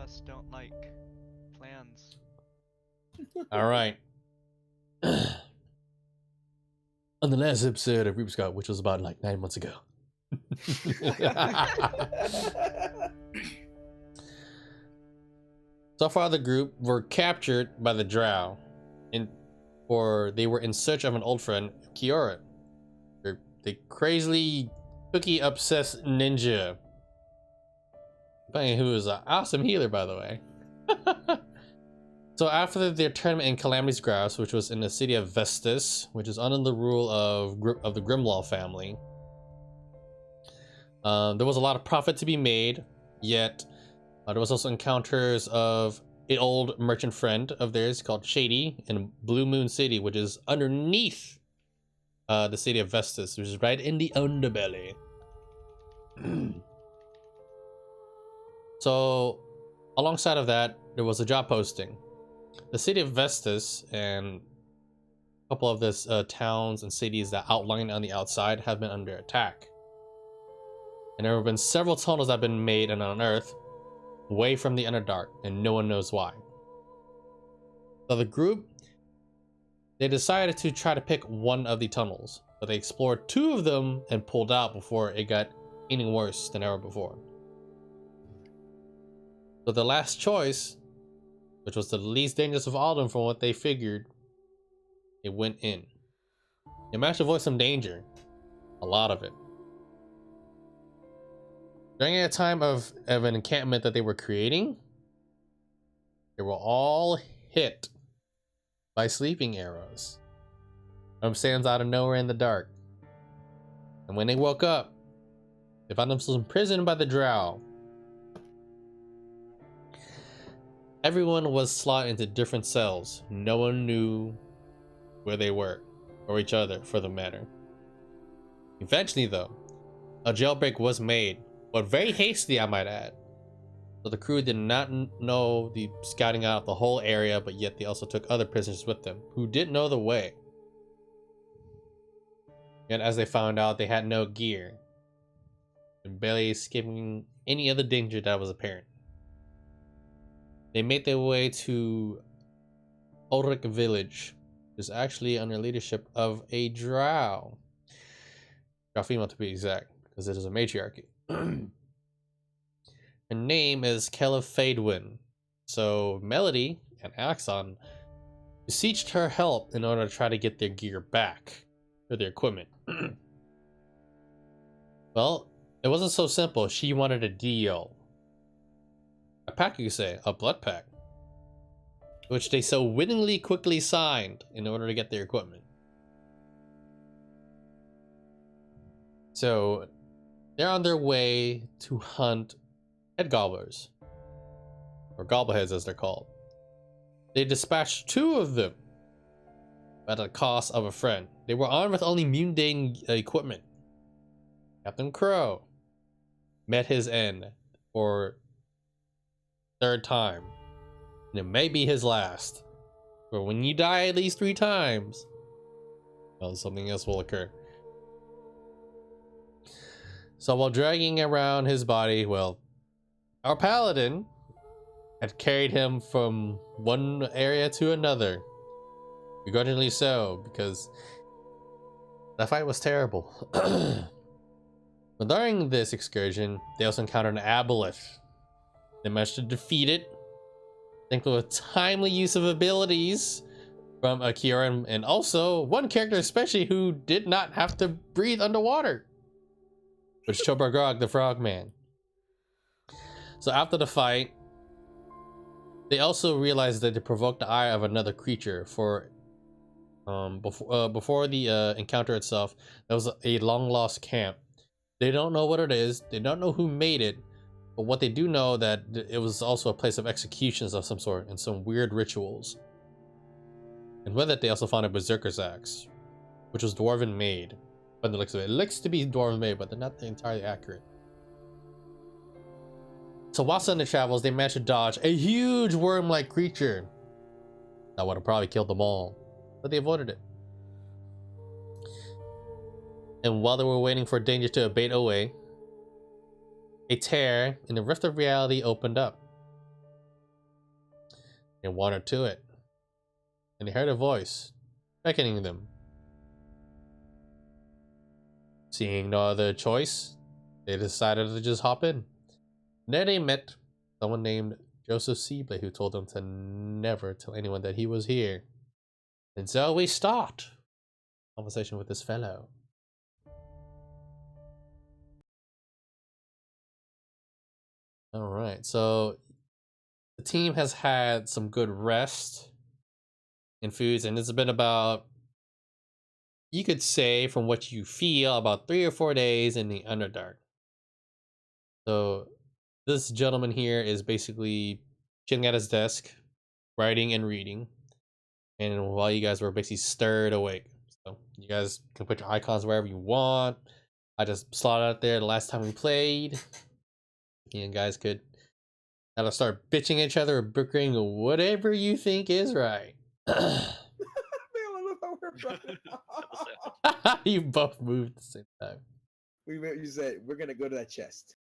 just don't like plans. All right. On the last episode of Reaper Scott, which was about like 9 months ago. So far, the group were captured by the Drow, or they were in search of an old friend, Kiora, the crazily cookie-obsessed ninja, who is an awesome healer, by the way. So after their tournament in Calamity's Grass, which was in the city of Vestus, which is under the rule of the Grimlaw family, there was a lot of profit to be made, yet there was also encounters of an old merchant friend of theirs called Shady in Blue Moon City, which is underneath the city of Vestus, which is right in the underbelly. So alongside of that, there was a job posting. The city of Vestus and a couple of this towns and cities that outline on the outside have been under attack. And there have been several tunnels that have been made and unearthed away from the Underdark, and no one knows why. So the group, they decided to try to pick one of the tunnels, but they explored two of them and pulled out before it got any worse than ever before. So the last choice, which was the least dangerous of all of them from what they figured, it went in. It managed to avoid some danger, a lot of it. During a time of an encampment that they were creating, they were all hit by sleeping arrows from sands out of nowhere in the dark. And when they woke up, they found themselves imprisoned by the Drow. Everyone was slotted into different cells. No one knew where they were, or each other for the matter. Eventually though, a jailbreak was made, but very hasty, I might add. So the crew did not know the scouting out the whole area, but yet they also took other prisoners with them who didn't know the way. And as they found out, they had no gear and barely escaping any other danger that was apparent. They made their way to Ulrich village, which is actually under leadership of a Drow. Drow female to be exact, because it is a matriarchy. Her name is Kella Fadewin. So Melody and Axon beseeched her help in order to try to get their gear back, or their equipment. Well, it wasn't so simple. She wanted a deal. A pact, you could say, a blood pact, which they so wittingly quickly signed in order to get their equipment. So they're on their way to hunt head gobblers, or gobbleheads as they're called. They dispatched two of them at the cost of a friend. They were armed with only mundane equipment. Captain Crow met his end for third time, and it may be his last. But when you die at least 3 times, well, something else will occur. So while dragging around his body, well, our paladin had carried him from one area to another, begrudgingly so, because that fight was terrible. But during this excursion, they also encountered an aboleth. They managed to defeat it, thanks to a timely use of abilities from Akira, and also one character especially who did not have to breathe underwater, which is Chobargrog the Frogman. So after the fight, they also realized that they provoked the ire of another creature. For before the encounter itself, there was a long lost camp. They don't know what it is. They don't know who made it. But what they do know that it was also a place of executions of some sort and some weird rituals. And with it, they also found a berserker's axe, which was dwarven made. By the looks of it, it looks to be dwarven made, but they're not entirely accurate. So whilst on their travels, they managed to dodge a huge worm-like creature that would have probably killed them all, but they avoided it. And while they were waiting for danger to abate away, a tear in the rift of reality opened up. They wandered to it, and they heard a voice beckoning them. Seeing no other choice, they decided to just hop in. And there they met someone named Joseph Seabley, who told them to never tell anyone that he was here. And so we start a conversation with this fellow. All right, so the team has had some good rest and foods, and it's been about, you could say, from what you feel, about 3 or 4 days in the Underdark. So this gentleman here is basically chilling at his desk, writing and reading, and while you guys were basically stirred awake. So you guys can put your icons wherever you want. I just slotted out there the last time we played. You guys could now start bitching at each other or bickering, whatever you think is right. You both moved at the same time. You said we're gonna go to that chest.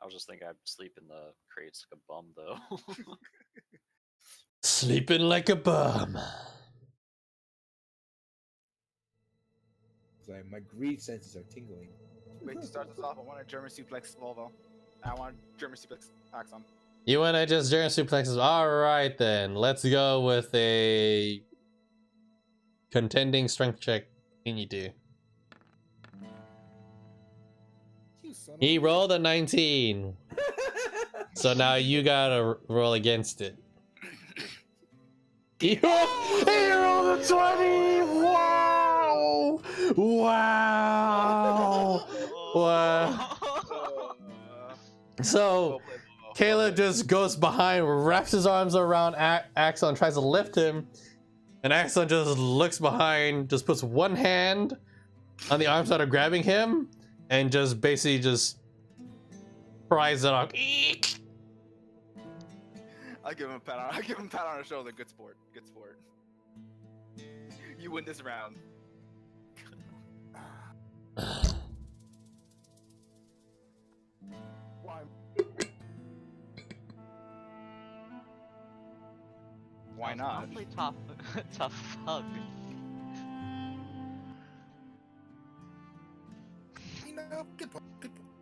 I was just thinking I'd sleep in the crates like a bum, though. Sleeping like a bum. Like my greed senses are tingling. Wait, to start this off, I want a German suplex Volvo. I want a German suplex Axon. You want to just German suplexes? All right, then. Let's go with a contending strength check. Can you do? He rolled a 19. So now you gotta roll against it. He rolled a 20! Wow! Wow! Wow! So Caleb just goes behind, wraps his arms around Axon, tries to lift him, and Axon just looks behind, just puts one hand on the arms that are grabbing him, and just basically just pries it off. I'll give him a pat on the shoulder. Good sport. Good sport. You win this round. Why not? Probably tough hug. You know, good point.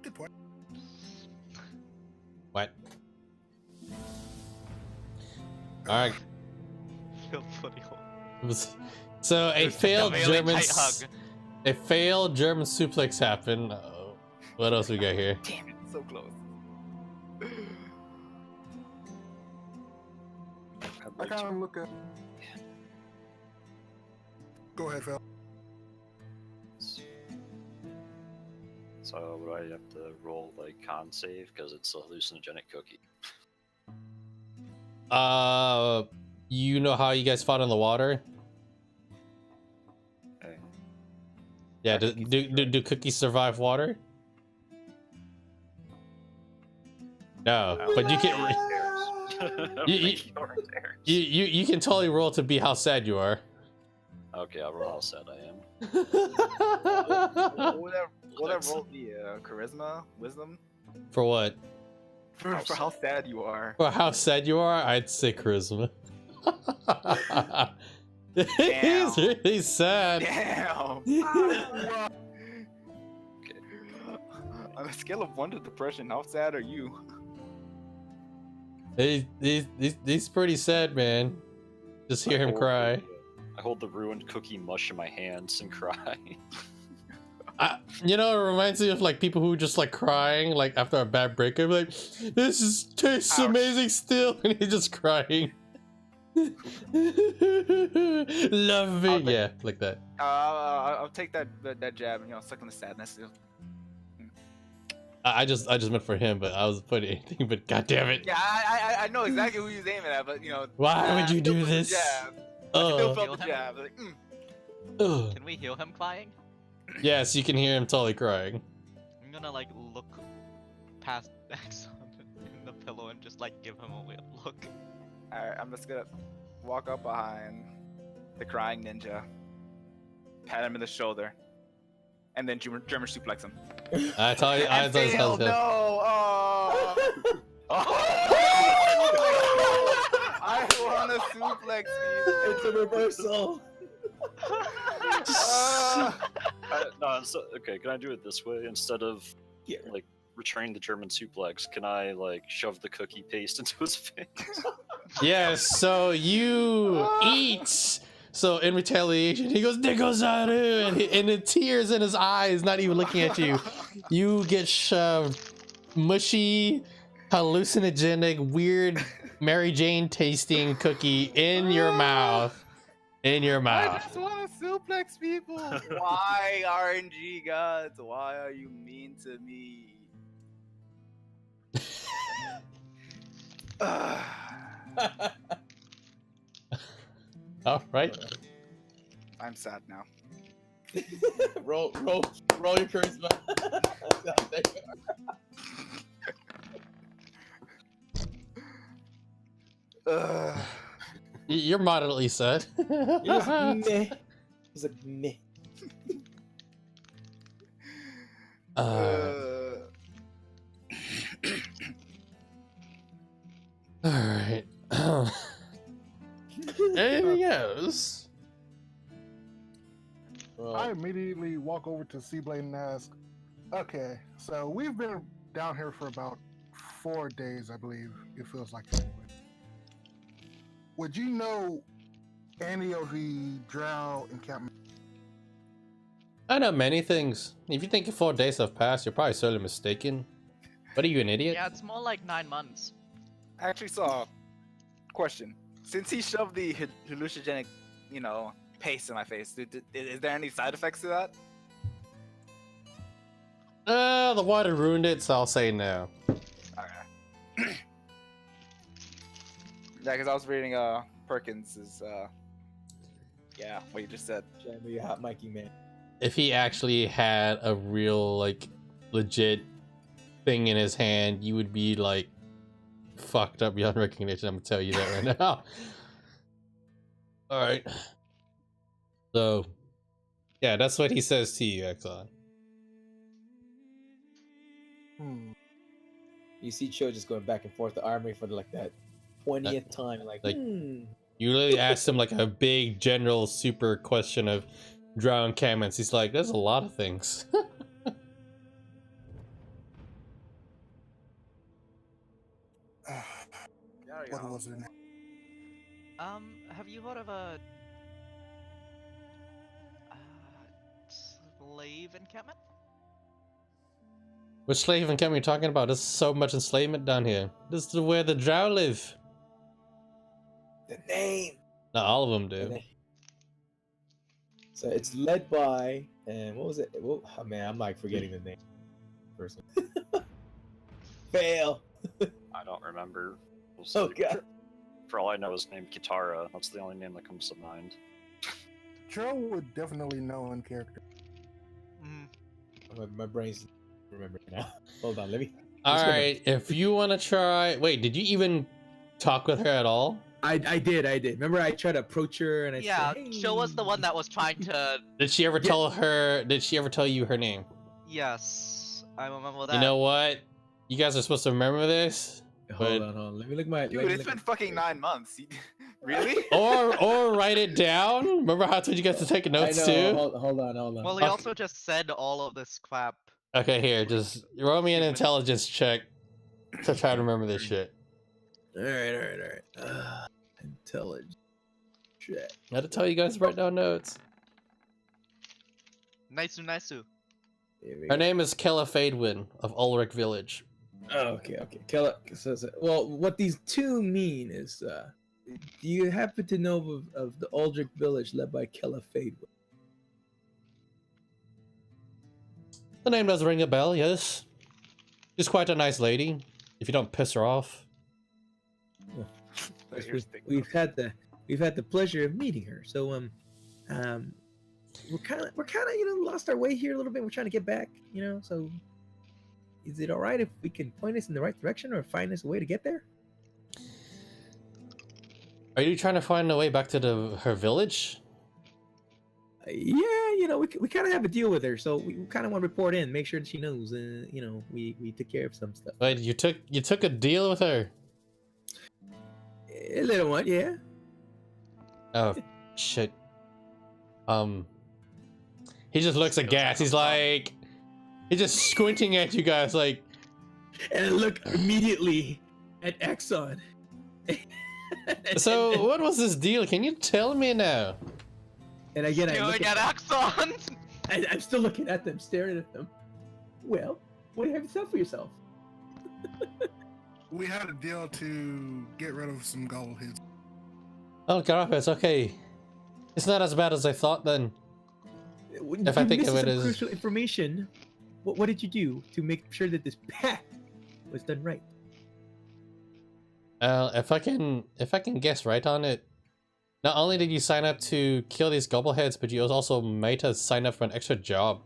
Good point. What? Alright. Feel footy hole. So a failed really German tight hug. a failed German suplex happened. What else we got here? Damn it, so close. I kind of look at. Go ahead, Phil. So would I have to roll like con save because it's a hallucinogenic cookie? You know how you guys fought in the water? Okay. Yeah, do cookies survive water? No, but you can. You can totally roll to be how sad you are. Okay, I'll roll how sad I am. Will that roll the charisma, wisdom? For what? For how sad you are. For how sad you are, I'd say charisma. Damn. He's really sad. Damn. Okay. On a scale of 1 to depression, how sad are you? He's pretty sad, man. Just hear him cry. I hold the ruined cookie mush in my hands and cry. You know, it reminds me of like people who just like crying like after a bad breakup, like tastes amazing still, and he's just crying. Love me, yeah, like that. I'll take that jab and suck on the sadness. I just meant for him, but I was putting anything. But god damn it! Yeah, I know exactly who he's aiming at, but why would you do this? Still felt the jab. Like, Can we heal him crying? Yes, you can hear him totally crying. I'm gonna like look past Axon in the pillow and just like give him a weird look. Alright, I'm just gonna walk up behind the crying ninja, pat him in the shoulder, and then German suplex him. I tell you, no! Oh! suplex me. It's a reversal. No, okay, can I do it this way? Instead of Yeah. like returning the German suplex, can I like shove the cookie paste into his face? Yes, so you eat. So in retaliation, he goes, Nikozaru! And the tears in his eyes, not even looking at you. You get shoved mushy, hallucinogenic, weird Mary Jane tasting cookie in your mouth. In your I mouth. just want to suplex people. Why, RNG gods? Why are you mean to me? All right. I'm sad now. roll your charisma. You're moderately sad. He's like, meh. He's like, meh. All right. Anything else? I immediately walk over to Seablade and ask, okay, so we've been down here for about 4 days, I believe. It feels like anyway. Would you know any of the drow encampment? I know many things. If you think 4 days have passed, you're probably sorely mistaken. What are you, an idiot? Yeah, it's more like 9 months. I actually saw a question. Since he shoved the hallucinogenic, paste in my face, is there any side effects to that? The water ruined it, so I'll say no. Okay. Yeah, because I was reading Perkins's, what you just said. Trying to be a hot Mikey man. If he actually had a real, like, legit thing in his hand, you would be, like, fucked up beyond recognition. I'm gonna tell you that right now. Alright. So, yeah, that's what he says to you, Exxon. You see Cho just going back and forth the armory for like that 20th time. Like You literally asked him, like, a big, general, super question of drown encampments. He's like, there's a lot of things. What was it? Have you heard of a slave encampment? Which slave encampment are you talking about? There's so much enslavement down here. This is where the drow live. the name. Not all of them do. So it's led by, and what was it? Oh man, I'm like forgetting the name. Person. Fail. I don't remember. Oh god. For all I know, his name Kitara. That's the only name that comes to mind. Joe would definitely know in character. My brain's remembering now. Hold on, let me. Alright, if you want to try... Wait, did you even talk with her at all? I did. Remember, I tried to approach her and I Yeah, said, hey. Cho was the one that was trying to. Did she ever tell her... Did she ever tell you her name? Yes, I remember that. You know what? You guys are supposed to remember this. Hold on. Let me look my. Dude, it's been fucking 9 months. Really? Or write it down. Remember how I told you guys to take notes I know. too? Hold on. Well, he also just said all of this crap. Okay, here, just roll me an intelligence check to try to remember this shit. All right. Intelligence. Check. I had to tell you guys to write down notes. Nice. Her name is Kella Fadewin of Ulrich Village. Oh, okay. So, well, what these two mean is, do you happen to know of the Aldrich village led by Kella Fadewin? The name does ring a bell, yes. She's quite a nice lady, if you don't piss her off. We've had the pleasure of meeting her. So we're kind of lost our way here a little bit. We're trying to get back, So is it all right if we can point us in the right direction or find us a way to get there? Are you trying to find a way back to her village? Yeah, we kind of have a deal with her, so we kind of want to report in, make sure that she knows. We took care of some stuff. Wait, you took a deal with her? A little one, yeah. Oh, shit. He just looks aghast. He's like, he's just squinting at you guys like. And I look immediately at Exxon. So what was this deal? Can you tell me now? And again, I look Staring at Axon! I'm still looking at them, staring at them. Well, what do you have to sell for yourself? We had a deal to get rid of some gobbleheads. Oh, Garapes, okay. It's not as bad as I thought then. If I think of it as crucial information, what did you do to make sure that this pact was done right? if I can guess right on it, not only did you sign up to kill these gobbleheads, but you also made us sign up for an extra job.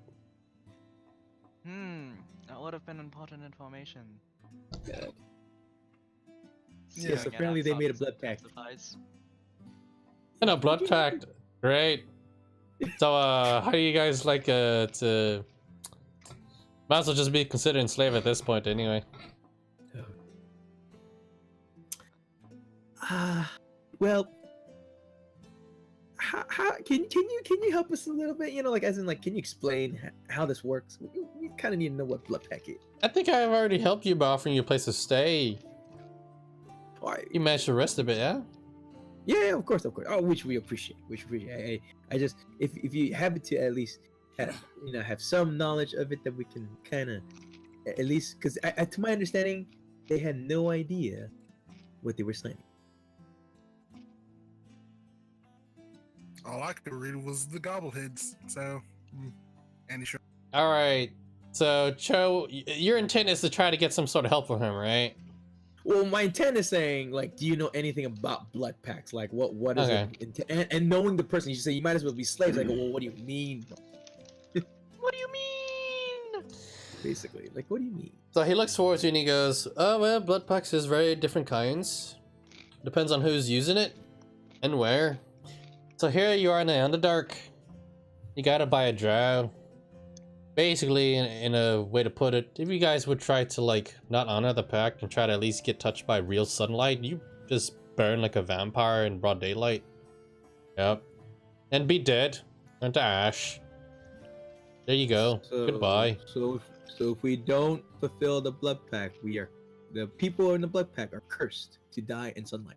That would have been important information. Yes, apparently they made a blood pact. And a blood pact. Great. So, how do you guys like to? Might as well just be considered enslaved at this point, anyway. Well, how can you help us a little bit? You know, like as in like, can you explain how this works? We kind of need to know what blood pact is. I think I've already helped you by offering you a place to stay. Why? You managed the rest of it, yeah? Yeah, of course. Oh, which we appreciate. I just, if you happen to at least have some knowledge of it, that we can kind of at least, because to my understanding, they had no idea what they were signing. All I could read was the gobbleheads. So, Andy, sure. All right. So, Cho, your intent is to try to get some sort of help from him, right? Well, my intent is saying, like, do you know anything about blood pacts? Like, what is it? And knowing the person, you say you might as well be slaves. I go, well, what do you mean? What do you mean? Basically, like, what do you mean? So he looks forward to you and he goes, oh, well, blood packs is very different kinds. Depends on who's using it and where. So here you are in the Underdark. You gotta buy a drow. Basically, in a way to put it, if you guys would try to, like, not honor the pact and try to at least get touched by real sunlight, you just burn like a vampire in broad daylight. Yep. And be dead. Turn to ash. There you go. Goodbye. So if we don't fulfill the blood pact, the people in the blood pact are cursed to die in sunlight.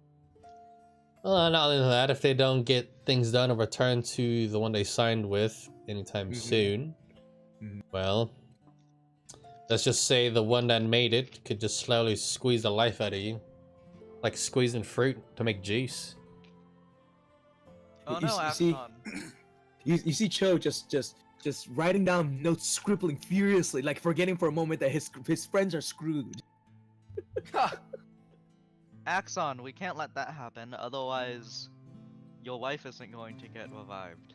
Well, not only that, if they don't get things done or return to the one they signed with anytime soon, well, let's just say the one that made it could just slowly squeeze the life out of you. Like squeezing fruit to make juice. Oh You no, see- Axon. You see Cho just writing down notes, scribbling furiously, like forgetting for a moment that his friends are screwed. Axon, we can't let that happen, otherwise your wife isn't going to get revived.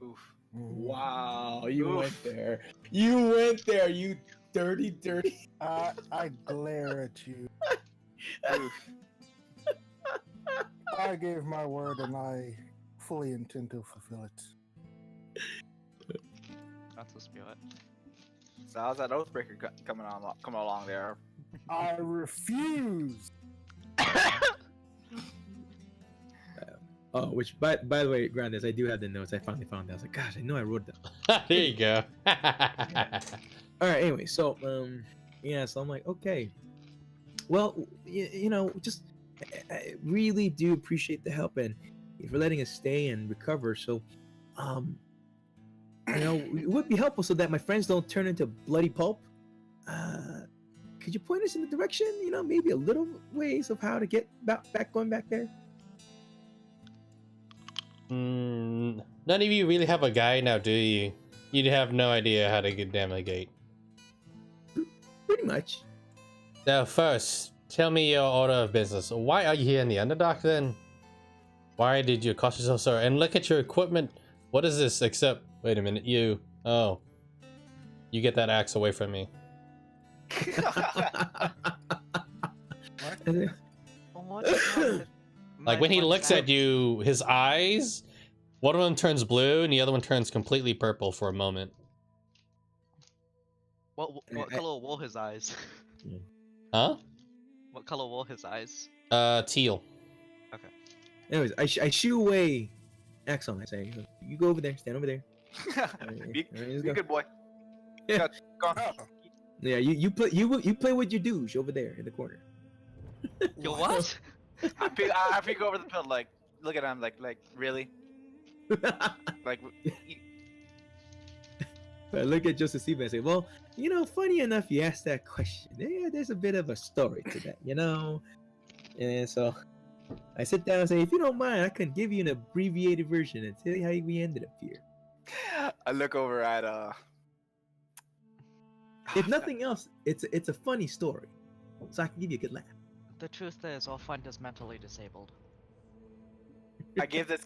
Oof. Wow, you went there. You went there, you dirty. I glare at you. Oof. I gave my word and I fully intend to fulfill it. That's the spirit. So how's that Oathbreaker coming along there? I refuse. Oh, which by the way, Grandes, I do have the notes. I finally found that. I was like, gosh, I know I wrote them. There you go. All right. Anyway, so yeah. So I'm like, okay. Well, just I really do appreciate the help and for letting us stay and recover. So, it would be helpful so that my friends don't turn into bloody pulp. Could you point us in the direction? Maybe a little ways of how to get going back there. None of you really have a guide now, do you? You have no idea how to get down the gate. Pretty much. Now, first, tell me your order of business. Why are you here in the Underdark then? Why did you cost yourself so? And look at your equipment. What is this except? Wait a minute, you. Oh, you get that axe away from me. What? Like when he looks at you, his eyes, one of them turns blue and the other one turns completely purple for a moment. What color were his eyes? Huh? What color were his eyes? Teal. Anyways, I shoo away Axon. I say, you go over there, stand over there. be, Let's be go. a good boy. Yeah. Go on. Oh, Yeah, you play with your douche over there in the corner. Yo, what? I peek over the pill, like, look at him, like, really? Like, I look at Joseph Steve and say, well, funny enough, you asked that question. Yeah, there's a bit of a story to that, And so I sit down and say, if you don't mind, I can give you an abbreviated version and tell you how we ended up here. I look over at, If nothing else, it's a funny story, so I can give you a good laugh. The truth is, our friend is mentally disabled. I give this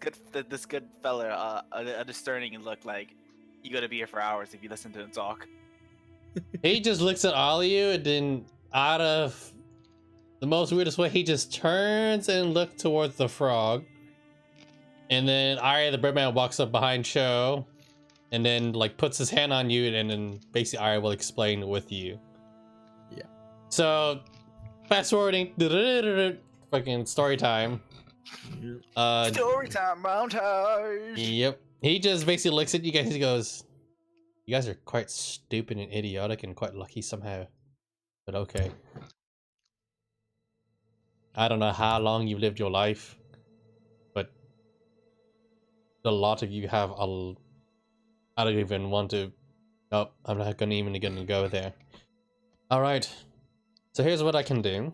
good fella a discerning look, like, you gotta be here for hours if you listen to him talk. He just looks at all of you, and then out of the most weirdest way, he just turns and looks towards the frog. And then Arya the Birdman walks up behind Cho, and then like puts his hand on you, and then basically Arya will explain with you. Yeah. So, fast forwarding, fucking story time. Story time, montage. Yep. He just basically looks at you guys and goes, "You guys are quite stupid and idiotic and quite lucky somehow. But okay. I don't know how long you've lived your life, but a lot of you have a... I don't even want to... Nope, I'm not gonna go there. Alright. So here's what I can do.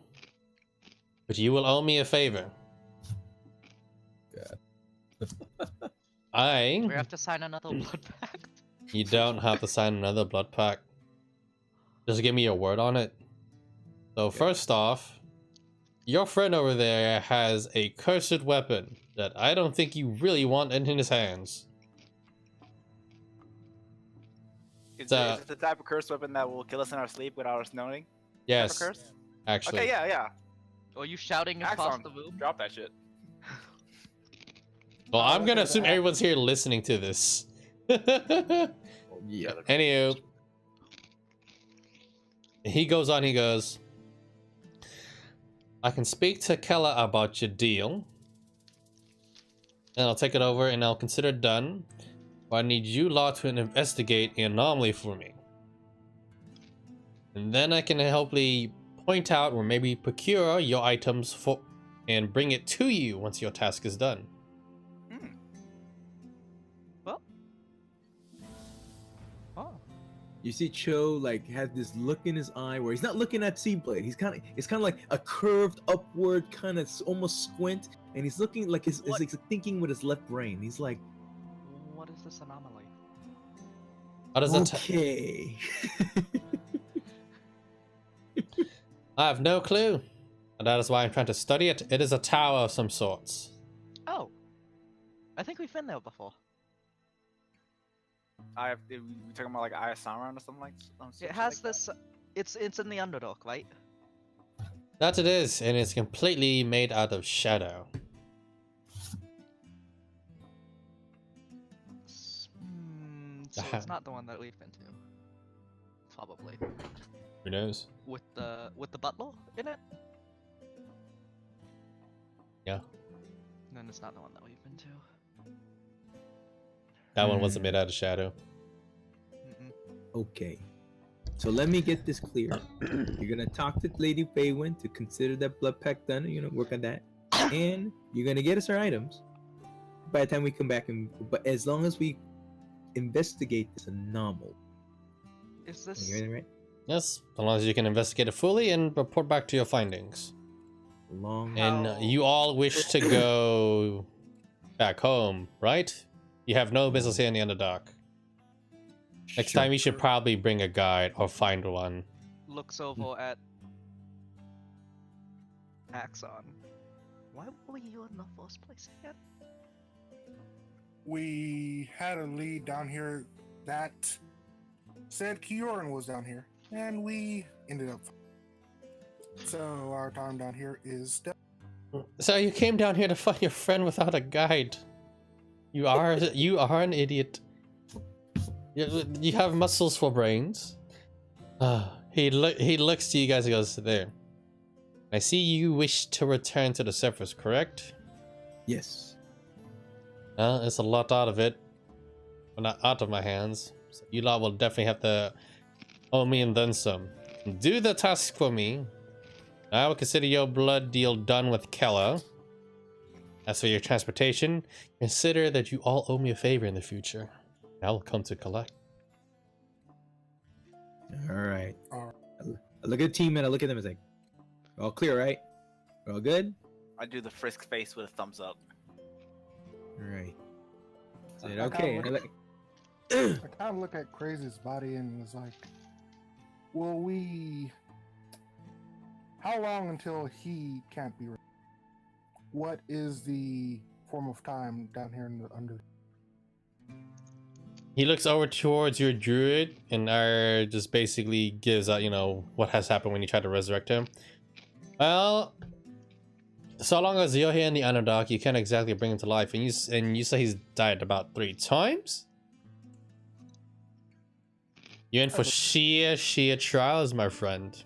But you will owe me a favor. We have to sign another blood pact. You don't have to sign another blood pact. Just give me your word on it. So first off, your friend over there has a cursed weapon that I don't think you really want in his hands. Is it the type of curse weapon that will kill us in our sleep without us knowing? Yes, Type of curse? actually. Okay, yeah. Are you shouting across Axon, the room? drop that shit. Well, I'm gonna assume everyone's here listening to this. Yeah. Anywho, he goes on, he goes, I can speak to Kella about your deal, and I'll take it over and I'll consider it done, but I need you lot to investigate the anomaly for me. And then I can hopefully point out or maybe procure your items for and bring it to you once your task is done. You see Cho like has this look in his eye where he's not looking at Seablade. It's kind of like a curved upward kind of almost squint, and he's looking like he's like thinking with his left brain. He's like, what is this anomaly? How does that? Okay. I have no clue, and that is why I'm trying to study it. It is a tower of some sorts. Oh, I think we've been there before. We talking about like Ayasaran or something like that? It has this. It's in the Underdark, right? That it is, and it's completely made out of shadow. So it's not the one that we've been to. Probably. Who knows? With the butler in it? Yeah. Then it's not the one that we've been to. That one wasn't made out of shadow. Okay. So let me get this clear. You're gonna talk to Lady Faywin to consider that blood pact done, work on that. And you're gonna get us our items by the time we come back, but as long as we investigate this anomaly. Is this... You hear that right? Yes, as long as you can investigate it fully and report back to your findings. And you all wish to go back home, right? You have no business here in the Underdark. Next time you should probably bring a guide or find one. Looks over at Axon. Why were you in the first place again? We had a lead down here that said Kioran was down here, and we ended up. So our time down here is done. So you came down here to find your friend without a guide. You are an idiot. You have muscles for brains. He looks to you guys and goes, there. I see you wish to return to the surface, correct? Yes. Well, it's a lot out of it. Well, not out of my hands. So you lot will definitely have to owe me and then some. Do the task for me. I will consider your blood deal done with Kella. As for your transportation, consider that you all owe me a favor in the future. I will come to collect. All right. All right. I look at the team and I look at them and say, "All clear, right? We're all good." I do the frisk face with a thumbs up. All right. I said, I okay. kinda And I like, I kind of look at Crazy's body and was like, will we... How long until he can't be... What is the form of time down here in the under... He looks over towards your druid and just basically gives out, you know, what has happened when you tried to resurrect him. Well, so long as you're here in the Underdark, you can't exactly bring him to life. And you say he's died about 3 times? You're in for sheer trials, my friend.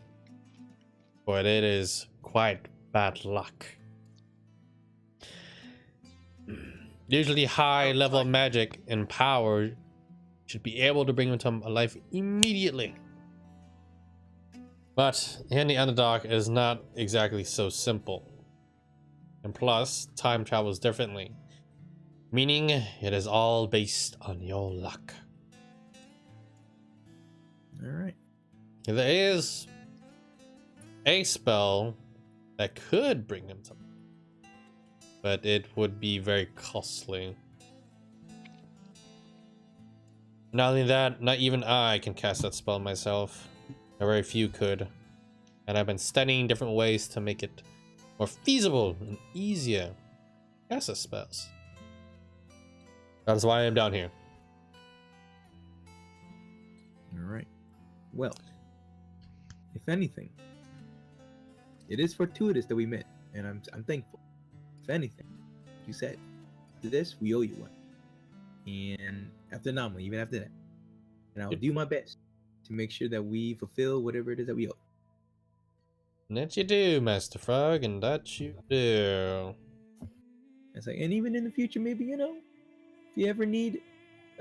But it is quite bad luck. Usually high level magic and power should be able to bring him to life immediately. But here in the Underdark is not exactly so simple. And plus, time travels differently. Meaning, it is all based on your luck. all right. There is a spell that could bring him to life, but it would be very costly. Not only that, not even I can cast that spell myself. Very few could. And I've been studying different ways to make it more feasible and easier to cast the spells. That's why I'm down here. All right. Well, if anything, it is fortuitous that we met, and I'm thankful. If anything, you said, to this, we owe you one. And after anomaly, even after that. And I'll do my best to make sure that we fulfill whatever it is that we owe. And that you do, Master Frog, and that you do. It's like, and even in the future, maybe, you know, if you ever need,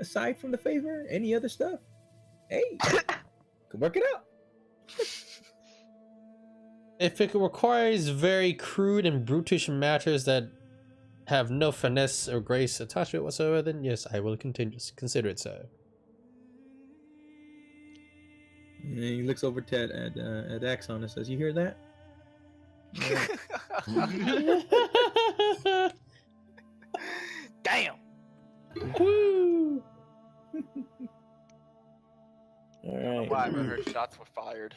aside from the favor, any other stuff, hey, can work it out. If it requires very crude and brutish matters that have no finesse or grace attached to it whatsoever, then yes, I will consider it so. And he looks over to at Axon and says, "You hear that?" Damn. Woo! All I don't know right. why, but her shots were fired.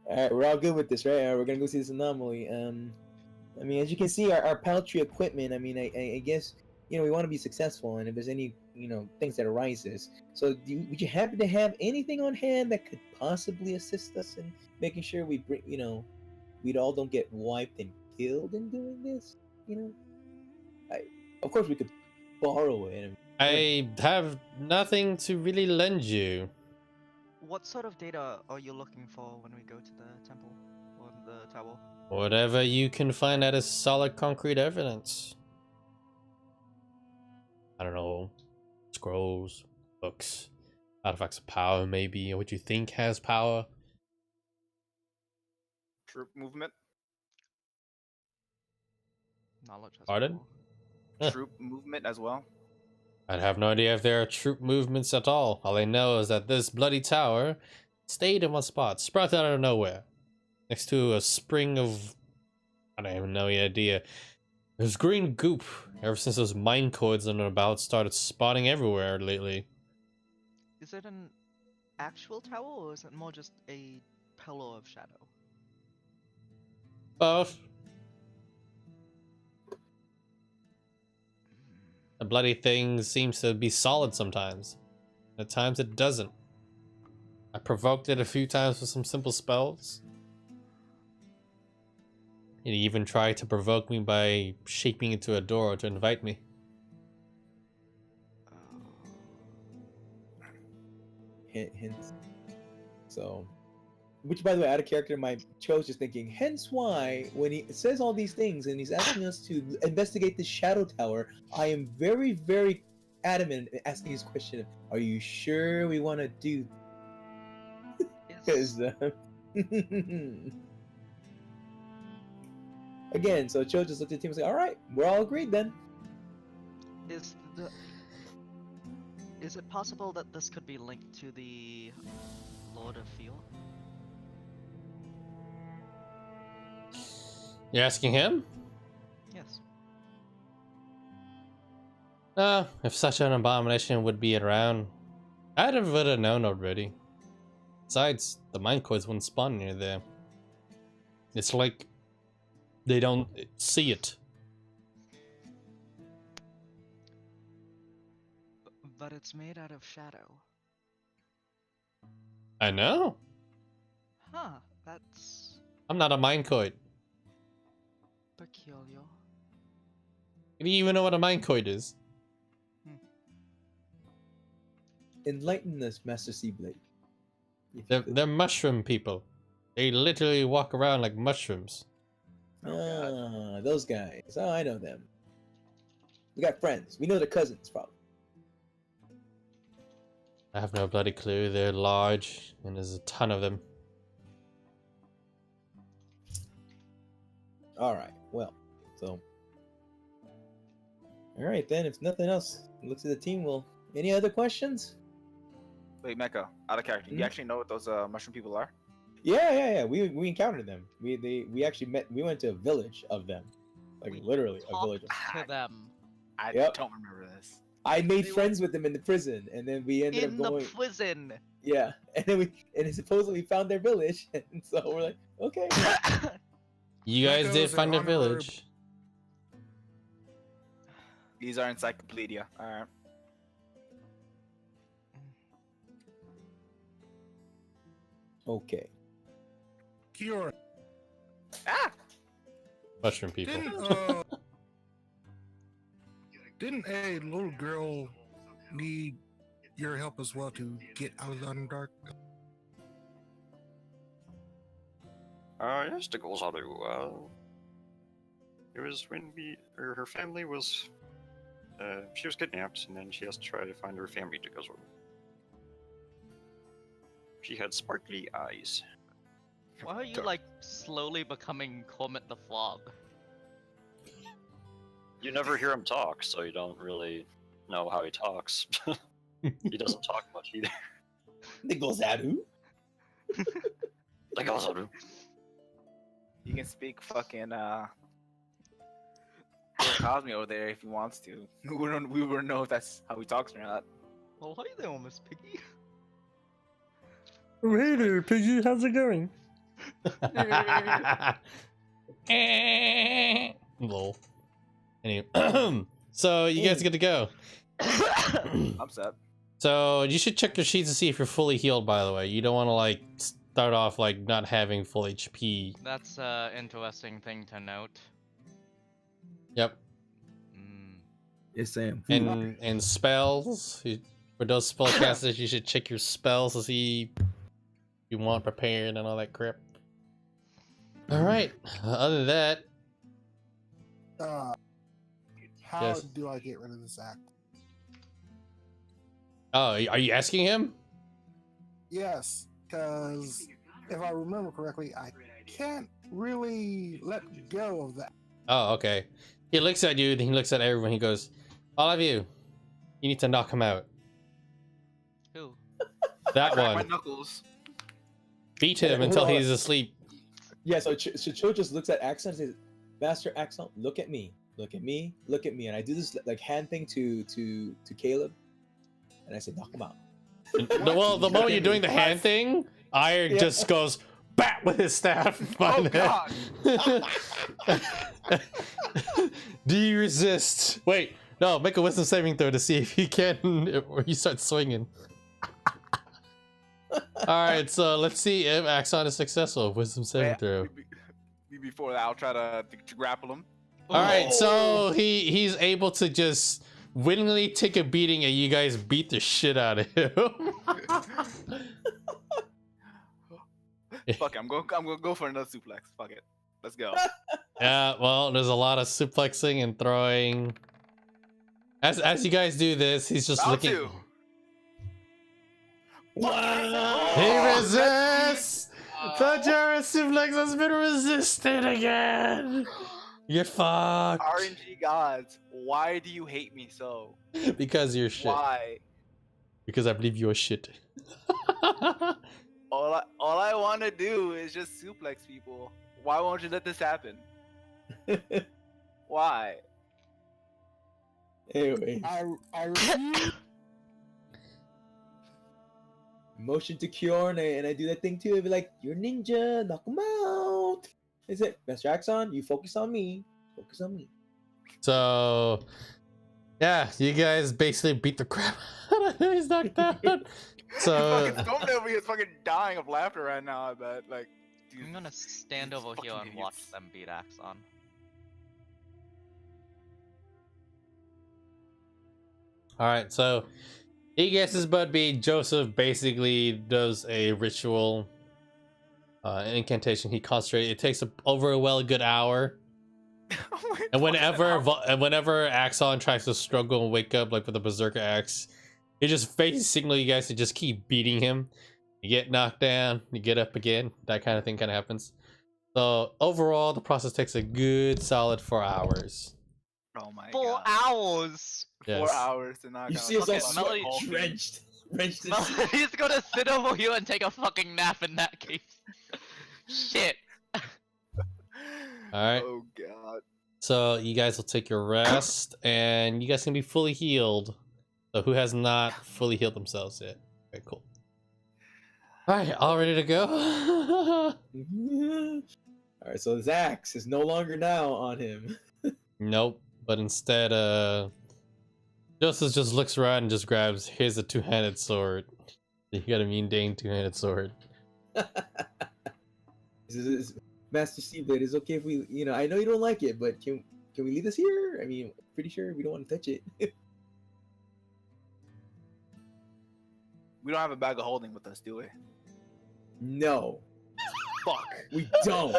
All right, we're all good with this, right? All right, we're gonna go see this anomaly. I mean, as you can see, our paltry equipment. I mean, I guess, you know, we want to be successful, and if there's any, you know, things that arises, so would you happen to have anything on hand that could possibly assist us in making sure we bring, you know, we all don't get wiped and killed in doing this? You know, of course we could borrow it. I have nothing to really lend you. What sort of data are you looking for when we go to the temple or the tower? Whatever you can find that is solid concrete evidence. I don't know. Scrolls, books, artifacts of power, maybe. What you think has power. Troop movement. Knowledge has Pardon? power. Troop movement as well. I'd have no idea if there are troop movements at all. All I know is that this bloody tower stayed in one spot, sprouted out of nowhere, next to a spring of... I don't even know the idea. There's green goop ever since those mine codes and about started spawning everywhere lately. Is it an actual tower or is it more just a pillar of shadow? Both. The bloody thing seems to be solid sometimes. At times it doesn't. I provoked it a few times with some simple spells. It even tried to provoke me by shaping into a door to invite me. Hints. So, which, by the way, out of character, my Cho's just thinking. Hence why, when he says all these things and he's asking us to investigate the Shadow Tower, I am very, very adamant in asking his question. Are you sure we want to do? Is, Because again, so Cho just looked at the team and said, "All right, we're all agreed then." is it possible that this could be linked to the Lord of Field? You're asking him? Yes. If such an abomination would be around, I'd have would have known already. Besides, the mine coins wouldn't spawn near there. It's like they don't see it. But it's made out of shadow. I know. Huh, that's I'm not a minecoid. peculiar. Do you even know what a minecoid is? Enlighten us, Master Seablade. They're mushroom people. They literally walk around like mushrooms. Ah, those guys. Oh, I know them. We got friends. We know their cousins, probably. I have no bloody clue. They're large, and there's a ton of them. All right. Well, so. All right then. If nothing else, looks at the team. Well, any other questions? Wait, Mecha, out of character. Do you actually know what those mushroom people are? Yeah. We encountered them. We actually met. We went to a village of them, like We literally a talked village. to them I Yep. don't remember this. I made They were- friends with them in the prison, and then we ended in up the going. prison. Yeah, and then supposedly found their village, and so we're like, okay. You guys That did goes in find a honor- village. These are encyclopedia. All right. Okay. Cure. Ah! Mushroom people. Didn't a little girl need your help as well to get out of the Underdark? Yes, the goals are it was when her family was, she was kidnapped, and then she has to try to find her family to go with. She had sparkly eyes. Why are you like slowly becoming Comet the Frog? You never hear him talk, so you don't really know how he talks. He doesn't talk much either. Nigglezaru. Like also, You can speak fucking Cosme over there if he wants to. We wouldn't know if that's how he talks or not. Well, hi there, Miss Piggy. Oh, hey there, Piggy. How's it going? Lol. Anyway, so you guys get to go. I'm set. So you should check your sheets to see if you're fully healed. By the way, you don't want to like start off like not having full HP. That's a interesting thing to note. Yep. Mm. Yes, Sam. And spells. For those spellcasters, you should check your spells to see if you want prepared and all that crap. All right. Other than that, How Yes. do I get rid of this act? oh, are you asking him? Yes, because if I remember correctly, I can't really let go of that. Oh, okay. He looks at you, then he looks at everyone. He goes, "All of you, you need to knock him out. Who? That Crack my one. knuckles. Beat him Hold until on. he's asleep." Yeah, so Cho just looks at Axon and says, "Master Axon, look at me, look at me, look at me." And I do this like hand thing to Caleb, and I said, "Knock him out." Well, the moment you're doing the hand thing, Iron Yeah. just goes bat with his staff. Oh god! Do you resist? Wait, no. Make a wisdom saving throw to see if you can, or you start swinging. All right, so let's see if Axon is successful. Wisdom saving Wait, throw. Before that, I'll try to grapple him. All right, so he's able to just willingly take a beating, and you guys beat the shit out of him. Fuck it, I'm gonna go for another suplex. Fuck it. Let's go. Yeah, well, there's a lot of suplexing and throwing. As you guys do this, he's just Round looking. two. Wow. He resists! The Jarrett suplex has been resisted again! You're fucked. RNG gods, why do you hate me so? Because you're shit. Why? Because I believe you're shit. All I want to do is just suplex people. Why won't you let this happen? Why? Anyway, I refuse. motion to cure, and I do that thing too. I'd be like, "You're ninja, knock him out." Is it Master Axon? You focus on me. Focus on me. So, yeah, you guys basically beat the crap out of him. He's knocked out. So, Fucking Storm over here is fucking dying of laughter right now. I bet. Like, dude, I'm gonna stand these over here fucking and watch idiots. them beat Axon. all right, so he gets his butt beat. Joseph basically does a ritual, an incantation. He concentrates. It takes over a good hour. And whenever Axon tries to struggle and wake up, like with the Berserker Axe, he just basically signal you guys to just keep beating him. You get knocked down, you get up again. That kind of thing kind of happens. So overall, the process takes a good solid 4 hours. Oh my 4 god. hours! Yes. 4 hours to knock You out. see us all Fucking sweat, Melody- drenched. Drenched in He's gonna sit over here and take a fucking nap in that case. Shit. All right. Oh god. So you guys will take your rest, and you guys can be fully healed. So who has not fully healed themselves yet? Okay, cool. All right, all ready to go? All right, so this axe is no longer now on him. Nope. But instead, Joseph just looks around and just grabs. Here's a two-handed sword. You got a mean Dane two-handed sword. Master Seablade, is okay if we, I know you don't like it, but can we leave this here? I mean, pretty sure we don't want to touch it. We don't have a bag of holding with us, do we? No, Fuck. we don't.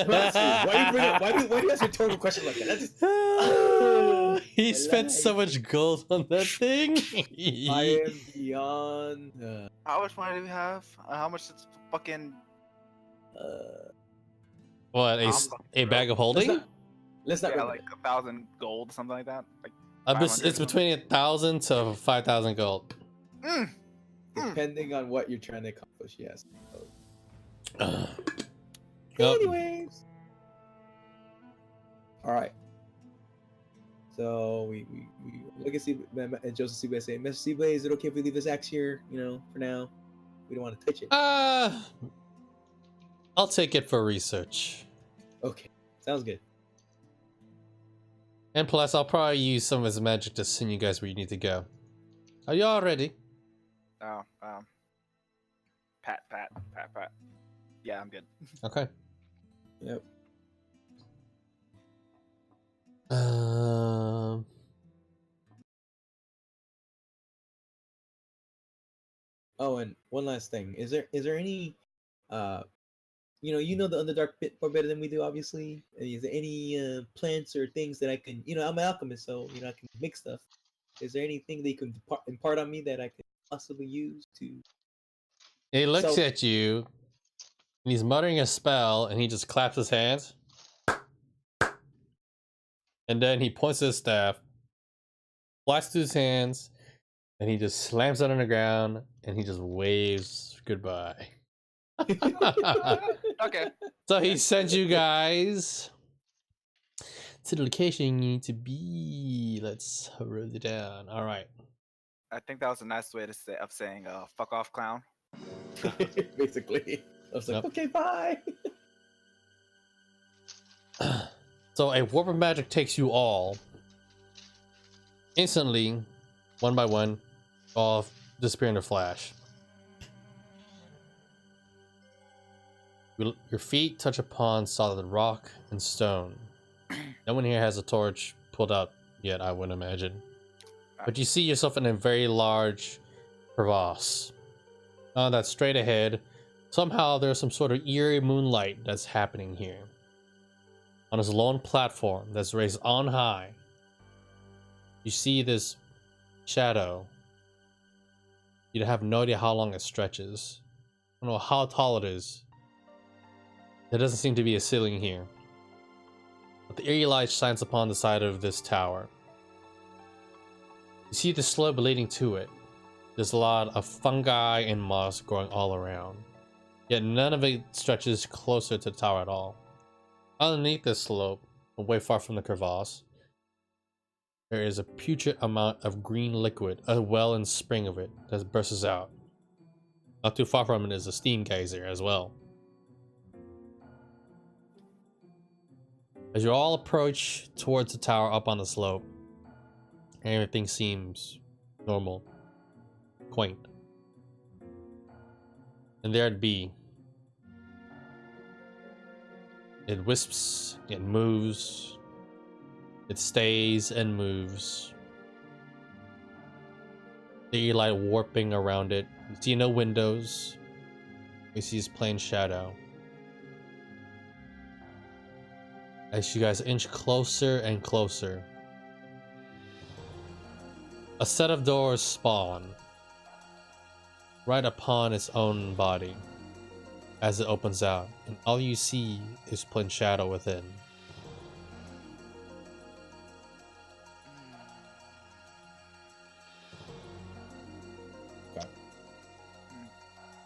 Master, Why do you ask rhetorical questions like that? That's just, he spent so much gold on that thing. I am beyond. How much money do we have? How much is fucking? What, a bag of holding? Let's not. Yeah, remember like 1,000 gold, something like that. Like, It's between 1,000 to 5,000 gold. that. Depending on what you're trying to accomplish, yes. Yep. Anyways. All right. So we look at Joseph Seablade saying, Mr. Seablade, is it okay if we leave this axe here? For now, we don't want to touch it. I'll take it for research. Okay, sounds good. And plus, I'll probably use some of his magic to send you guys where you need to go. Are you all ready? oh, pat. Yeah, I'm good. Okay. Yep. Oh, and one last thing. Is there any you know the Underdark pit far better than we do, obviously. Is there any plants or things that I can, I'm an alchemist, so I can make stuff. Is there anything that you can impart on me that I could possibly use to? He looks at you, and he's muttering a spell, and he just claps his hands. And then he points to his staff, flies to his hands, and he just slams it on the ground, and he just waves goodbye. Okay. So he sends you guys to the location you need to be. Let's roll it down. All right. I think that was a nice way of saying "fuck off, clown." Basically, I was like, Yep. okay, bye. So a warp of magic takes you all instantly, one by one, all disappear in a flash. Your feet touch upon solid rock and stone. No one here has a torch pulled out yet, I would imagine. But you see yourself in a very large crevasse. That's straight ahead. Somehow there's some sort of eerie moonlight that's happening here. On this lone platform that's raised on high, you see this shadow. You have no idea how long it stretches. I don't know how tall it is. There doesn't seem to be a ceiling here. But the eerie light shines upon the side of this tower. You see the slope leading to it. There's a lot of fungi and moss growing all around. Yet none of it stretches closer to the tower at all. Underneath this slope, away far from the crevasse, there is a putrid amount of green liquid, a well and spring of it, that bursts out. Not too far from it is a steam geyser as well. As you all approach towards the tower up on the slope, everything seems normal, quaint. And there it be. It wisps, it moves, it stays and moves. The light warping around it. You see no windows. You see its plain shadow. As you guys inch closer and closer, a set of doors spawn right upon its own body as it opens out, and all you see is plain shadow within.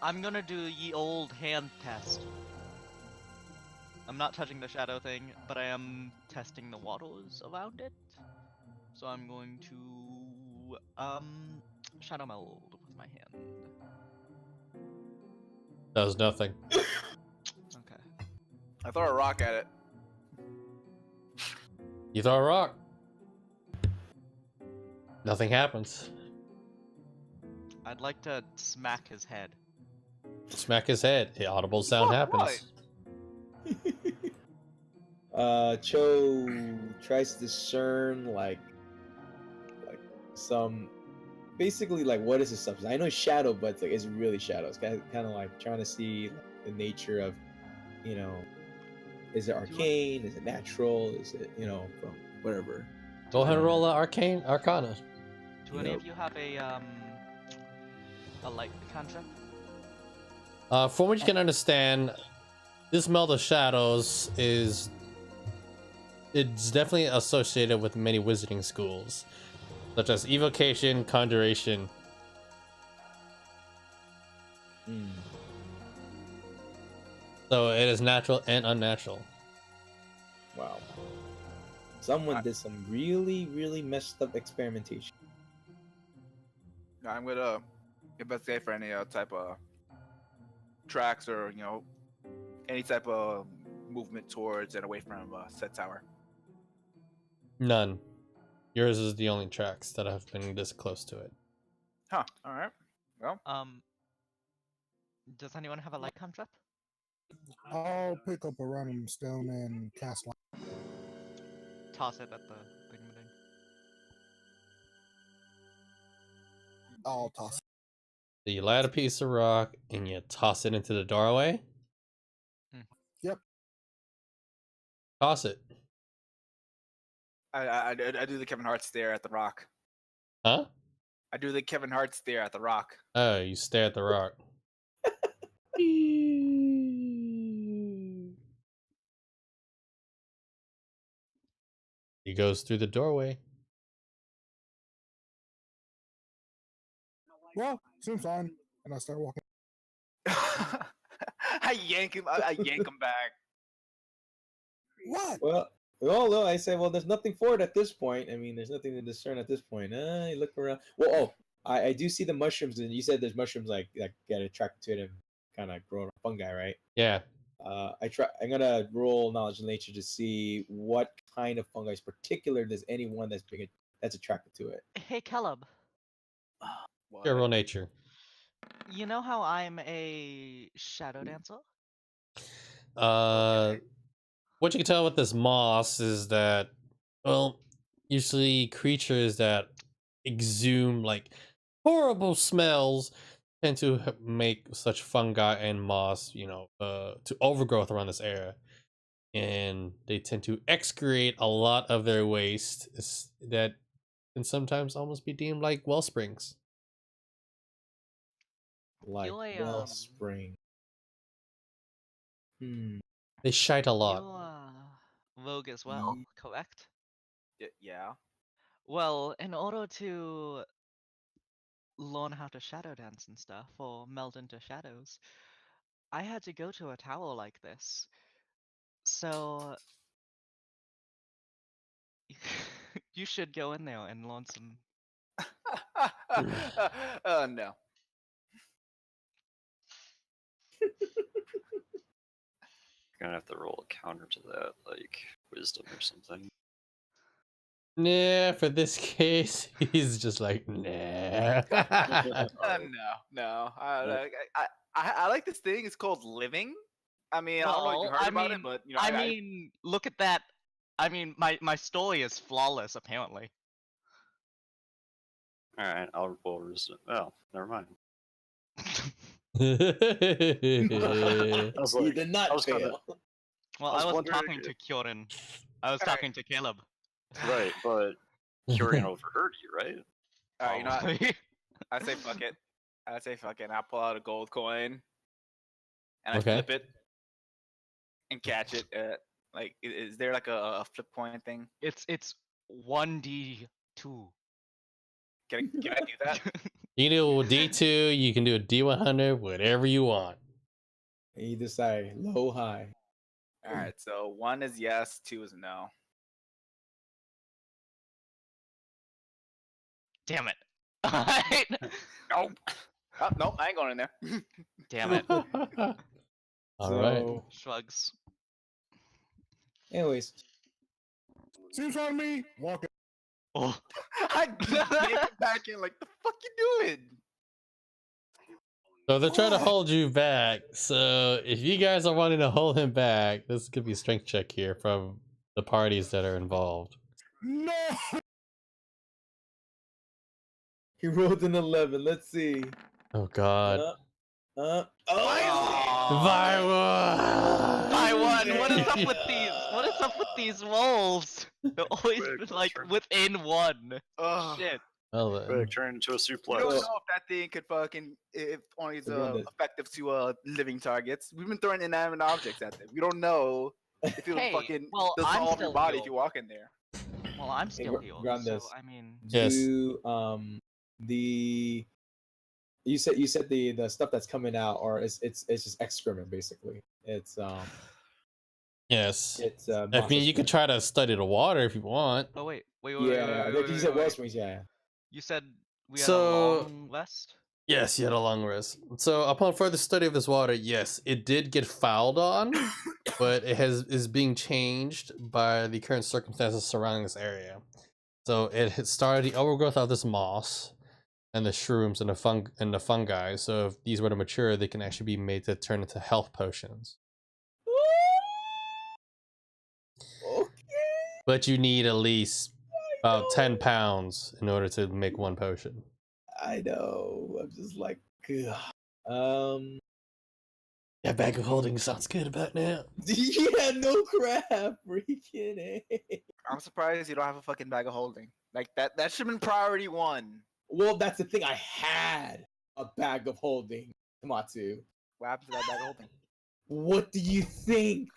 I'm gonna do ye old hand test. I'm not touching the shadow thing, but I am testing the waters around it. So I'm going to shadow meld with my hand. Does nothing. Okay. I throw a rock at it. You throw a rock. Nothing happens. I'd like to smack his head. Smack his head. The audible sound Fuck, happens. Cho tries to discern like some basically like what is the substance? I know shadow, but it's like it's really shadow. It's kind of like trying to see the nature of, you know, is it arcane? Is it natural? Is it, you know, from whatever? Go ahead and roll Arcana. Do any of you have a light cantrip? From what you can understand, this meld of shadows it's definitely associated with many wizarding schools, such as evocation, conjuration. So it is natural and unnatural. Wow. Someone did some really, really messed up experimentation. I'm gonna investigate for any type of tracks or, you know, any type of movement towards and away from said tower. None. Yours is the only tracks that have been this close to it. Huh. All right. Well, Does anyone have a light cantrip? I'll pick up a random stone and cast light. Toss it at the thing. I'll toss. So you light a piece of rock and you toss it into the doorway. Yep. Toss it. I do the Kevin Hart stare at the rock. Huh? I do the Kevin Hart stare at the rock. Oh, you stare at the rock. He goes through the doorway. Well, seems fine. And I start walking. I yank him. I yank him back. What? Well, no, I say, well, there's nothing for it at this point. I mean, there's nothing to discern at this point. You look around. Well, I do see the mushrooms, and you said there's mushrooms like get attracted to it and kind of grow fungi, right? Yeah. I'm gonna roll knowledge of nature to see what kind of fungi, particular, there's any one that's attracted to it. Hey, Caleb. What? Pure roll nature. You know how I'm a shadow dancer? What you can tell with this moss is that, well, usually creatures that exhume like horrible smells tend to make such fungi and moss, to overgrowth around this area, and they tend to excrete a lot of their waste that can sometimes almost be deemed like well springs. Like You're a, wellspring. Hmm. They shite a lot. You're a rogue as well, correct? Yeah. Well, in order to learn how to shadow dance and stuff, or meld into shadows, I had to go to a tower like this. So you should go in there and learn some. No. You're gonna have to roll a counter to that, like wisdom or something. Nah, for this case, he's just like, nah. No. I like this thing. It's called living. I mean, I don't know if you Well, heard about it, but I mean, look at that. I mean, my story is flawless, apparently. All right, I'll roll wisdom. Oh, never mind. I I was You like, did not I was kinda- fail. Well, I was I wasn't wondering talking to if- Kyorin. I was Alright. talking to Caleb. right, but Kyrian overheard you, right? all right, you know what? Probably. I say fuck it. I say fuck it. And I pull out a gold coin, and I Okay. flip it, and catch it. Like, is there like a flip coin thing? It's 1d2. Can I do that? You can do a D2, you can do a D100, whatever you want. And you decide low, high. All right. So 1 is yes, 2 is no. Damn it. Alright. Nope. Oh, nope, I ain't going in there. Damn it. All right. So, Shrugs. anyways, Seems on me. Walk it. Oh. I came back in like, the fuck you doing? So they're trying to hold you back. So if you guys are wanting to hold him back, this could be a strength check here from the parties that are involved. No. he rolled an 11. Let's see. Oh God. Oh! By one. By one. What is up Yeah. with these? What is up with these rolls? They're always Quick, like turn. within one. Ugh. Shit. Well then. Quick, turn into a We suplex. don't know if that thing could fucking, if only it's Run this. effective to living targets. We've been throwing inanimate objects at them. We don't know if it would Hey, fucking well, I'm dissolve still your body if healed. you walk in there. Well, I'm still Hey, healed. Grandes. So I mean, Yes. Do the you said the stuff that's coming out, or it's just excrement basically. It's Yes. I moss mean, you could excrement. try to study the water if you want. oh wait. Yeah, I think you said well springs. Yeah. You said we had So- a long rest. Yes, you had a long rest. So upon further study of this water, yes, it did get fouled on, but it is being changed by the current circumstances surrounding this area. So it had started the overgrowth of this moss and the shrooms and the fungi. So if these were to mature, they can actually be made to turn into health potions. Okay. But you need at least about 10 pounds in order to make one potion. I know. I'm just like, ugh. That bag of holding sounds good about now. Yeah, no crap, freaking A. I'm surprised you don't have a fucking bag of holding. Like that should have been priority 1. Well, that's the thing. I had a bag of holding, Tomatsu. What happened to that bag of holding? What do you think?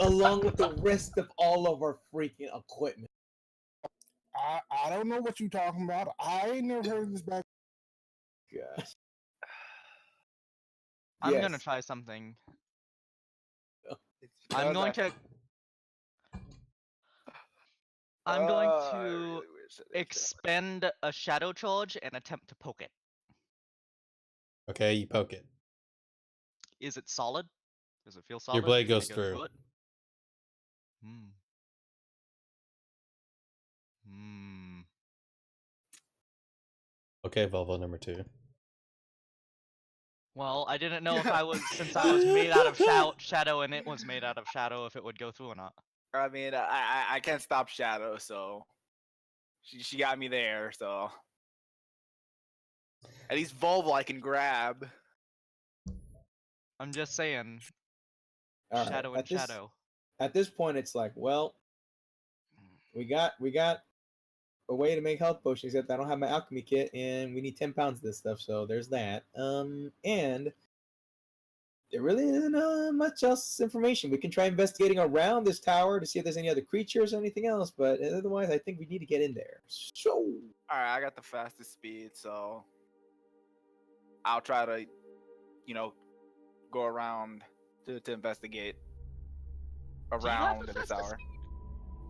Along with the rest of all of our freaking equipment. I don't know what you talking about. I ain't never heard of this back. Gosh. I'm gonna Yes. try something. Because I'm going I to really wish that they could- expend a shadow charge and attempt to poke it. Okay, you poke it. Is it solid? Does it feel solid? blade Can I goes go through. it? Hmm. Hmm. Okay, Volvo number 2. Well, I didn't know if I was, since I was made out of shadow and it was made out of shadow, if it would go through or not. I mean, I can't stop Shadow, so she got me there. So At least Volvo I can grab. I'm just saying, All right, shadow and shadow. At this point, it's like, well, we got a way to make health potions, except I don't have my alchemy kit, and we need 10 pounds of this stuff. So there's that. And there really isn't much else information. We can try investigating around this tower to see if there's any other creatures or anything else, but otherwise, I think we need to get in there. So, All right, I got the fastest speed, so I'll try to, go around to investigate Do you have around the this fastest hour.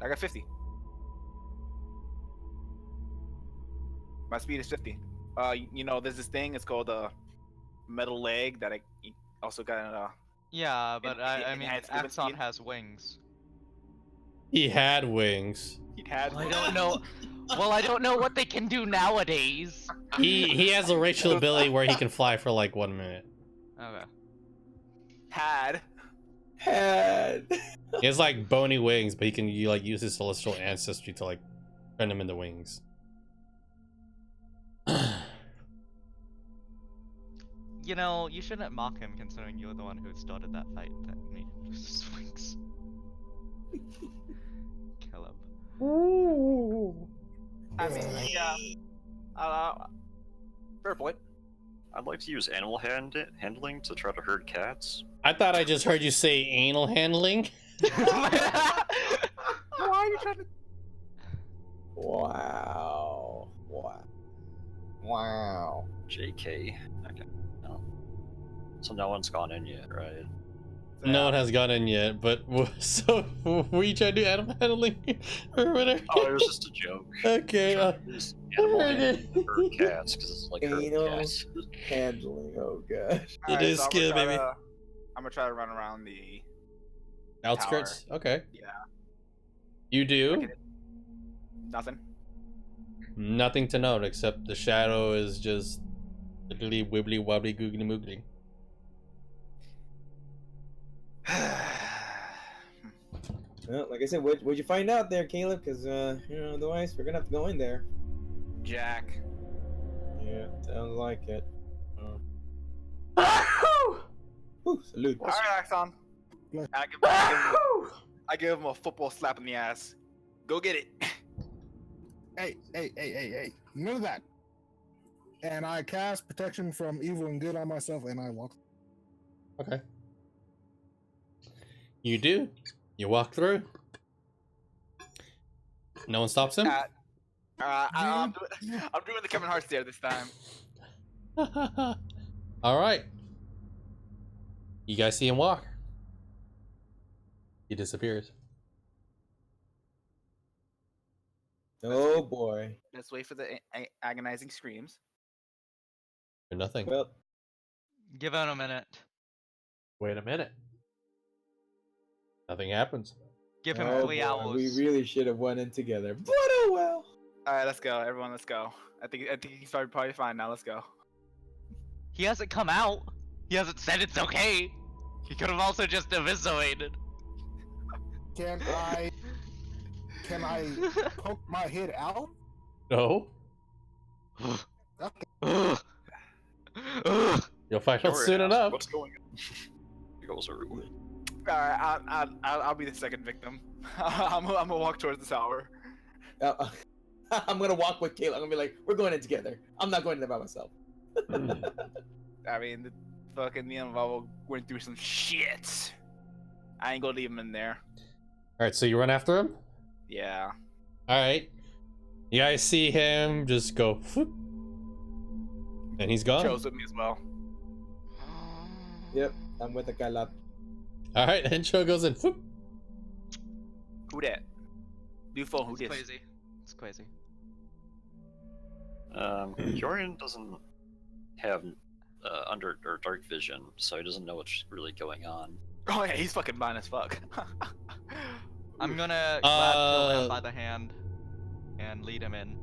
I got 50. My speed is 50. There's this thing. It's called a metal leg that I also got in a. Yeah, but I mean, enhanced movement Axon speed. has wings. He had wings. He had. I don't know. Well, I don't know what they can do nowadays. He has a racial ability where he can fly for like 1 minute. Okay. Had. He has like bony wings, but he can use his celestial ancestry to like turn them into wings. You know, you shouldn't mock him considering you're the one who started that fight that made him lose his wings. Kill him. I mean, yeah. Fair point. I'd like to use animal handling to try to herd cats. I thought I just heard you say anal handling. Why are you trying to? wow. JK. Okay. No. So no one's gone in yet, right? No one has gone in yet, but so were you trying to do animal handling or whatever? Oh, it was just a joke. Okay. Use animal handling to herd cats because it's like herding Anal cats. handling. Oh gosh. It is skill, baby. I'm gonna try to run around the. Outskirts. Okay. Yeah. You do. Nothing. Nothing to note except the shadow is just literally wibbly wobbly googly moogly. Well, like I said, what'd you find out there, Caleb? Because otherwise we're gonna have to go in there. Jack. Yeah, sounds like it. Whew, salute. All right, Axon. Yeah. I give him a football slap in the ass. Go get it. Hey. None of that. And I cast protection from evil and good on myself, and I walk. Okay. You do. You walk through. No one stops him. I'm doing the Kevin Hart stare this time. All right. You guys see him walk. He disappears. Oh boy. Let's wait for the agonizing screams. Or nothing. Well, Give it a minute. Wait a minute. Nothing happens. Give him oh 3 boy, hours. we really should have went in together. But oh well. All right, let's go, everyone. Let's go. I think he's probably fine now. Let's go. He hasn't come out. He hasn't said it's okay. He could have also just eviscerated. Can I poke my head out? No. Okay. You'll find out Sure, soon ask, enough. What's going on? He goes everywhere. All right, I'll be the second victim. I'm gonna walk towards the tower. I'm gonna walk with Caleb. I'm gonna be like, we're going in together. I'm not going in there by myself. I mean, the fucking me and Volvo went through some shit. I ain't gonna leave him in there. All right, so you run after him. Yeah. All right. You guys see him just go, whoop, and he's gone. Joe's with me as well. Yep, I'm with the Caleb. All right, and Joe goes in. Whoop. Who that? New phone. Who It's this? crazy. It's crazy. Jorian doesn't have under or dark vision, so he doesn't know what's really going on. Oh yeah, he's fucking blind as fuck. I'm gonna grab Killam by the hand and lead him in.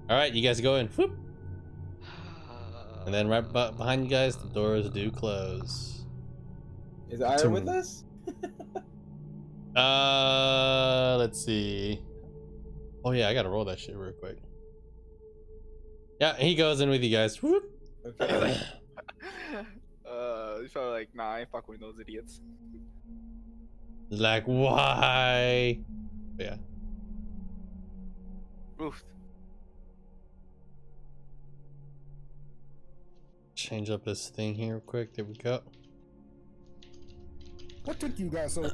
All right, you guys go in. Whoop. And then right behind you guys, the doors do close. Is Ira with us? Let's see. Oh yeah, I gotta roll that shit real quick. Yeah, he goes in with you guys. Whoop. Okay. He's probably like, nah, I ain't fucking with those idiots. Like, why? Yeah. Oof. Change up this thing here real quick. There we go. What took you guys so?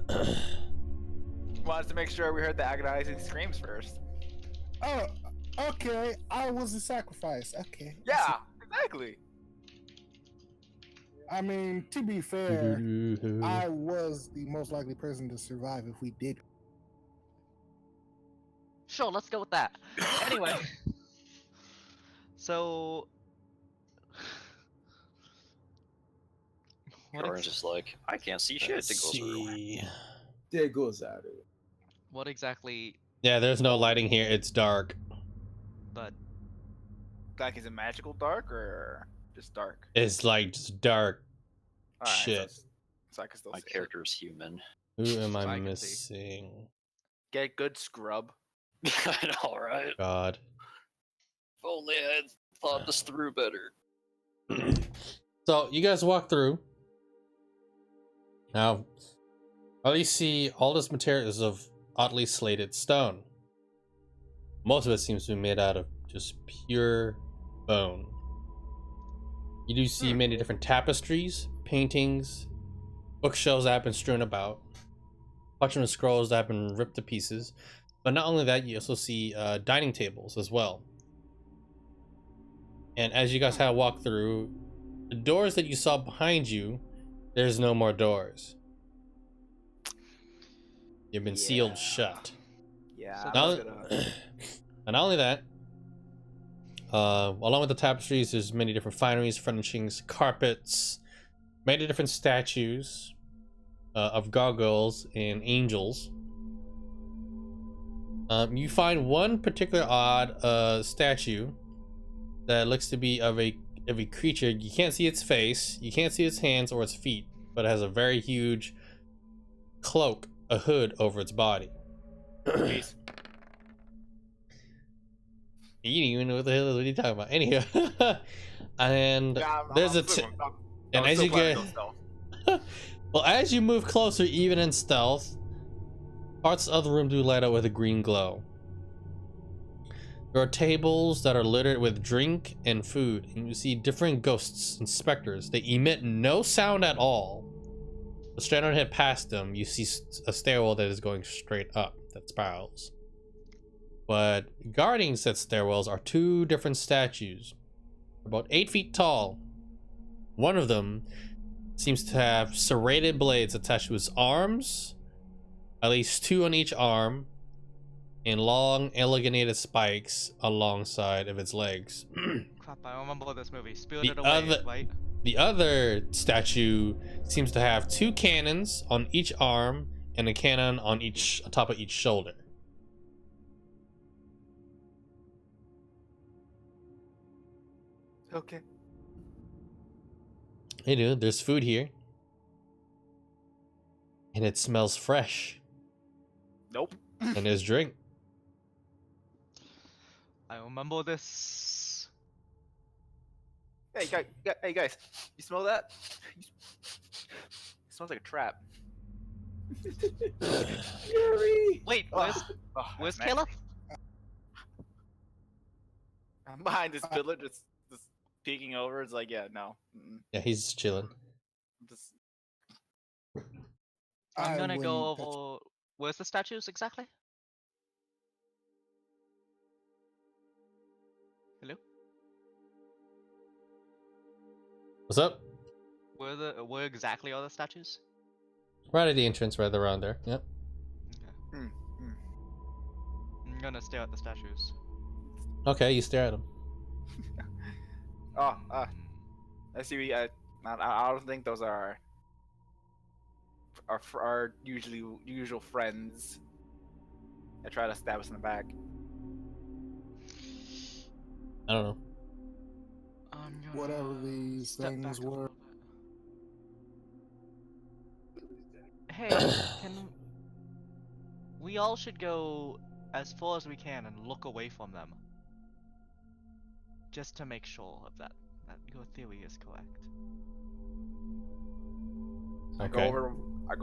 Wanted to make sure we heard the agonizing screams first. Oh, okay. I was a sacrifice. Okay. Yeah, exactly. I mean, to be fair, I was the most likely person to survive if we did. Sure, let's go with that. Anyway. So... Orange is like, I can't see shit. It goes through. There goes out of it. What exactly... Yeah, there's no lighting here. It's dark. But... Like, is it magical dark or just dark? It's like just dark. Alright, Shit. So I can still My see it. character is human. Who am I I can see. missing? Get good scrub. I know, right? God. If only I had thought this through better. So you guys walk through. Now, all you see, all this material is of oddly slated stone. Most of it seems to be made out of just pure bone. You do see many different tapestries, paintings, bookshelves that have been strewn about, parchment scrolls that have been ripped to pieces. But not only that, you also see dining tables as well. And as you guys have walked through, the doors that you saw behind you, there's no more doors. You've been sealed shut. Yeah. So I'm Not, just gonna- and not only that, along with the tapestries, there's many different fineries, furnishings, carpets, many different statues of gargoyles and angels. You find one particular odd statue that looks to be of a creature. You can't see its face, you can't see its hands or its feet, but it has a very huge cloak, a hood over its body. Jeez. You don't even know what the hell is what are you talking about. Anyhow, and Yeah, there's I'm a still- I'm- and I'm as still you planning get on stealth. well, as you move closer, even in stealth, parts of the room do light up with a green glow. There are tables that are littered with drink and food, and you see different ghosts and specters. They emit no sound at all. But straight on ahead past them, you see a stairwell that is going straight up that spirals. But guarding said stairwells are two different statues, about 8 feet tall. One of them seems to have serrated blades attached to his arms, at least 2 on each arm, and long elongated spikes alongside of its legs. Crap, I remember this movie. The Spirited Away, other- right? The other statue seems to have 2 cannons on each arm and a cannon on top of each shoulder. Okay. Hey dude, there's food here. And it smells fresh. Nope. And there's drink. I remember this. Hey, guys, you smell that? It smells like a trap. Fury! Wait, where's man. Caleb? I'm behind this pillar, just peeking over. It's like, yeah, no. Yeah, he's chilling. Just, I'm I gonna go wouldn't touch- over. Where's the statues exactly? Hello? What's up? Where exactly are the statues? Right at the entrance, right around there. Yep. Okay. I'm gonna stare at the statues. Okay, you stare at him. I see. I don't think those are our usual friends that try to stab us in the back. I don't know. I'm gonna Whatever these step things back a were. little bit. Hey, we all should go as far as we can and look away from them. just to make sure of that your theory is correct. I go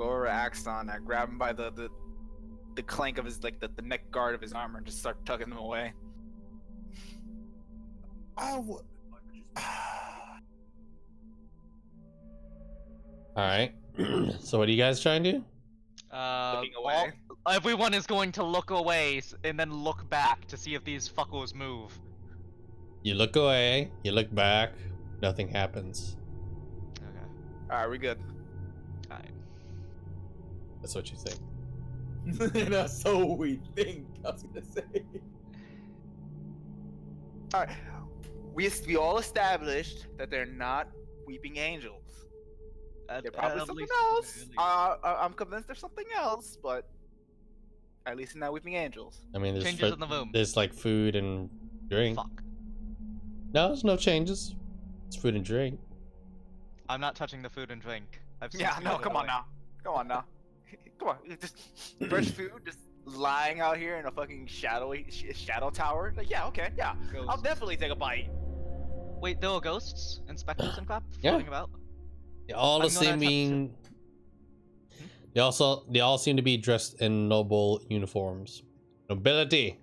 over to Axon. I grab him by the clank of his the neck guard of his armor and just start tugging him away. All right. So what are you guys trying to do? Looking away. Everyone is going to look away and then look back to see if these fuckers move. You look away, you look back, nothing happens. Okay. Alright, we good. Alright. That's what you think. That's so we think. I was gonna say. Alright. We all established that they're not weeping angels. They're probably At something least- else. at least. I'm convinced there's something else, but at least they're not weeping angels. I mean, Changes in the room. there's like food and drink. Fuck. No, there's no changes. It's food and drink. I'm not touching the food and drink. Yeah, no, come on now. Come on now. Come on. Just fresh food, just lying out here in a fucking shadow tower. Like, yeah, okay, yeah. I'll definitely take a bite. Wait, there are ghosts and specters and crap Yeah. floating about? They all I'm the gonna same attempt being. They all seem to be dressed in noble uniforms. Nobility.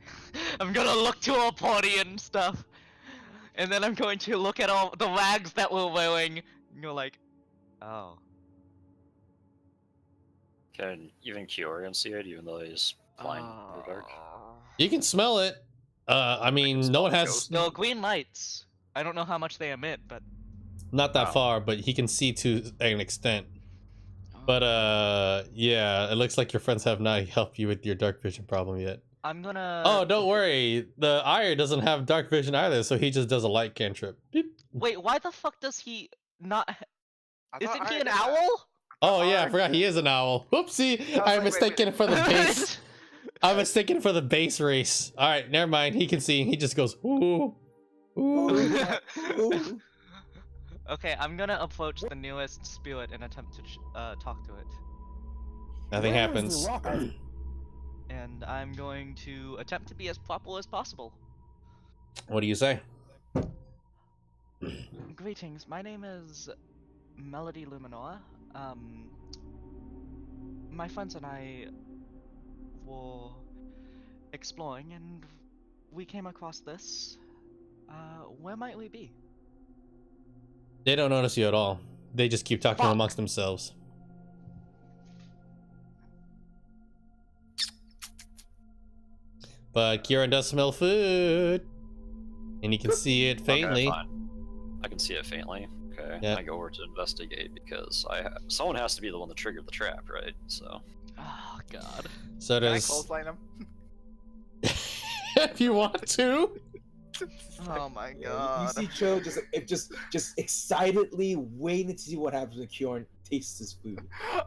I'm gonna look to our party and stuff. And then I'm going to look at all the rags that we're wearing. And go like, oh. Can even Kiorian see it, even though he's blind in the dark? You can smell it. I mean, no one has No, green lights. I don't know how much they emit, but not that Wow. far, but he can see to an extent. But yeah, it looks like your friends have not helped you with your dark vision problem yet. I'm gonna. Oh, don't worry. The Ire doesn't have dark vision either, so he just does a light cantrip. Beep. Wait, why the fuck does he not? I thought Isn't he I an did that. owl? Oh yeah, I Iron forgot did he that. is an owl. Whoopsie! was I'm like, wait, mistaken wait. for the base. I'm mistaken for the base race. All right, never mind. He can see. He just goes ooh, ooh. Ooh. Okay, I'm gonna approach the newest spirit and attempt to talk to it. Nothing Where is happens. the rock? And I'm going to attempt to be as proper as possible. What do you say? Greetings, my name is Melody Luminor. My friends and I were exploring and we came across this. Where might we be? They don't notice you at all. They just keep talking Fuck. amongst themselves. But Kieran does smell food, and he can see it faintly. Okay, fine. I can see it faintly. Okay, Yeah. I go over to investigate because someone has to be the one that triggered the trap, right? So Oh god. So Can I does clothesline him? if you want to. Oh my Yeah, god. you see Cho just excitedly waiting to see what happens when Kieran tastes his food.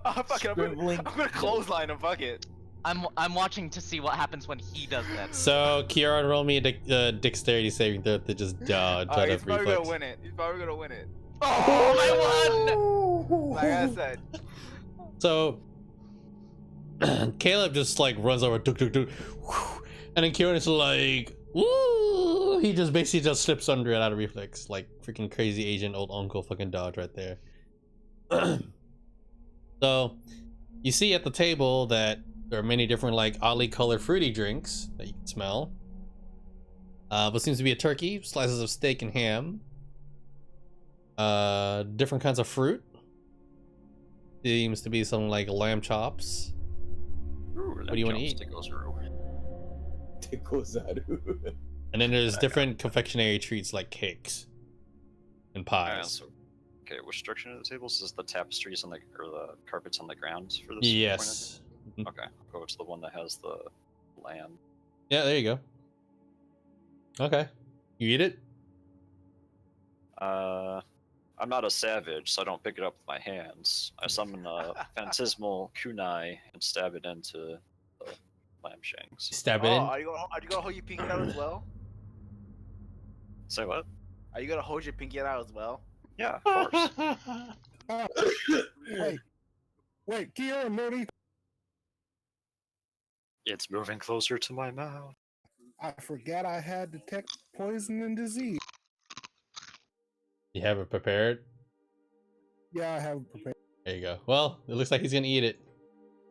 Oh, fuck it, Scribbling. I'm gonna clothesline him. Fuck it. I'm watching to see what happens when he does that. So Kieran, roll me a dexterity saving throw to just dodge out He's of probably reflex. gonna win it. He's probably gonna win it. Oh, I won! Like I said. So Caleb just like runs over, duk, duk, duk, whew, and then Kieran is like, woo! He just basically just slips under it out of reflex, like freaking crazy Asian old uncle fucking dodge right there. So you see at the table that there are many different like oddly colored fruity drinks that you can smell. What seems to be a turkey, slices of steak and ham. Different kinds of fruit. Seems to be some like lamb chops. what do you wanna eat? Tekozaru. And then there's different confectionery treats like cakes and pies. Okay, which direction of the tables is the tapestries on the or the carpets on the ground for this? Yes. Point? Okay, I'll go to the one that has the lamb. Yeah, there you go. Okay. You eat it? I'm not a savage, so I don't pick it up with my hands. I summon a phantasmal kunai and stab it into the lamb shanks. Stab Oh, it in? are you gonna hold your pinky out as well? Say what? Are you gonna hold your pinky out as well? Yeah, of course. Wait, Kieran, Moody. It's moving closer to my mouth. I forgot I had detect poison and disease. You have it prepared? Yeah, I have it prepared. There you go. Well, it looks like he's gonna eat it.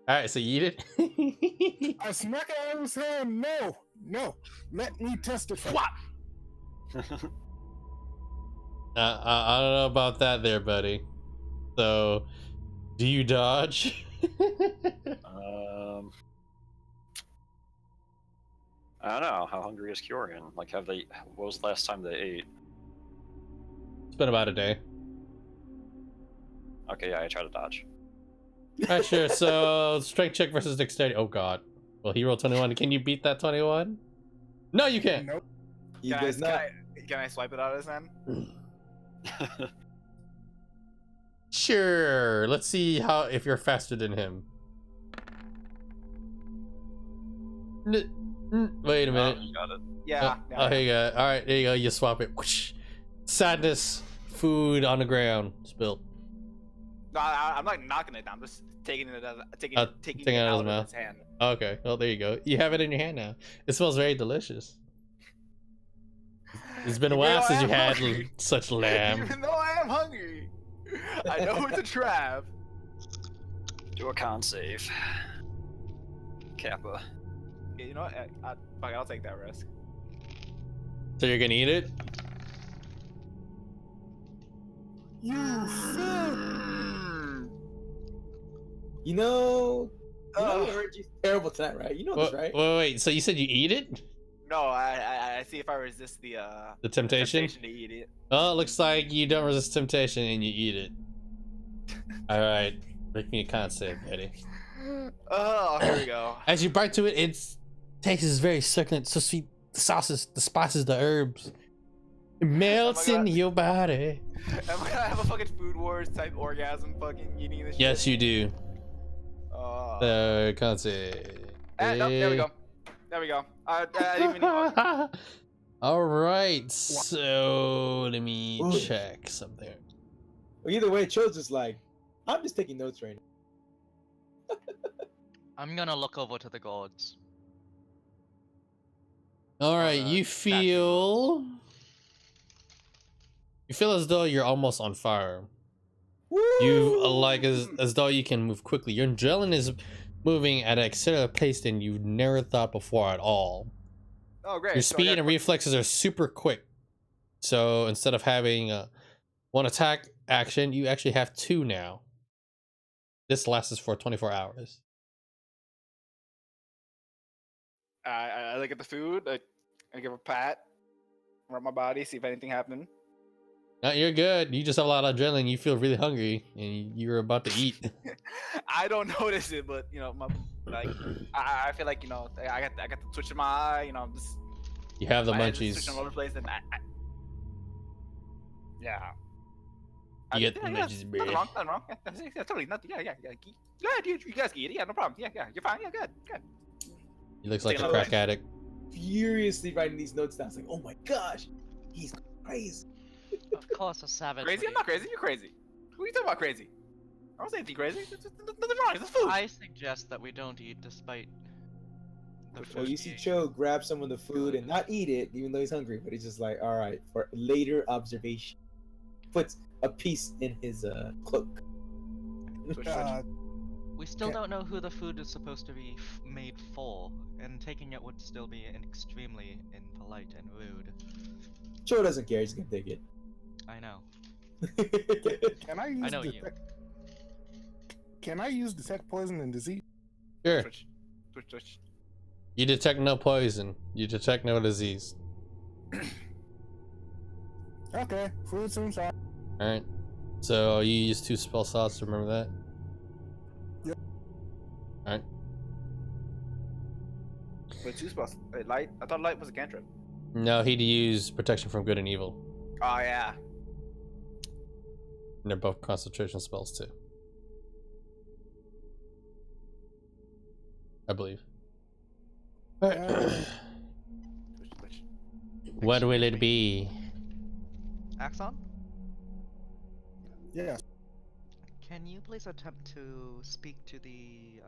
Alright, so you eat it? I smack it out of his hand. No, no. Let me testify. What? I don't know about that there, buddy. So, do you dodge? I don't know. How hungry is Kyorian? Like, have they? What was the last time they ate? It's been about a day. Okay, yeah, I try to dodge. Alright, sure. So, strength check versus dexterity. Oh god. Well, he rolled 21. Can you beat that 21? No, you can't. Nope. He Can does not. can I swipe it out of his hand? Sure. Let's see how if you're faster than him. Wait a minute. Oh, you got it. Yeah. Oh, here you go. All right, there you go. You swap it. Whoosh. Sadness. Food on the ground. Spilled. No, I'm not knocking it down. I'm just taking it out, taking it taking it out out of his of mouth. his hand. Okay. Well, there you go. You have it in your hand now. It smells very delicious. It's been a Even while though since I you am had hungry. such lamb. Even though I am hungry, I know it's a trap. Do a con save. Kappa. Yeah, you know what? Fuck, I'll take that risk. So you're gonna eat it? You You know I heard you terrible tonight, right? You know this, right? Wait. So you said you eat it? No, I see if I resist the temptation? to eat it. Oh, it looks like you don't resist temptation and you eat it. All right, make me a con save, Eddie. Oh, here we go. As you bite to it, its taste is very succulent, so sweet. The sauces, the spices, the herbs. It melts in your body. Am I gonna have a fucking Food Wars type orgasm fucking eating this Yes, shit? you do. Con save. No, there we go. There we go. I didn't even All right, so let me check something. Well, either way, Cho's just like, I'm just taking notes right now. I'm gonna look over to the gods. All right, you feel as though you're almost on fire. You like as though you can move quickly. Your adrenaline is moving at an accelerated pace than you've never thought before at all. Oh, great. Your So speed and reflexes are super quick. So instead of having one attack action, you actually have two now. This lasts for 24 hours. I look at the food. I give a pat, rub my body, see if anything happened. No, you're good. You just have a lot of adrenaline. You feel really hungry, and you're about to eat. I don't notice it, but you know, I feel like I got the twitch in my eye. You know, just You have the my head's just munchies. twitching all over the place, and yeah. You get the munchies, Nothing bro. wrong, nothing wrong. Yeah, totally nothing. Yeah. Yeah, you guys can eat it. Yeah, no problem. Yeah, you're fine. Yeah, good. He looks like a Taking crack away. addict. Furiously writing these notes down. It's like, oh my gosh, he's crazy. Of course, a savage. Crazy? would I'm not eat. crazy. You're crazy. Who are you talking about crazy? I don't say anything crazy. There's nothing wrong. It's food. I suggest that we don't eat despite the Well, food you see being- Cho grab some of the food and not eat it, even though he's hungry, but he's just like, all right, for later observation. Puts a piece in his cloak. Twitch. We still Yeah. don't know who the food is supposed to be made for, and taking it would still be extremely impolite and rude. Cho doesn't care, he's gonna take it. I know. Can I use know you. Can I use detect poison and disease? Sure. Twitch. You detect no poison. You detect no disease. Okay, food seems fine. All right. So you use 2 spell slots. Remember that. Yep. All right. Wait, 2 spells. Wait, light? I thought light was a cantrip. No, he'd use protection from good and evil. Oh, yeah. And they're both concentration spells too. I believe. Twitch. What will it be? Axon, Yes. can you please attempt to speak to the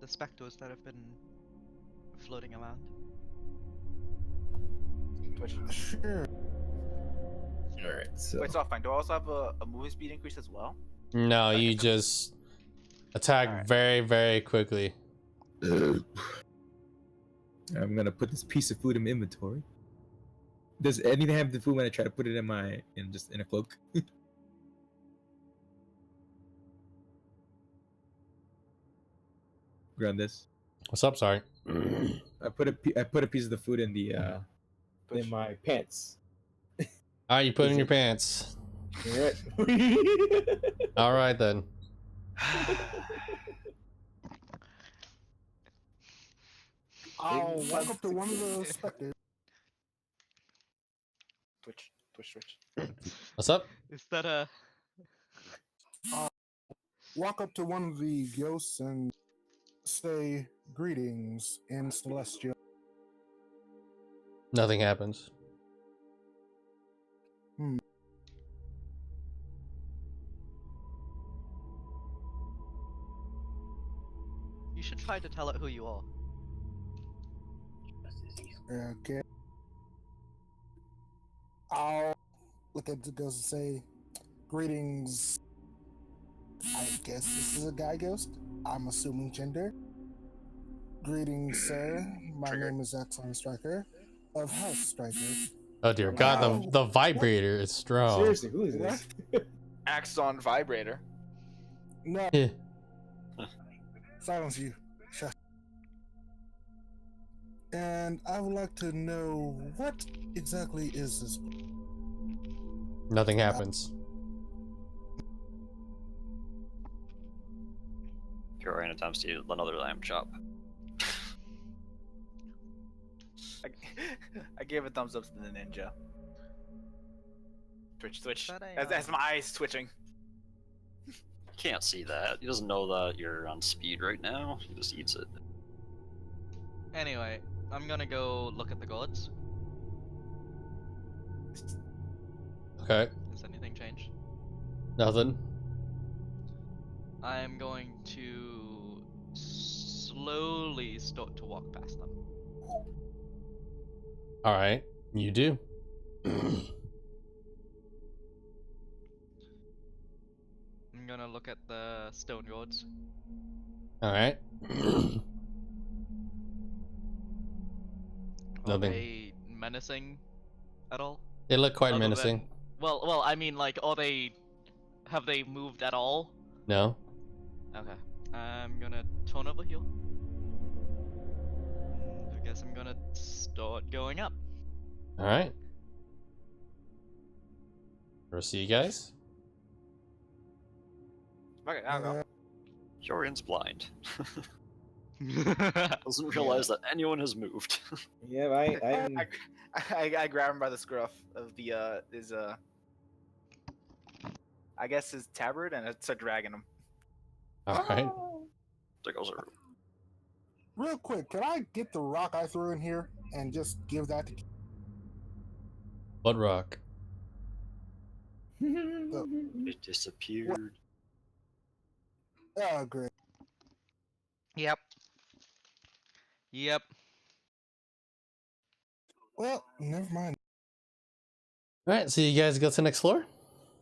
specters that have been floating around? Twitch. Sure. All right. So Wait, it's all fine. Do I also have a movement speed increase as well? No, you just attack Alright. very, very quickly. I'm gonna put this piece of food in my inventory. Does anything happen to the food when I try to put it in a cloak? Grab this. What's up? Sorry. I put a piece of the food in the in my pants. All right, you put it in your pants. Alright. All right then. I'll walk up to one of the spectators. Twitch. What's up? Is that a? Walk up to one of the ghosts and say greetings in Celestial. Nothing happens. You should try to tell it who you are. Okay. I'll look at the ghost and say, greetings. I guess this is a guy ghost. I'm assuming gender. Greetings, sir. My name is Excellent Striker of House Striker. Oh dear God, the vibrator is strong. Seriously, who is this? Axon vibrator. No, Yeah. silence you. Shut. And I would like to know what exactly is this? Nothing happens. Purian attempts to use another lamb chop. I gave a thumbs up to the ninja. Twitch. That That's my eyes twitching. Can't see that. He doesn't know that you're on speed right now. He just eats it. Anyway, I'm gonna go look at the gods. Okay. Has anything changed? Nothing. I'm going to slowly start to walk past them. All right. You do. I'm gonna look at the stone gods. All right. Are Nothing. they menacing at all? They look quite Other menacing. than- Well, I mean, like, have they moved at all? No. Okay. I'm gonna turn over here. I guess I'm gonna start going up. All right. We'll see you guys. Okay, I'll go. Purian's blind. Doesn't realize that anyone has moved. Yeah, I grab him by the scruff of the his I guess his tabard, and I start dragging him. All right. There goes a Real quick, can I get the rock I threw in here and just give that to What rock? It disappeared. Oh, great. Yep. Well, never mind. All right. So you guys go to the next floor.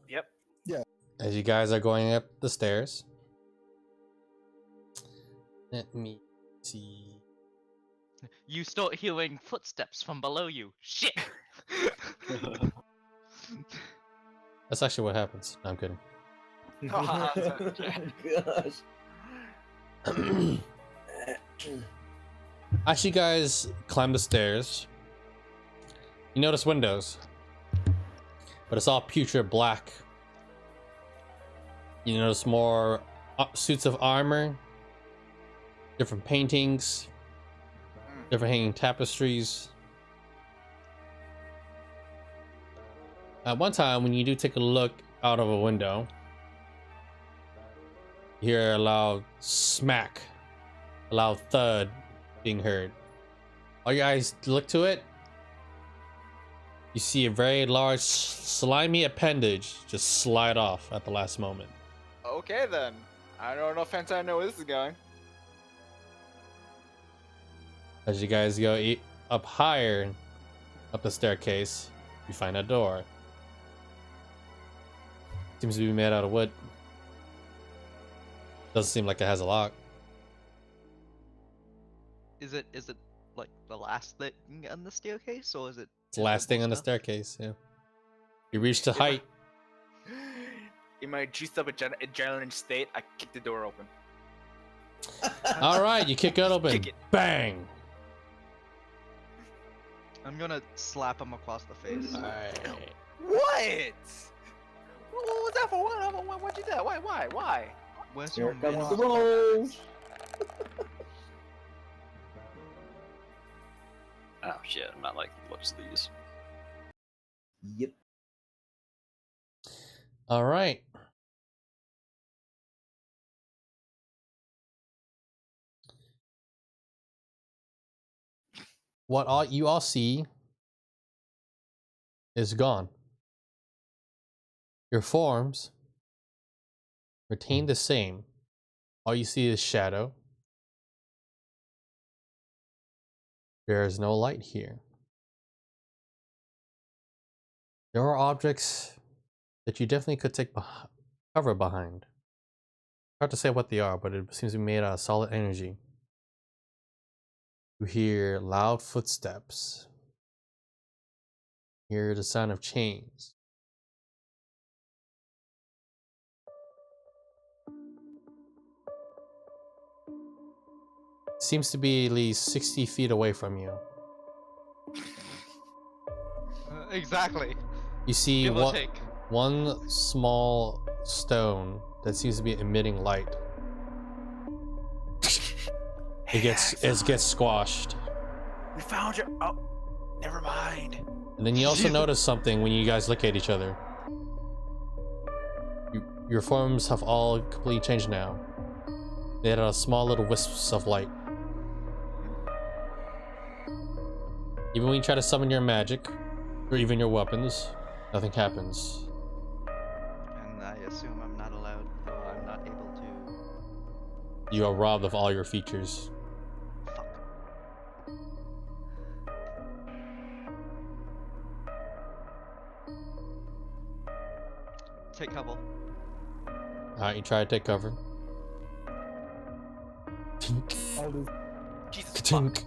Yep. As you guys are going up the stairs. Let me see. You start hearing footsteps from below you. Shit! That's actually what happens. No, I'm kidding. Gosh. As you guys climb the stairs, you notice windows, but it's all putrid black. You notice more suits of armor, different paintings, different hanging tapestries. At one time, when you do take a look out of a window, you hear a loud smack, a loud thud being heard. All you guys look to it, you see a very large slimy appendage just slide off at the last moment. Okay then. I don't know if I know where this is going. As you guys go up higher up the staircase, you find a door. Seems to be made out of wood. Doesn't seem like it has a lock. Is it like the last thing on the staircase, or is it? It's the last thing on the stuff? staircase, yeah. You reach the height. In my juiced up adrenaline state, I kick the door open. Alright, you kick it open. Kick it. Bang! I'm gonna slap him across the face. Alright. What? What was that for? Why'd you do that? Why? Where's Here your comes mid? the roll. Oh shit, I'm not like the looks of these. Yep. Alright. What you all see is gone. Your forms retain the same. All you see is shadow. There is no light here. There are objects that you definitely could take cover behind. Hard to say what they are, but it seems to be made out of solid energy. You hear loud footsteps. You hear the sound of chains. Seems to be at least 60 feet away from you. Exactly. You see Give or take. one small stone that seems to be emitting light. It gets squashed. We found your. Oh, never mind. And then you also notice something when you guys look at each other. Your forms have all completely changed now. They had a small little wisps of light. Even when you try to summon your magic, or even your weapons, nothing happens. And I assume I'm not allowed, or I'm not able to. You are robbed of all your features. Fuck. Take cover. Alright, you try to take cover. Tink, I'll do. Jesus ka-tink. fuck.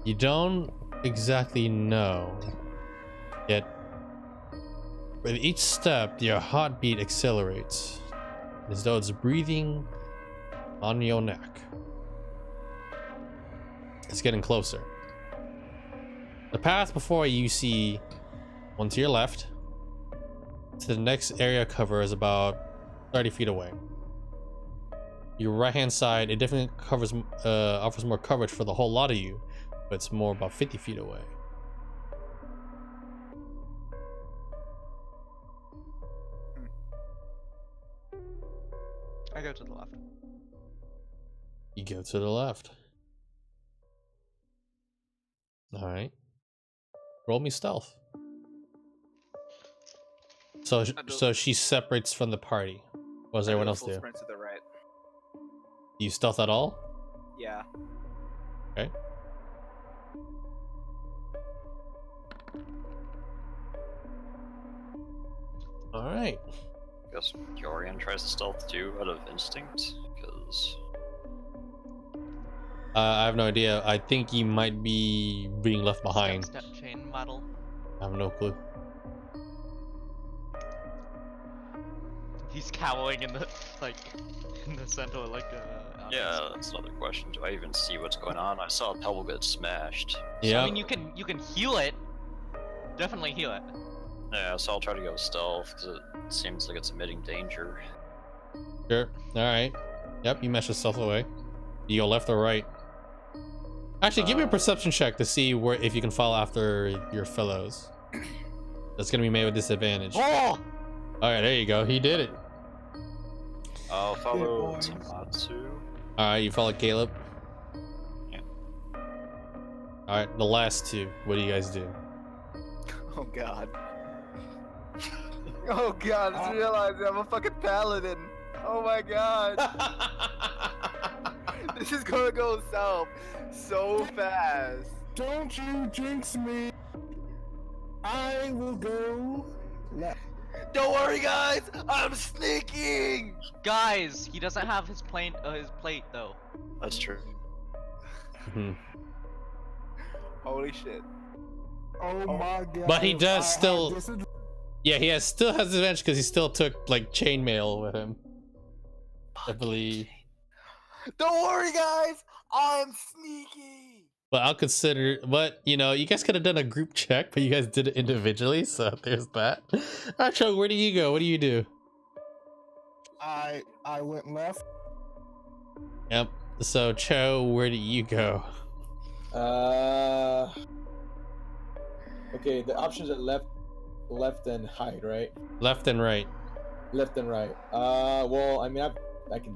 You don't exactly know, yet with each step your heartbeat accelerates, as though it's breathing on your neck. It's getting closer. The path before you see one to your left, to the next area cover is about 30 feet away. Your right hand side, it definitely covers offers more coverage for the whole lot of you, but it's more about 50 feet away. I go to the left. You go to the left. All right. Roll me stealth. So she separates from the party. What does everyone else do? Sprint to the right. Do you stealth at all? Yeah. Okay. All right. Guess Jorian tries to stealth too out of instinct, because I have no idea. I think he might be being left behind. Step chain model. I have no clue. He's cowering in the in the center like yeah, that's another question. Do I even see what's going on? I saw a pebble get smashed. Yeah. I mean, you can heal it. Definitely heal it. Yeah, so I'll try to go stealth because it seems like it's emitting danger. Sure. All right. Yep. You mesh the stealth away. You go left or right. Actually, give me a perception check to see where if you can follow after your fellows. That's gonna be made with disadvantage. Oh! All right, there you go. He did it. I'll follow boys. Tamatsu. All right, you follow Caleb. Yeah. All right, the last two. What do you guys do? Oh god. Oh god, I just realized I'm a fucking paladin. Oh my god. This is gonna go south so fast. Don't you jinx me! I will go left. Don't worry, guys. I'm sneaking. Guys, he doesn't have his plate though. That's true. Mhm. Holy shit. Oh my god. But he does I still- have disadvantage. Yeah, he still has advantage because he still took like chainmail with him. I believe. Don't worry, guys. I'm sneaky. But I'll consider. But you know, you guys could have done a group check, but you guys did it individually, so there's that. Archo, where do you go? What do you do? I went left. Yep. So Cho, where do you go? Okay, the options are left and hide, right? Left and right. Left and right. Well, I mean, I can.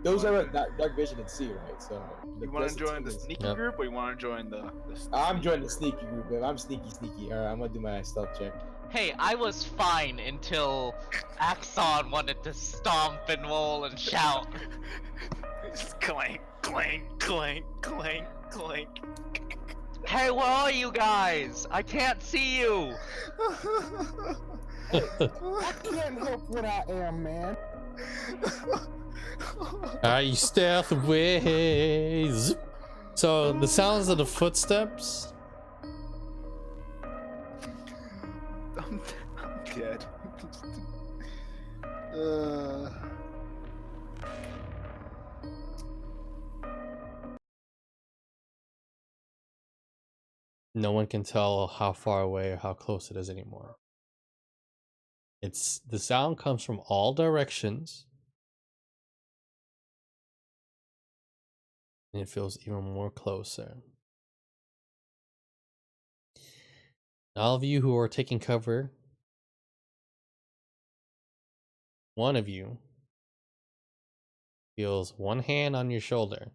Those are dark vision and see, right? So. You want to best join the team is- sneaky Yep. group, or you want to join the I'm joining the sneaky group, babe. I'm sneaky. All right, I'm gonna do my stealth check. Hey, I was fine until Axon wanted to stomp and roll and shout. Just clank, clank, clank, clank, clank. Hey, where are you guys? I can't see you. I can't help what I am, man. Are you stealth ways? So the sounds of the footsteps. I'm dead. No one can tell how far away or how close it is anymore. The sound comes from all directions. And it feels even more closer. All of you who are taking cover, one of you feels one hand on your shoulder.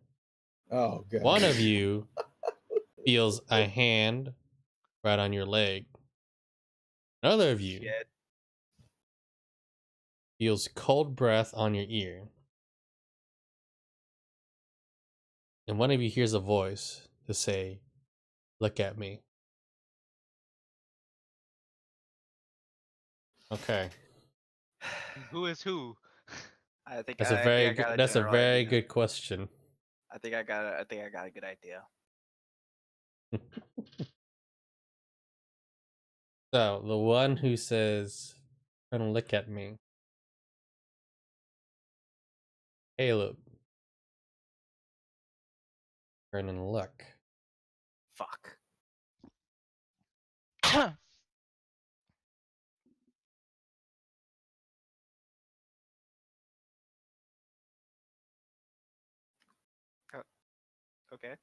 Oh god. One of you feels a hand right on your leg. Another of you Shit. feels cold breath on your ear. And one of you hears a voice to say, "Look at me." Okay. Who is who? I think That's I a think very I got good, that's a general very idea. good question. I think I got a good idea. So the one who says, "Don't look at me." Caleb. Turn and look. Fuck. Okay.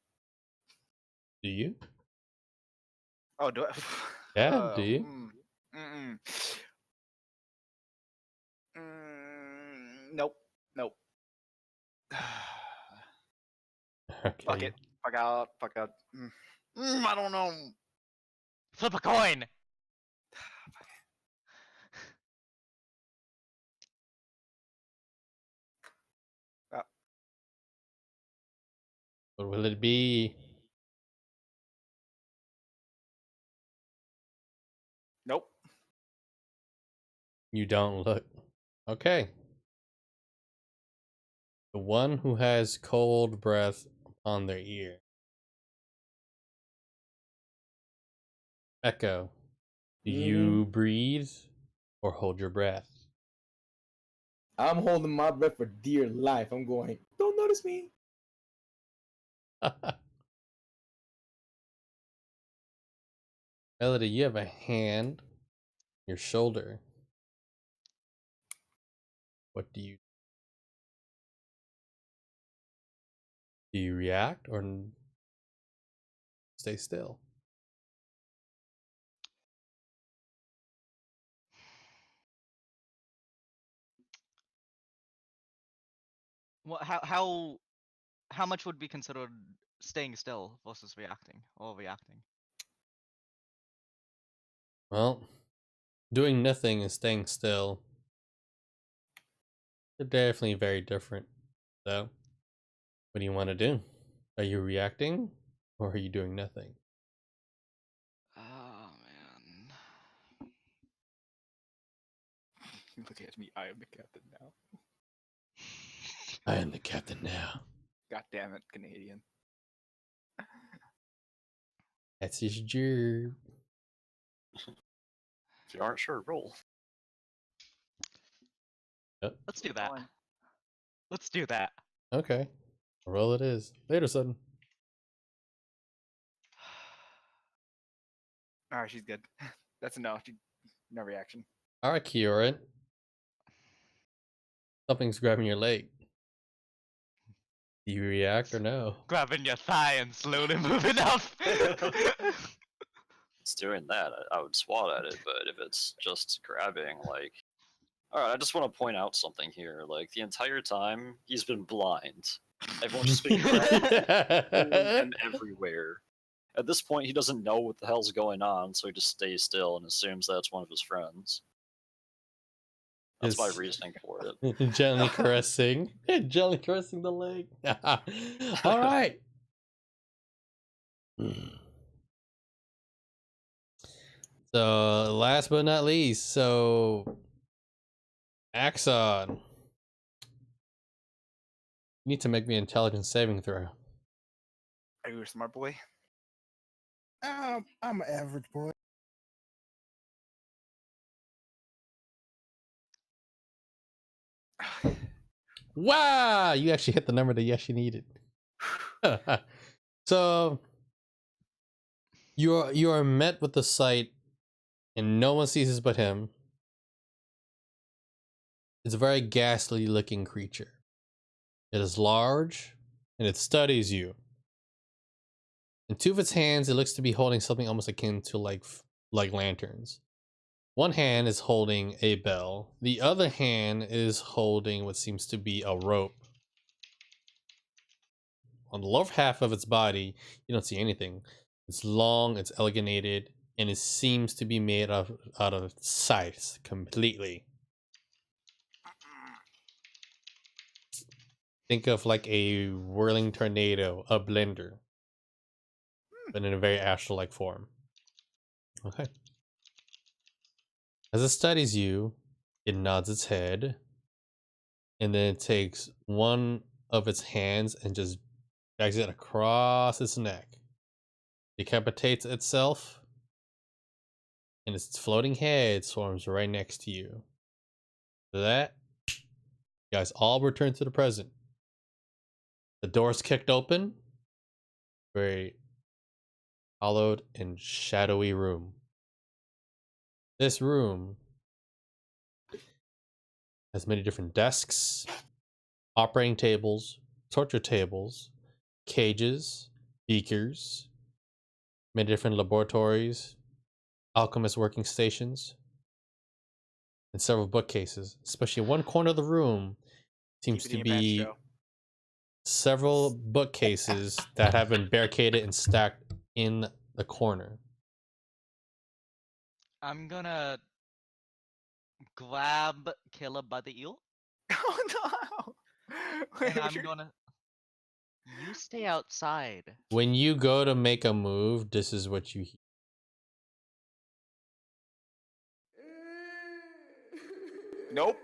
Do you? Oh, do I? Yeah, do you? Nope. Nope. Okay. Fuck it. Fuck out. Fuck out. I don't know. Flip a coin. What will it be? Nope. You don't look. Okay. The one who has cold breath on their ear. Echo. Do you breathe or hold your breath? I'm holding my breath for dear life. I'm going. Don't notice me. Melody, you have a hand on your shoulder. What do? Do you react or stay still? What? How much would be considered staying still versus reacting or reacting? Well, doing nothing and staying still. They're definitely very different. So, what do you want to do? Are you reacting or are you doing nothing? Oh man. Look at me, I am the captain now. I am the captain now. God damn it, Canadian. That's his job. If you aren't sure, roll. Let's do that. Fine. Let's do that. Okay. Roll it is. Later, son. Alright, she's good. That's a no. No reaction. Alright, Kieran. Something's grabbing your leg. Do you react or no? Grabbing your thigh and slowly moving up. It's doing that. I would swat at it, but if it's just grabbing, like, all right, I just want to point out something here. Like the entire time, he's been blind. Everyone's just been grabbing him everywhere. At this point, he doesn't know what the hell's going on, so he just stays still and assumes that's one of his friends. That's my Just reasoning for it. gently caressing. Gently caressing the leg. All right. So, last but not least, so Axon. You need to make me an intelligence saving throw. Are you a smart boy? I'm an average boy. Wow, you actually hit the number that you actually needed. So you are met with the sight, and no one sees this but him. It's a very ghastly looking creature. It is large, and it studies you. In two of its hands, it looks to be holding something almost akin to like lanterns. One hand is holding a bell. The other hand is holding what seems to be a rope. On the lower half of its body, you don't see anything. It's long, it's elongated, and it seems to be made out of scythes completely. Think of like a whirling tornado, a blender, but in a very astral-like form. Okay. As it studies you, it nods its head, and then it takes one of its hands and just drags it across its neck, decapitates itself, and its floating head swarms right next to you. For that, you guys all return to the present. The door's kicked open. Very hollowed and shadowy room. This room has many different desks, operating tables, torture tables, cages, beakers, many different laboratories, alchemist working stations, and several bookcases. Especially one corner of the room seems Keep it to in your pants, be Joe. several bookcases that have been barricaded and stacked in the corner. I'm gonna grab Killer by the eel, Oh no! and I'm gonna. You stay outside. When you go to make a move, this is what you hear. Nope.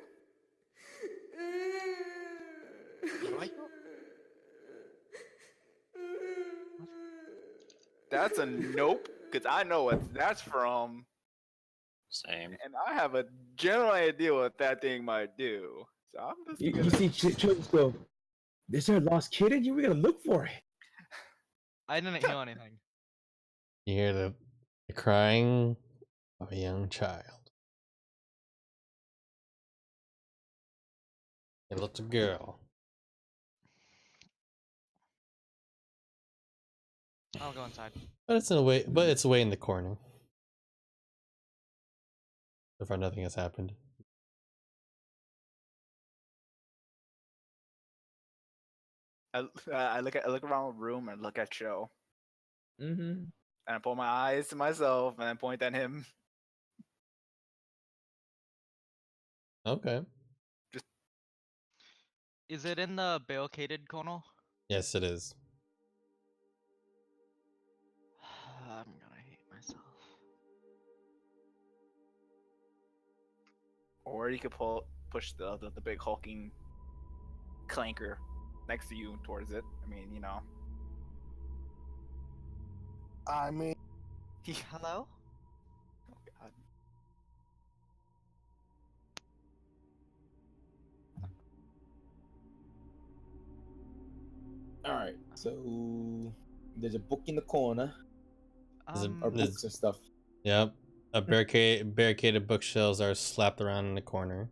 That's a nope, because I know what that's from, Same. and I have a general idea what that thing might do. So I'm just You gonna... see, children go, is there a lost kid in you? We gotta look for it. I didn't hear anything. You hear the crying of a young child. A little girl. I'll go inside. But it's away in the corner. So far nothing has happened. I look around the room and look at Joe, Mm-hmm. and I pull my eyes to myself and I point at him. Okay. Is it in the barricaded corner? Yes, it is. I'm gonna hate myself. Or you could push the big hulking clanker next to you towards it. I mean, you know. I mean, Hello? Oh god. All right. So there's a book in the corner, or There's- books and stuff. Yep. Barricaded bookshelves are slapped around in the corner.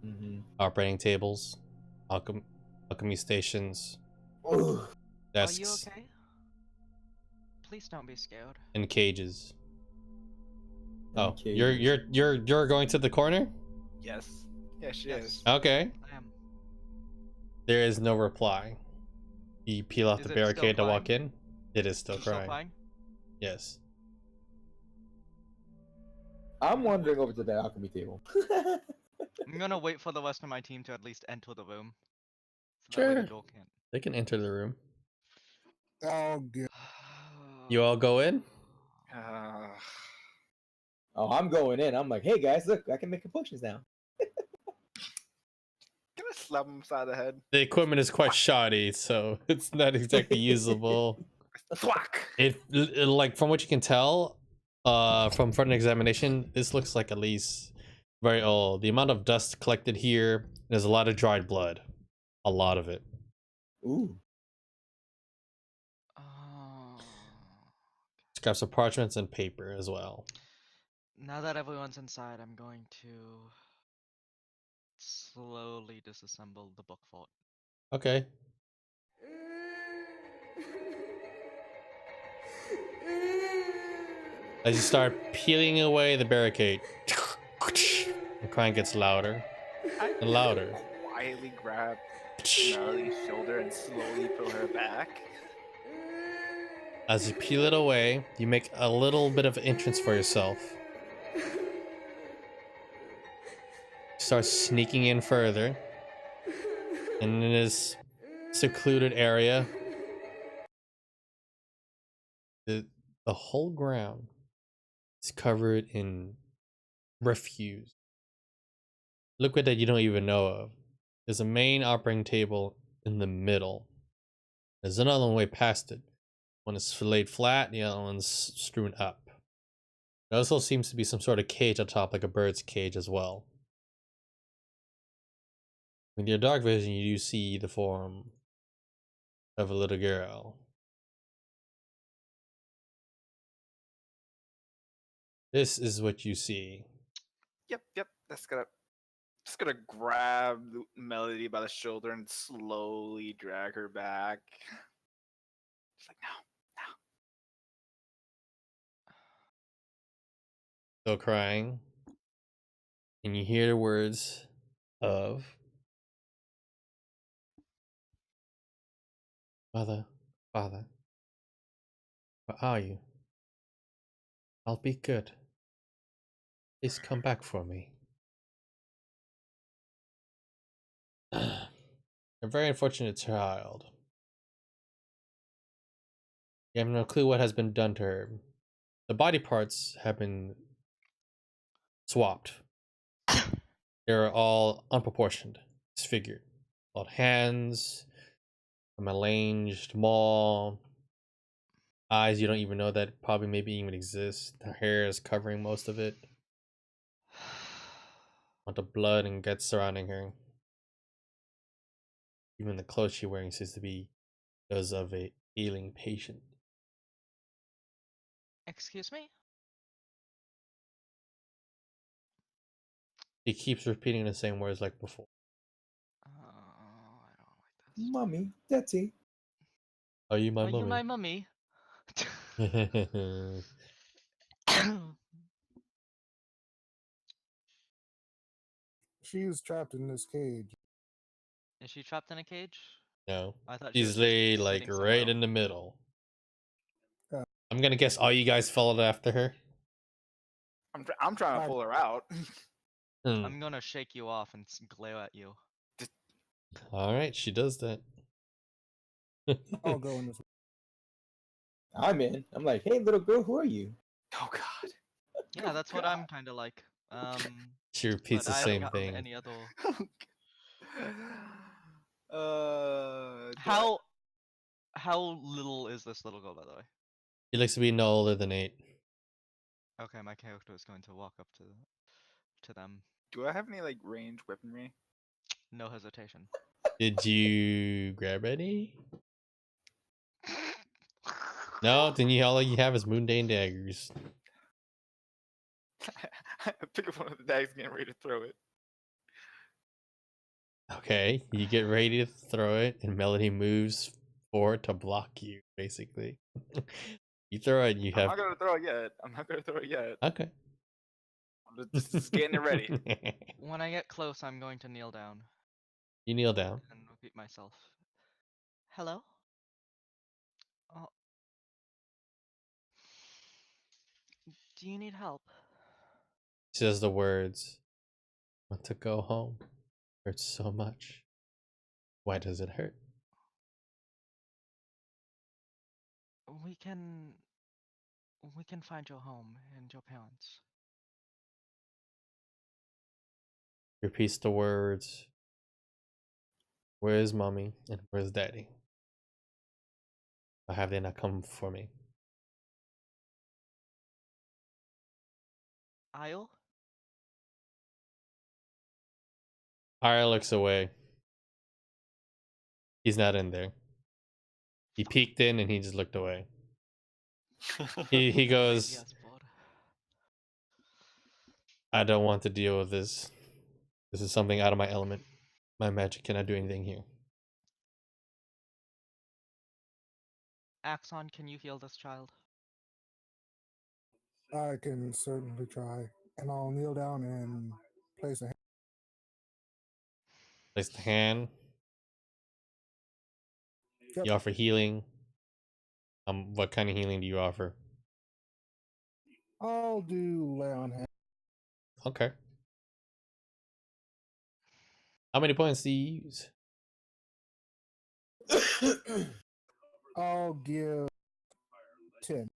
Mm-hmm. Operating tables, alchemy stations, Ugh. Are you desks, okay? Please don't be scared. and cages. Oh, Okay. you're going to the corner? Yes. Yes, she Yes. is. Okay. I am. There is no reply. You peel off Is the it still barricade to walk crying? in. It is still Still crying. crying? Yes. I'm wandering over to the alchemy table. I'm gonna wait for the rest of my team to at least enter the room. So that way Sure. the door can't. They can enter the room. oh, good. You all go in? Oh, I'm going in. I'm like, hey guys, look, I can make potions now. Can I slap him upside the head? The equipment is quite shoddy, so it's not exactly usable. Thwack! Like from what you can tell, from front examination, this looks like at least very old. The amount of dust collected here, there's a lot of dried blood, a lot of it. Ooh. Scraps of parchments and paper as well. Now that everyone's inside, I'm going to slowly disassemble the book vault. Okay. As you start peeling away the barricade, the crying gets louder and louder. Quietly grab Melody's shoulder and slowly pull her back. As you peel it away, you make a little bit of entrance for yourself. Start sneaking in further. And in this secluded area, the whole ground is covered in refuse. Liquid that you don't even know of. There's a main operating table in the middle. There's another one way past it. One is laid flat, the other one's strewn up. There also seems to be some sort of cage on top, like a bird's cage as well. With your dark vision, you do see the form of a little girl. This is what you see. Yep. Just gonna grab Melody by the shoulder and slowly drag her back. Just like, no. Still crying. And you hear the words of Father, Father, where are you? I'll be good. Please come back for me. A very unfortunate child. You have no clue what has been done to her. The body parts have been swapped. They're all unproportioned, disfigured. Called hands, a malanged maw, eyes you don't even know that probably maybe even exist. Her hair is covering most of it. With the blood and guts surrounding her. Even the clothes she's wearing seems to be those of a ailing patient. Excuse me? He keeps repeating the same words like before. I don't like this. Mommy, Daddy. Are you my Are you my mummy? mummy? She's trapped in this cage. Is she trapped in a cage? No. I thought she was She's just laid like sitting somewhere right else. in the middle. Yeah. I'm gonna guess all you guys followed after her. I'm trying to pull her out. I'm gonna shake you off and glare at you. Alright, she does that. I'll go in this. I'm in. I'm like, hey little girl, who are you? Oh god. Yeah, that's what I'm kind of like. She repeats but the I haven't same gotten thing. any other. Do I- How little is this little girl, by the way? He looks to be no older than 8. Okay, my character is going to walk up to them. Do I have any like ranged weaponry? No hesitation. Did you grab any? No, then all you have is mundane daggers. I pick up one of the dags, getting ready to throw it. Okay, you get ready to throw it, and Melody moves forward to block you, basically. You throw it, and you I'm have. not gonna throw it yet. I'm not gonna throw it yet. Okay. I'm just getting it ready. When I get close, I'm going to kneel down You kneel down. and repeat myself. Hello? Oh. Do you need help? She says the words, "Want to go home? Hurts so much. Why does it hurt?" We can find your home and your parents. Repeats the words, "Where's mommy and where's daddy? Why have they not come for me?" Isle? Arya looks away. He's not in there. He peeked in and he just looked away. He goes, Yes, bud. "I don't want to deal with this. This is something out of my element. My magic cannot do anything here." Axon, can you heal this child? I can certainly try, and I'll kneel down and place a hand. Place the hand. Yep. You offer healing. What kind of healing do you offer? I'll do lay on hand. Okay. How many points do you use? I'll give 10.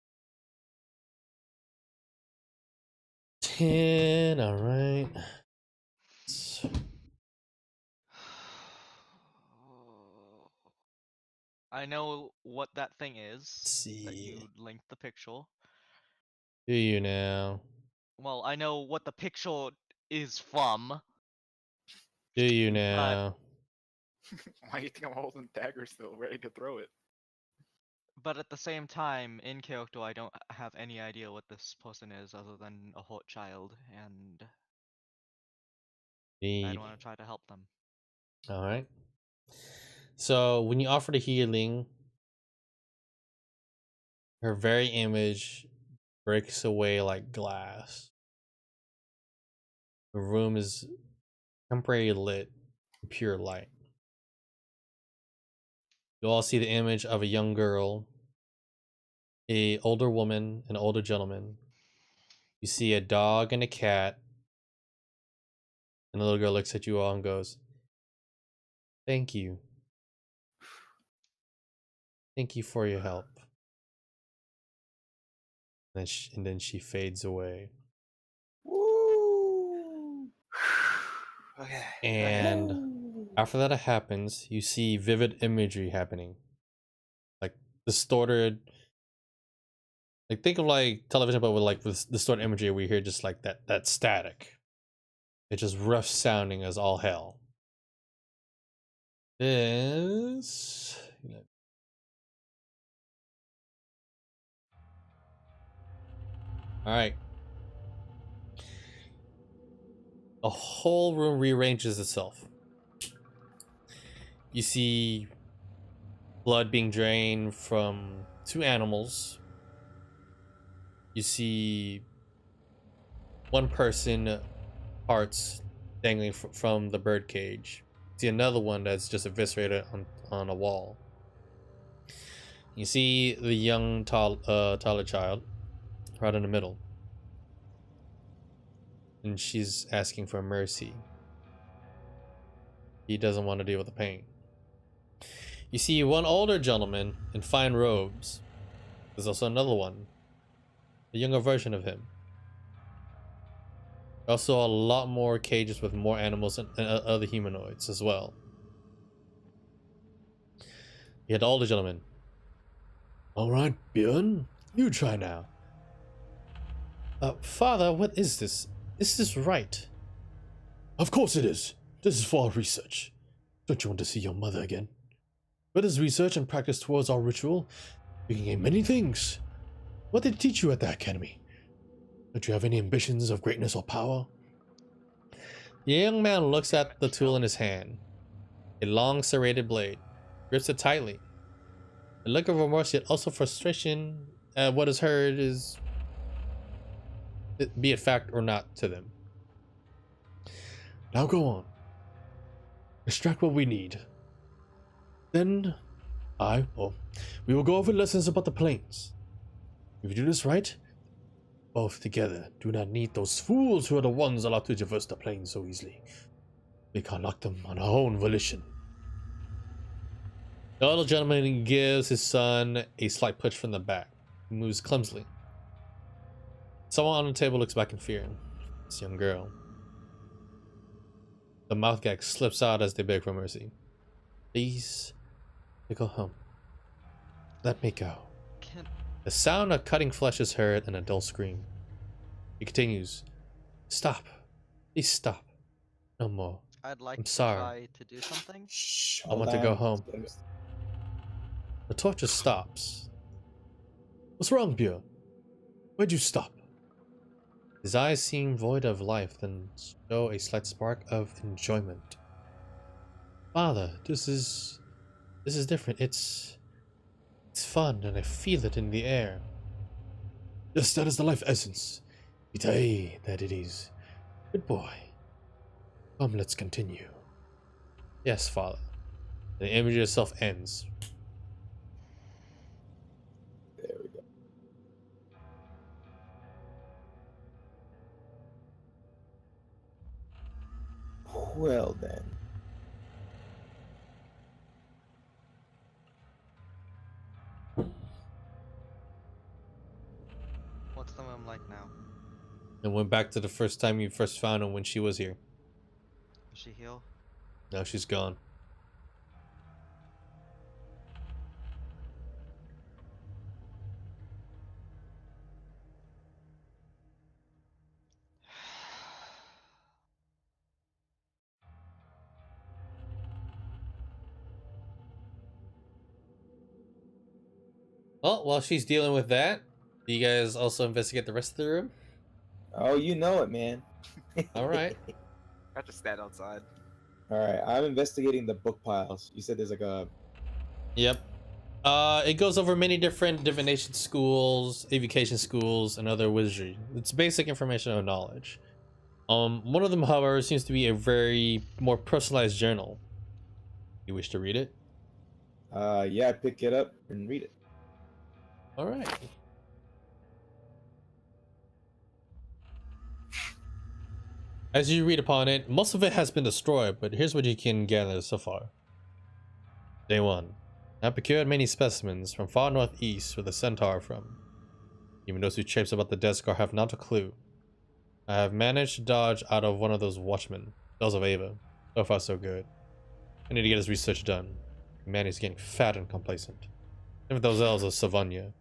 10. All right. I know what that thing is. See. That you linked the picture. Do you now? Well, I know what the picture is from. Do you now? Why do you think I'm holding dagger still, ready to throw it? But at the same time, in character, I don't have any idea what this person is other than a hurt child, and I'd want to try to help them. All right. So when you offer the healing, her very image breaks away like glass. The room is temporarily lit in pure light. You all see the image of a young girl, a older woman, an older gentleman. You see a dog and a cat. And the little girl looks at you all and goes, "Thank you. Thank you for your help." And then she fades away. Woo! Okay. And after that happens, you see vivid imagery happening. Like distorted. Like think of like television, but with like this distorted imagery, we hear just like that static. It's just rough sounding as all hell. This. All right. The whole room rearranges itself. You see blood being drained from 2 animals. You see one person parts dangling from the bird cage. You see another one that's just eviscerated on a wall. You see the young taller child right in the middle. And she's asking for mercy. He doesn't want to deal with the pain. You see one older gentleman in fine robes. There's also another one, a younger version of him. Also, a lot more cages with more animals and other humanoids as well. You had all the gentlemen. All right, Björn, you try now. Father, what is this? Is this right? Of course it is. This is for our research. Don't you want to see your mother again? With this research and practice towards our ritual, you can gain many things. What did they teach you at the academy? Don't you have any ambitions of greatness or power? The young man looks at the tool in his hand. A long serrated blade. Grips it tightly. A look of remorse yet also frustration at what is heard is, be it fact or not, to them. Now go on. Extract what we need. Then we will go over lessons about the planes. If we do this right, both together do not need those fools who are the ones allowed to traverse the plains so easily. We can't lock them on our own volition. The older gentleman gives his son a slight push from the back. He moves clumsily. Someone on the table looks back in fear. It's a young girl. The mouth gag slips out as they beg for mercy. Please, go home. Let me go. The sound of cutting flesh is heard and a dull scream. He continues. Stop. Please stop. No more. I'd like I'm to sorry. try to do something. Shh, I want to go home. The torture stops. What's wrong, Björn? Why'd you stop? His eyes seem void of life, then show a slight spark of enjoyment. Father, this is different. It's fun, and I feel it in the air. Yes, that is the life essence. Vitae, that it is. Good boy. Come, let's continue. Yes, Father. The image itself ends. There we go. Well then. What's the room like now? And went back to the first time you first found her when she was here. Is she healed? Now she's gone. Well, while she's dealing with that, do you guys also investigate the rest of the room? Oh, you know it, man. All right. I just stand outside. All right, I'm investigating the book piles. You said there's like a. Yep. It goes over many different divination schools, evocation schools, and other wizardry. It's basic information and knowledge. One of them, however, seems to be a very more personalized journal. You wish to read it? Yeah, pick it up and read it. All right. As you read upon it, most of it has been destroyed, but here's what you can gather so far. Day 1. I procured many specimens from far northeast where the centaur are from. Even those who traipse about the Dead Scar have not a clue. I have managed to dodge out of one of those watchmen, those of Ava. So far so good. I need to get his research done. Man, he's getting fat and complacent. Even those elves of Savanya,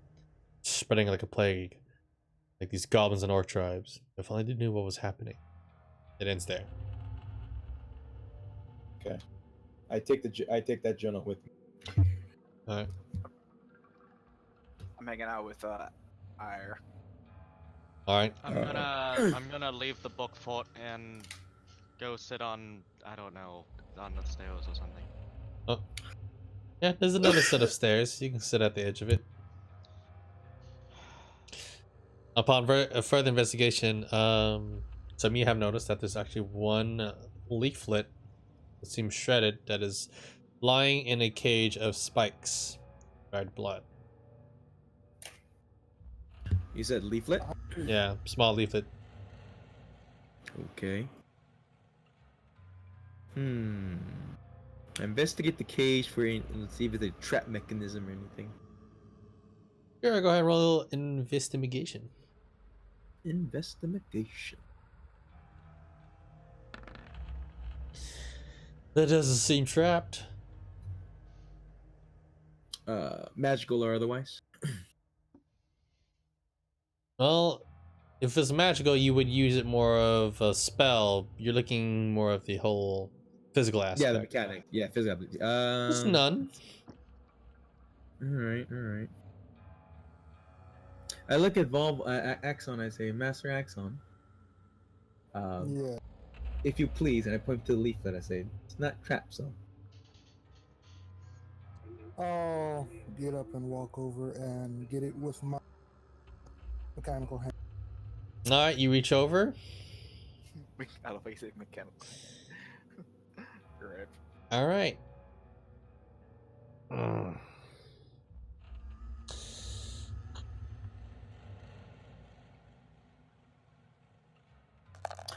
spreading like a plague. Like these goblins and orc tribes. If only they knew what was happening. It ends there. Okay. I take that journal with me. Alright. I'm hanging out with Ire. Alright. I'm gonna leave the book fort and go sit on, I don't know, on the stairs or something. Oh. Yeah, there's another set of stairs. You can sit at the edge of it. Upon further investigation, some of you have noticed that there's actually one leaflet that seems shredded that is lying in a cage of spikes. Dried blood. You said leaflet? Yeah, small leaflet. Okay. Investigate the cage for let's see if it's a trap mechanism or anything. Sure, go ahead and roll investigation. Investigation. That doesn't seem trapped. Magical or otherwise. Well, if it's magical, you would use it more of a spell. You're looking more of the whole physical Yeah, aspect. the mechanic. Yeah, physical ability. There's none. All right, all right. I look at Axon. I say, Master Axon. Yeah. If you please, and I point to the leaflet. I say, it's not trapped, so. I'll get up and walk over and get it with my mechanical hand. All right, you reach over. I don't think it's mechanical. Correct. All right. Mm.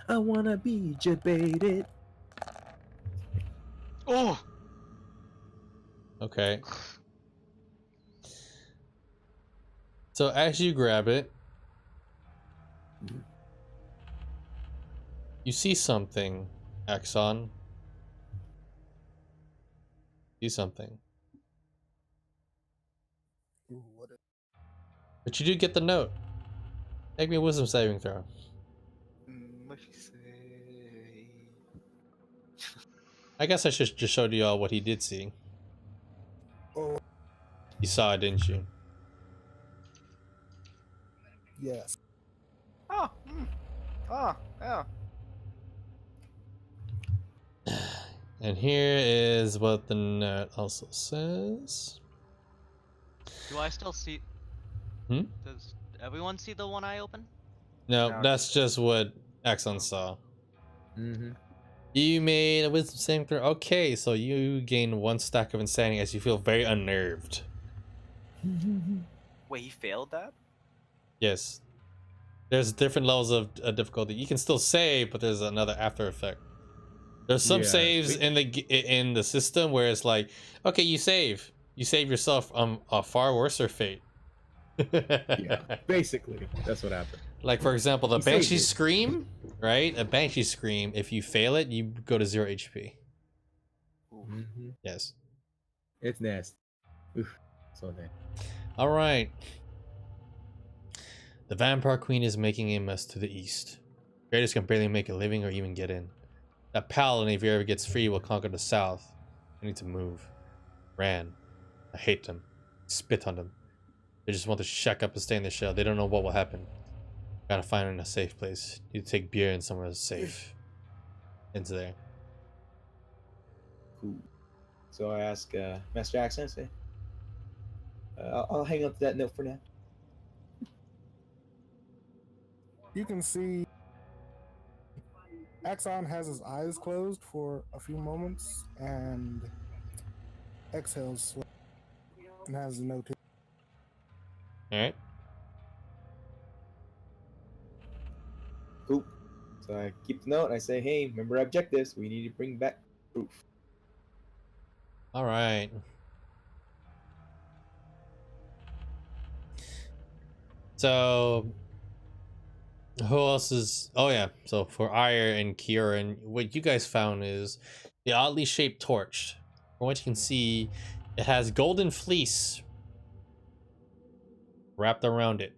I wanna be debated. Oh! Okay. So as you grab it, you see something, Axon. See something. Ooh, what is... But you do get the note. Make me a wisdom saving throw. What she say? I guess I should just show you all what he did see. Oh, You saw it, didn't you? yes. Oh, oh, yeah. And here is what the note also says. Do I still see? Hmm? Does everyone see the one I opened? No, No, that's just what Axon saw. Mm-hmm. You made a wisdom saving throw. Okay, so you gain 1 stack of insanity as you feel very unnerved. Wait, he failed that? Yes. There's different levels of difficulty. You can still save, but there's another after effect. There's some Yeah, saves in the system where it's like, okay, you save yourself a far worse fate. Yeah, basically, that's what happened. Like for example, the He saved Banshee it. Scream, right? A Banshee Scream. If you fail it, you go to 0 HP. Mm-hmm. Yes. It's nasty. Oof, so nasty. All right. The Vampire Queen is making a mess to the east. Raiders can barely make a living or even get in. That paladin, if he ever gets free, will conquer the south. I need to move. Ran. I hate them. Spit on them. They just want to shack up and stay in the shell. They don't know what will happen. Gotta find them in a safe place. Need to take beer in somewhere safe. Into there. Cool. So I ask Master Accent, say, I'll hang on to that note for now. You can see Axon has his eyes closed for a few moments and exhales slowly and has a note. Alright. Cool. So I keep the note. And I say, hey, remember our objectives. We need to bring back proof. Alright. So who else is... Oh yeah, so for Ire and Kieran, what you guys found is the oddly shaped torch. From what you can see, it has golden fleece wrapped around it.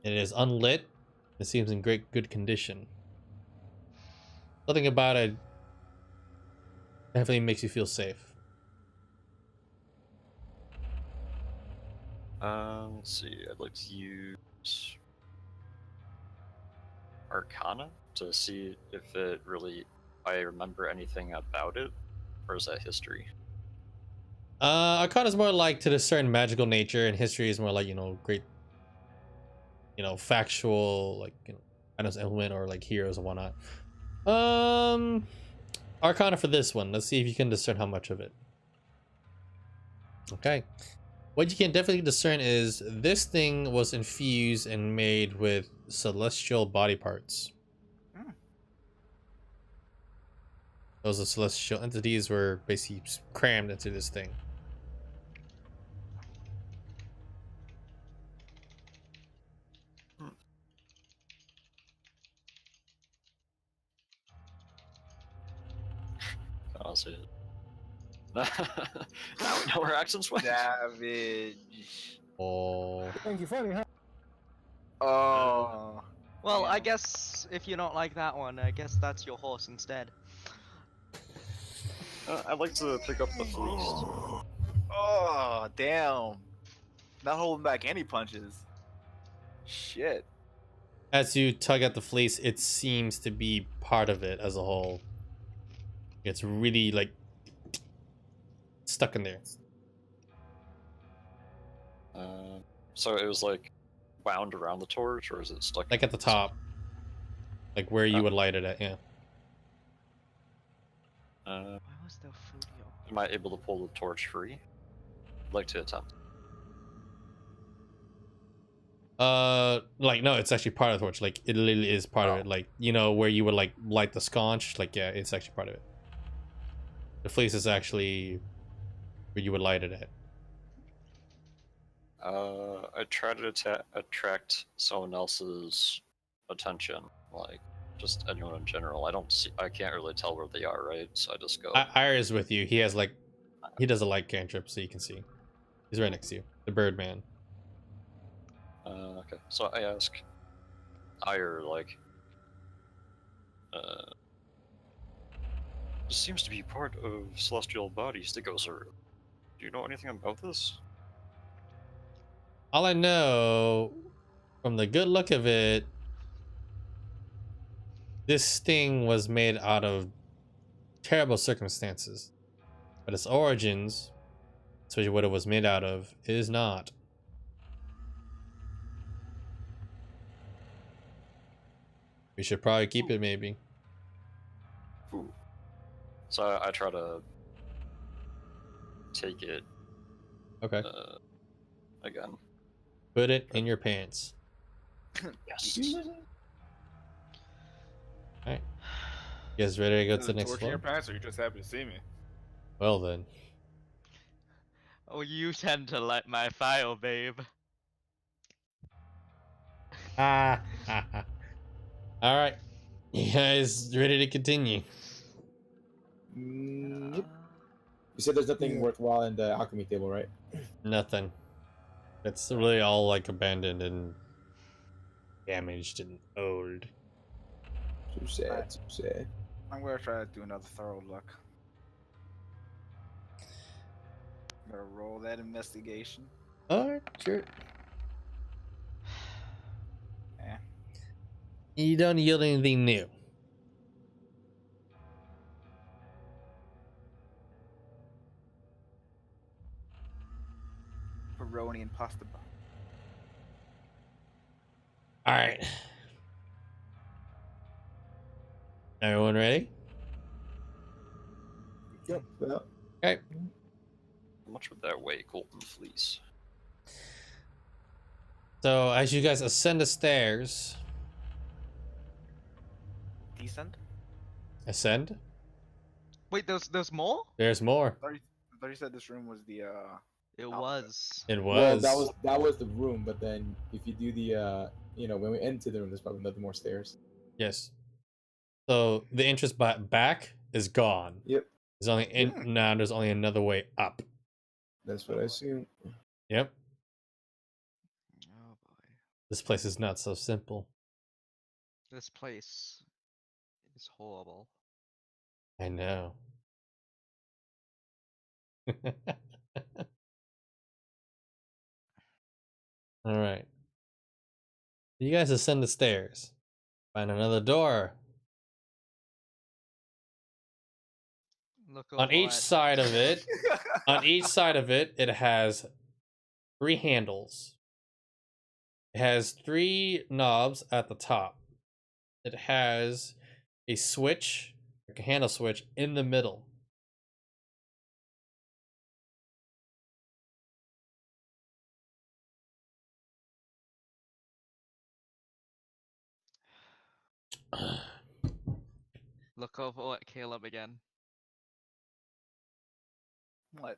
It is unlit. It seems in good condition. Something about it definitely makes you feel safe. Let's see. I'd like to use Arcana to see if it really, I remember anything about it, or is that history? Arcana is more like to discern magical nature, and history is more like, you know, great, you know, factual, like, you know, items, implement, or like heroes and whatnot. Arcana for this one. Let's see if you can discern how much of it. Okay. What you can definitely discern is this thing was infused and made with celestial body parts. Hmm. Those are celestial entities were basically crammed into this thing. see it. Now we know where actions went. Savage. Oh. Think you funny, huh? Oh. Well, I damn. guess if you don't like that one, I guess that's your horse instead. I'd like to pick up the fleece. Oh, damn. Not holding back any punches. Shit. As you tug at the fleece, it seems to be part of it as a whole. It's really like stuck in there. So it was like wound around the torch, or is it stuck? Like at the top. Like where you Oh. would light it at, yeah. Why was there food here? Am I able to pull the torch free? I'd like to attempt. Like no, it's actually part of the torch. Like it literally is part of it. Like, you know, where you would like light the sconch, like yeah, it's actually part of it. The fleece is actually where you would light it at. I try to attract someone else's attention, like just anyone in general. I can't really tell where they are, right? So I just go. Ira is with you. He has like, he does a light cantrip, so you can see. He's right next to you. The Birdman. Okay, so I ask Ire, like, this seems to be part of celestial bodies that goes through. Do you know anything about this? All I know, from the good look of it, this thing was made out of terrible circumstances, but its origins, especially what it was made out of, is not. We should probably keep it, maybe. Ooh. So I try to take it Okay. again. Put it in your pants. Yes. Alright. You guys ready to go to Is the it next torch in your floor? pants, or you just happy to see me? Well then. Oh, you tend to light my fire, babe. Ah. Alright. You guys ready to continue? Yep. You said there's nothing Yeah. worthwhile in the alchemy table, right? Nothing. It's really all like abandoned and damaged and old. Too sad. Too sad. I'm gonna try to do another thorough look. I'm gonna roll that investigation. Alright, sure. Yeah. You don't yield anything new. Pepperoni and pasta. Alright. Everyone ready? Yep. Well, Okay. How much would that weigh, Golden Fleece? So as you guys ascend the stairs, Decent. ascend, Wait, there's more? there's more. I thought you said this room was the It Oh. was. It well, was. that was the room, but then if you do the you know, when we enter the room, there's probably nothing more stairs. Yes. So the entrance back is gone. Yep. There's only now there's only another way up. That's what I assume. Yep. Oh boy. This place is not so simple. This place is horrible. I know. All right. You guys ascend the stairs. Find another door. Look On over each at- side of it, on each side of it, it has 3 handles. It has 3 knobs at the top. It has a switch, like a handle switch, in the middle. Look over at Caleb again. What?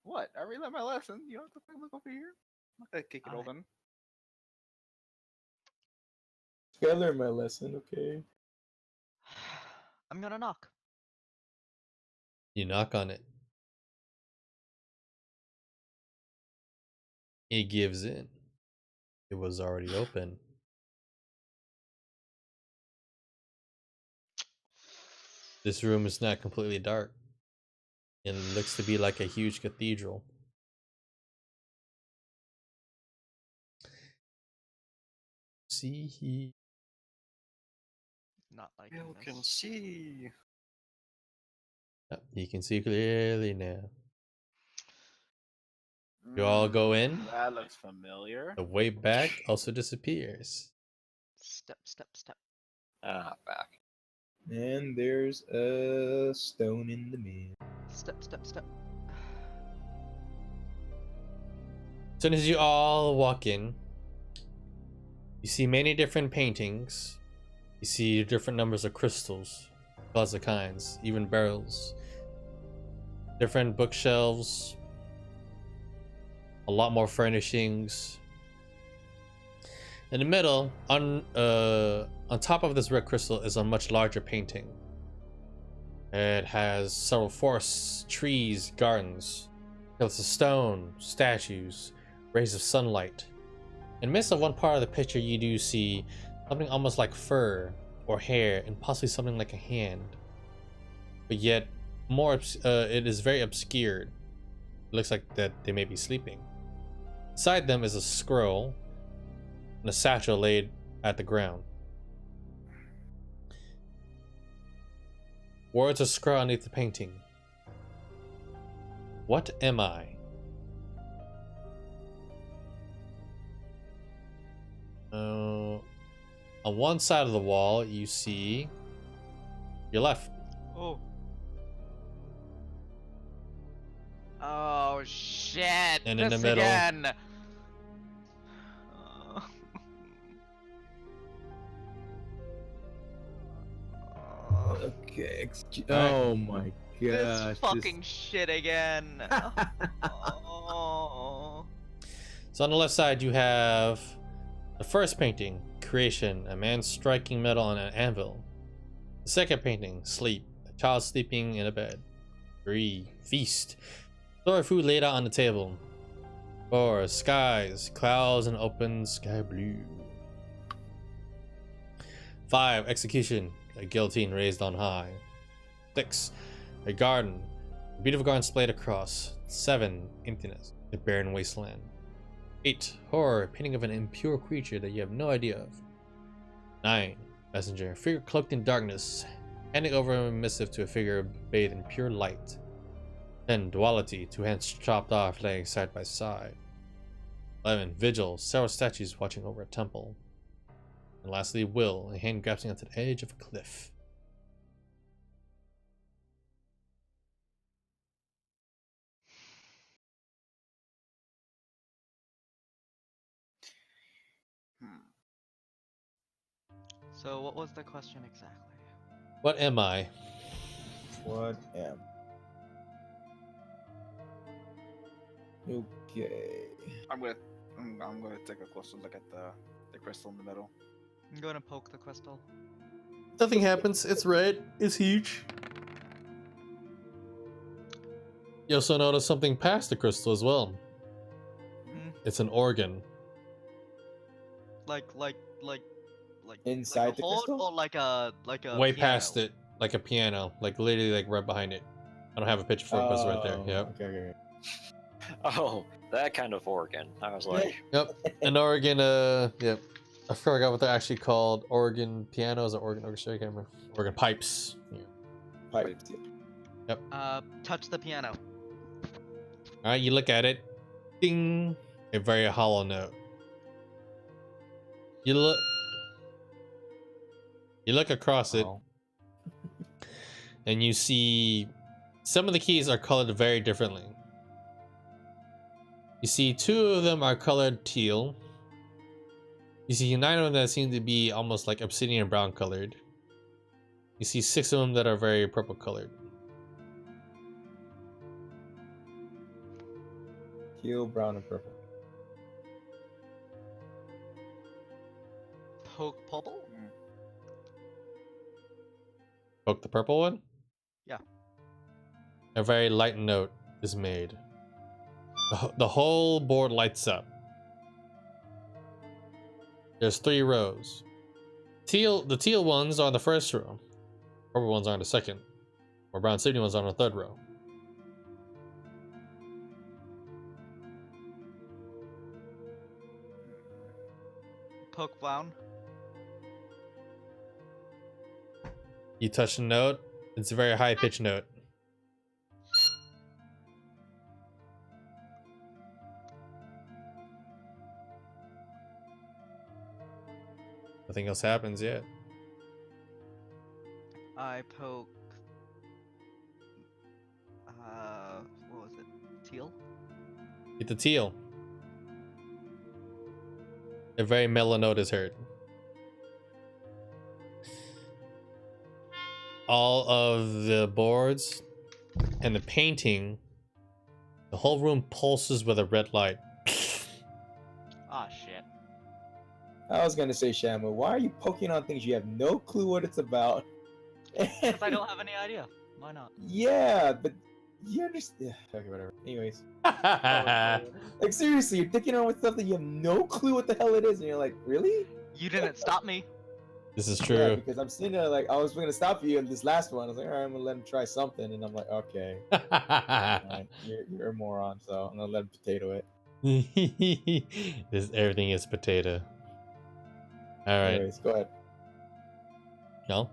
What? I relearned my lesson. You don't have to look over here. I'm not gonna kick it I- open. I learned my lesson. Okay. I'm gonna knock. You knock on it. He gives in. It was already open. This room is not completely dark. It looks to be like a huge cathedral. See he. Not liking You can this. see. You can see clearly now. You all go in. That looks familiar. The way back also disappears. Step, step, step. Back. And there's a stone in the middle. Step, step, step. As soon as you all walk in, you see many different paintings. You see different numbers of crystals, lots of kinds, even barrels. Different bookshelves, a lot more furnishings. In the middle, on top of this red crystal, is a much larger painting. It has several forests, trees, gardens, hills of stone, statues, rays of sunlight. In the midst of one part of the picture, you do see something almost like fur or hair, and possibly something like a hand. But yet, it is very obscured. It looks like that they may be sleeping. Beside them is a scroll and a satchel laid at the ground. Words are scrawled underneath the painting. What am I? On one side of the wall, you see your left. Oh. Oh shit! And in this the middle. again. Okay. Alright. Oh my This gosh. fucking shit again. Oh. So on the left side, you have the first painting, Creation, a man striking metal on an anvil. The second painting, Sleep, a child sleeping in a bed. 3, Feast, store of food laid out on the table. 4, Skies, clouds and open sky blue. 5, Execution, a guillotine raised on high. 6, a garden, a beautiful garden splayed across. 7, Emptiness, a barren wasteland. 8, Horror, painting of an impure creature that you have no idea of. 9, Messenger, a figure cloaked in darkness, handing over a missive to a figure bathed in pure light. 10, Duality, 2 hands chopped off laying side by side. 11, Vigil, several statues watching over a temple. And lastly, Will, a hand grasping onto the edge of a cliff. So what was the question exactly? What am I? What am? Okay. I'm gonna take a closer look at the crystal in the middle. I'm gonna poke the crystal. Nothing happens. It's red. It's huge. You also notice something past the crystal as well. Hmm? It's an organ. Like Inside like a the hole crystal? or like a Way piano? past it, like a piano, like literally like right behind it. I don't have a picture for it, but it's right there. Oh, Yep. Okay. Oh, that kind of organ. I was like, Yep. An organ. Yep. I forgot what they're actually called. Organ pianos or organ orchestra. I can't remember. Organ pipes. Yeah. Pipes. Yeah. Touch the piano. All right. You look at it. Ding. A very hollow note. You look. You look across it, Oh. and you see some of the keys are colored very differently. You see 2 of them are colored teal. You see 9 of them that seem to be almost like obsidian brown colored. You see 6 of them that are very purple colored. Teal, brown, and purple. Poke purple? Poke the purple one? Yeah. A very light note is made. The whole board lights up. There's 3 rows. The teal ones are on the first row. Purple ones are on the second. Or brown city ones are on the third row. Poke brown. You touch the note. It's a very high pitched note. Nothing else happens yet. I poke. What was it? Teal? Get the teal. A very mellow note is heard. All of the boards and the painting, the whole room pulses with a red light. Ah, shit. I was gonna say, Shamu, why are you poking on things you have no clue what it's about? Because I don't have any idea. Why not? Yeah, but you understand. Okay, whatever. Anyways, like seriously, you're thinking on with stuff that you have no clue what the hell it is, and you're like, really? You didn't stop me. This is Yeah, true. because I'm sitting there like I was gonna stop you in this last one. I was like, all right, I'm gonna let him try something, and I'm like, okay, all right, you're a moron, so I'm gonna let him potato it. Everything is potato. All right, Anyways, go ahead. y'all.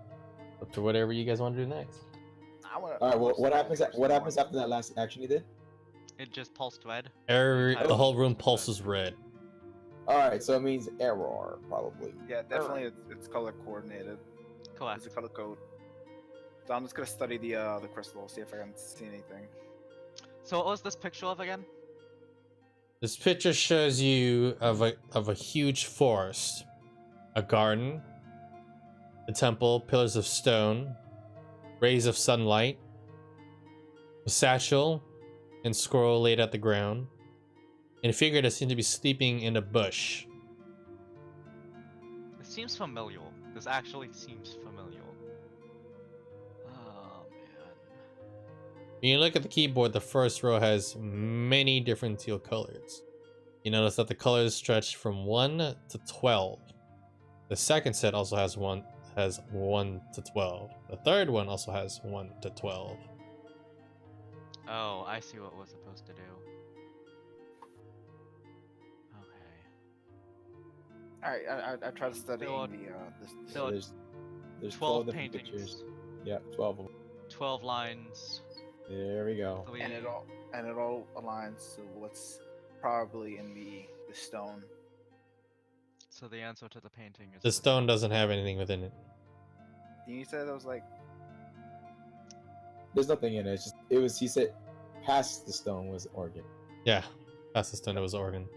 Up to whatever you guys want to do next. All right, well, what happens? What happens after that last action you did? It just pulsed red. The whole room pulses red. All right, so it means error, probably. Yeah, definitely it's color coordinated. It's Correct. a color code. So I'm just gonna study the crystal, see if I can see anything. So what was this picture of again? This picture shows you of a huge forest, a garden, a temple, pillars of stone, rays of sunlight, a satchel, and scroll laid at the ground, and a figure that seems to be sleeping in a bush. This seems familiar. This actually seems familiar. Oh man. When you look at the keyboard, the first row has many different teal colors. You notice that the colors stretch from 1 to 12. The second set also has 1 to 12. The third one also has 1 to 12. Oh, I see what we're supposed to do. Okay. Alright, I try to study So, the So There's 12 different paintings. pictures. Yeah, 12 of them. 12 lines. There we go. Three- and it all aligns to what's probably in the stone. So the answer to the painting is The stone doesn't have anything within it. You said it was like There's nothing in it. It's just, it was. He said, past the stone was organ. Yeah, that's the stone that was organ.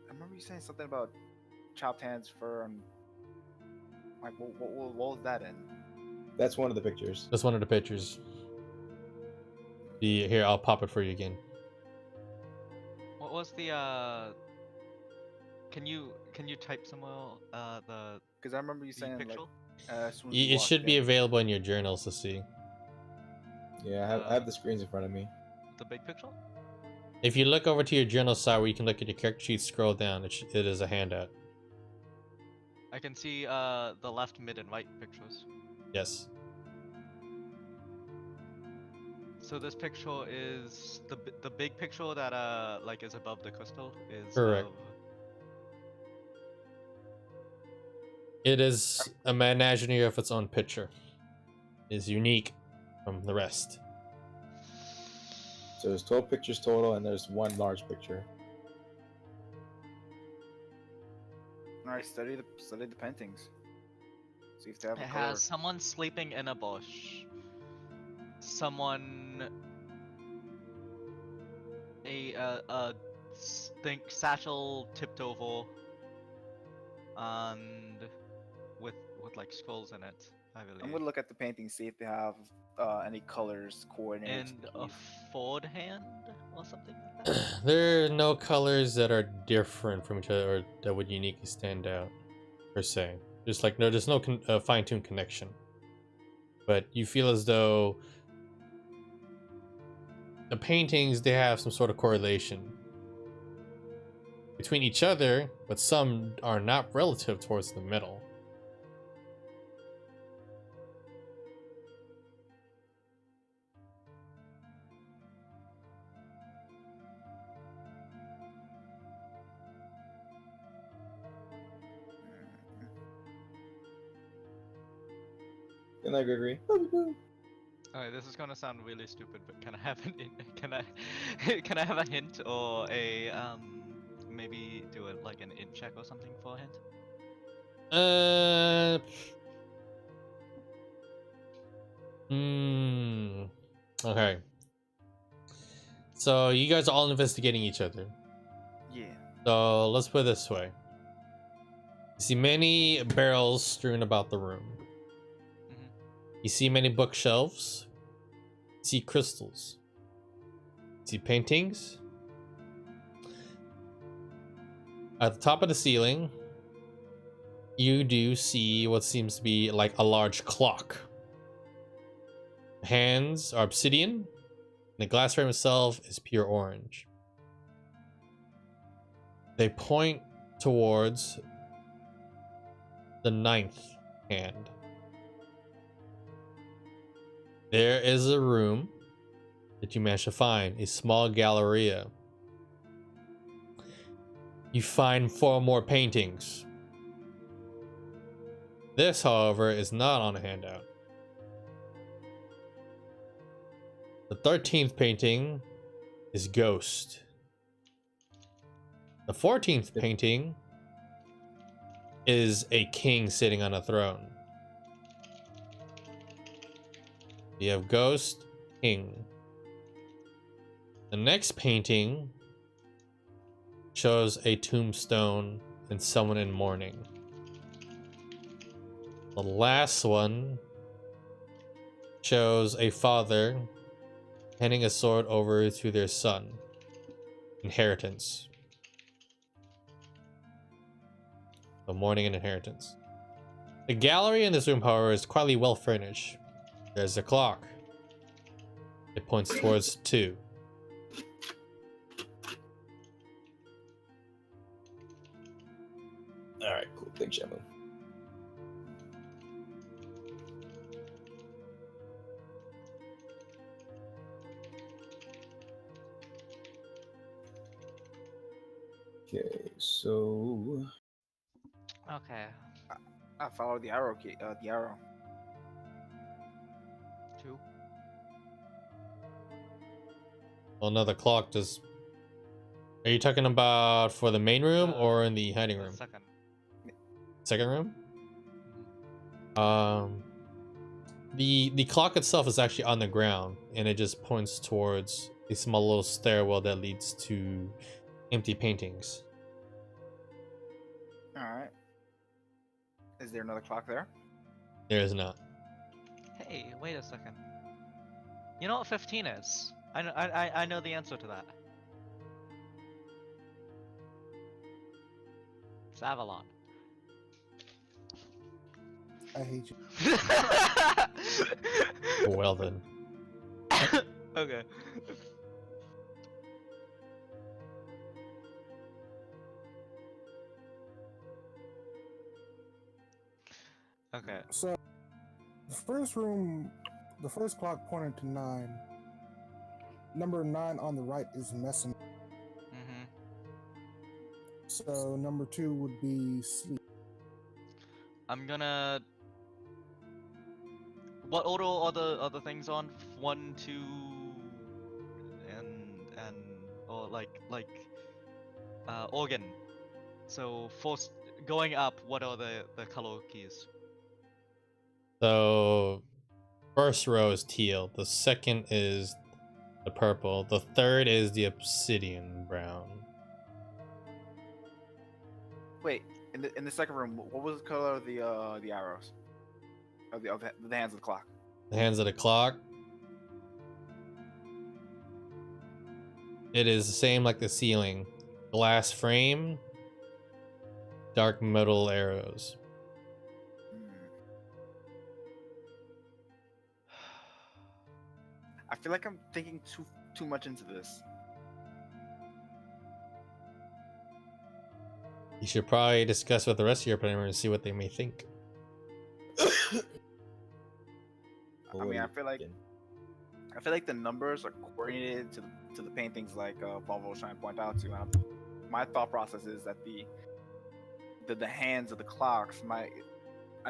I remember you saying something about chopped hands, fur, and like what was that in? That's one of the pictures. That's one of the pictures. Here, I'll pop it for you again. What was the Can you type somewhere the Because I remember you saying picture? like as soon as you It walked should be in. available in your journals to see. Yeah, I have the screens in front of me. The big picture? If you look over to your journal side where you can look at your character sheet, scroll down. It is a handout. I can see the left, mid, and right pictures. Yes. So this picture is the big picture that like is above the crystal is Correct. of- It is a menagerie of its own picture. It is unique from the rest. So there's 12 pictures total, and there's one large picture. Alright, study the paintings. See if they have It a color. has someone sleeping in a bush. Someone think satchel tipped over and with like skulls in it, I I'm believe. gonna look at the paintings, see if they have any colors coordinated. And to the a keys. forward hand or something like that. There are no colors that are different from each other or that would uniquely stand out, per se. There's no fine-tuned connection. but you feel as though the paintings, they have some sort of correlation between each other, but some are not relative towards the middle. Good night, Gregory. Alright, this is gonna sound really stupid, but can I have can I can I have a hint or a maybe do it like an int check or something for a hint? Okay. So you guys are all investigating each other. Yeah. So let's put it this way. You see many barrels strewn about the room. You see many bookshelves. You see crystals. You see paintings. At the top of the ceiling, you do see what seems to be like a large clock. Hands are obsidian. The glass frame itself is pure orange. They point towards the 9th hand. There is a room that you managed to find, a small galleria. You find 4 more paintings. This, however, is not on a handout. The 13th painting is Ghost. The 14th painting is a king sitting on a throne. You have Ghost, King. The next painting shows a tombstone and someone in mourning. The last one shows a father handing a sword over to their son. Inheritance. The mourning and inheritance. The gallery in this room, however, is quietly well furnished. There's a clock. It points towards 2. Alright, cool. Thanks, Shamu. Okay, so Okay. I followed the arrow key. The arrow. 2. Well, another clock does. Are you talking about for the main room or in the hiding room? Second. Second room? The clock itself is actually on the ground, and it just points towards a small little stairwell that leads to empty paintings. All right. Is there another clock there? There is not. Hey, wait a second. You know what 15 is? I know the answer to that. It's Avalon. I hate you. Well then. Okay. Okay. So, the first room, the first clock pointed to 9. Number 9 on the right is messing. Mm-hmm. So number 2 would be sleep. I'm gonna. What order are the things on? 1, 2, and or like organ. So going up, what are the color keys? So, first row is teal. The second is the purple. The third is the obsidian brown. Wait, in the second room, what was the color of the arrows? Of the hands of the clock. The hands of the clock. It is the same like the ceiling. Glass frame. Dark metal arrows. feel like I'm thinking too much into this. You should probably discuss with the rest of your partner and see what they may think. I mean, I feel like the numbers are coordinated to the paintings, like Volvo was trying to point out to. My thought process is that the hands of the clocks I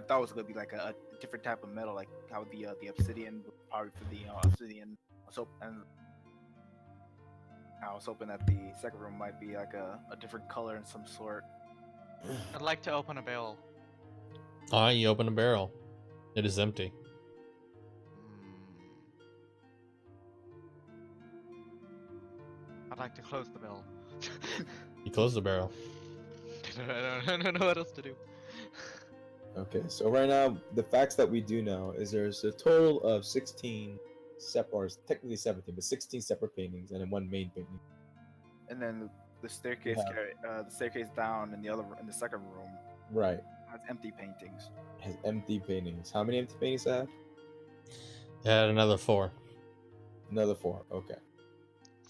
thought it was gonna be like a different type of metal, like how the obsidian was probably for the obsidian. And I was hoping that the second room might be like a different color in some sort. I'd like to open a barrel. Alright, you open a barrel. It is empty. I'd like to close the barrel. You close the barrel. I don't know what else to do. Okay, so right now the facts that we do know is there's a total of 16 or technically 17, but 16 separate paintings and then one main painting. And then the staircase the staircase down in the second room Right. has empty paintings. It has empty paintings. How many empty paintings I have? Add another 4. Another 4. Okay.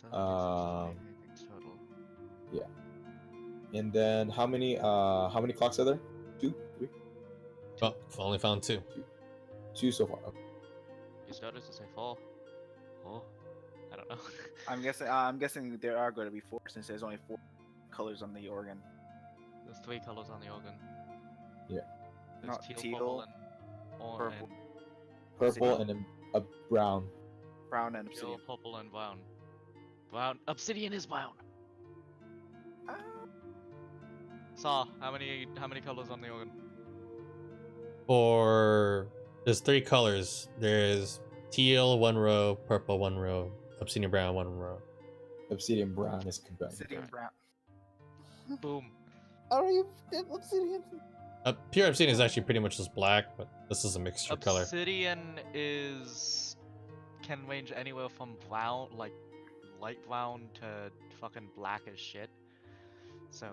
So total. Yeah. And then how many clocks are there? 2, 3, Oh, I've only found 2. 2 so far. Okay. You started to say 4. Oh, I don't know. I'm guessing there are going to be 4 since there's only 4 colors on the organ. There's 3 colors on the organ. Yeah. There's Not teal, teal, purple, Purple and then a brown. brown and and teal, obsidian. purple, and brown. Brown. Obsidian is brown. Saw. How many colors on the organ? There's 3 colors. There's teal 1 row, purple 1 row, obsidian brown 1 row. Obsidian brown is combined. Obsidian brown. Boom. How are you obsidian? Pure obsidian is actually pretty much just black, but this is a mixture color. Obsidian can range anywhere from brown, like light brown, to fucking black as shit. So.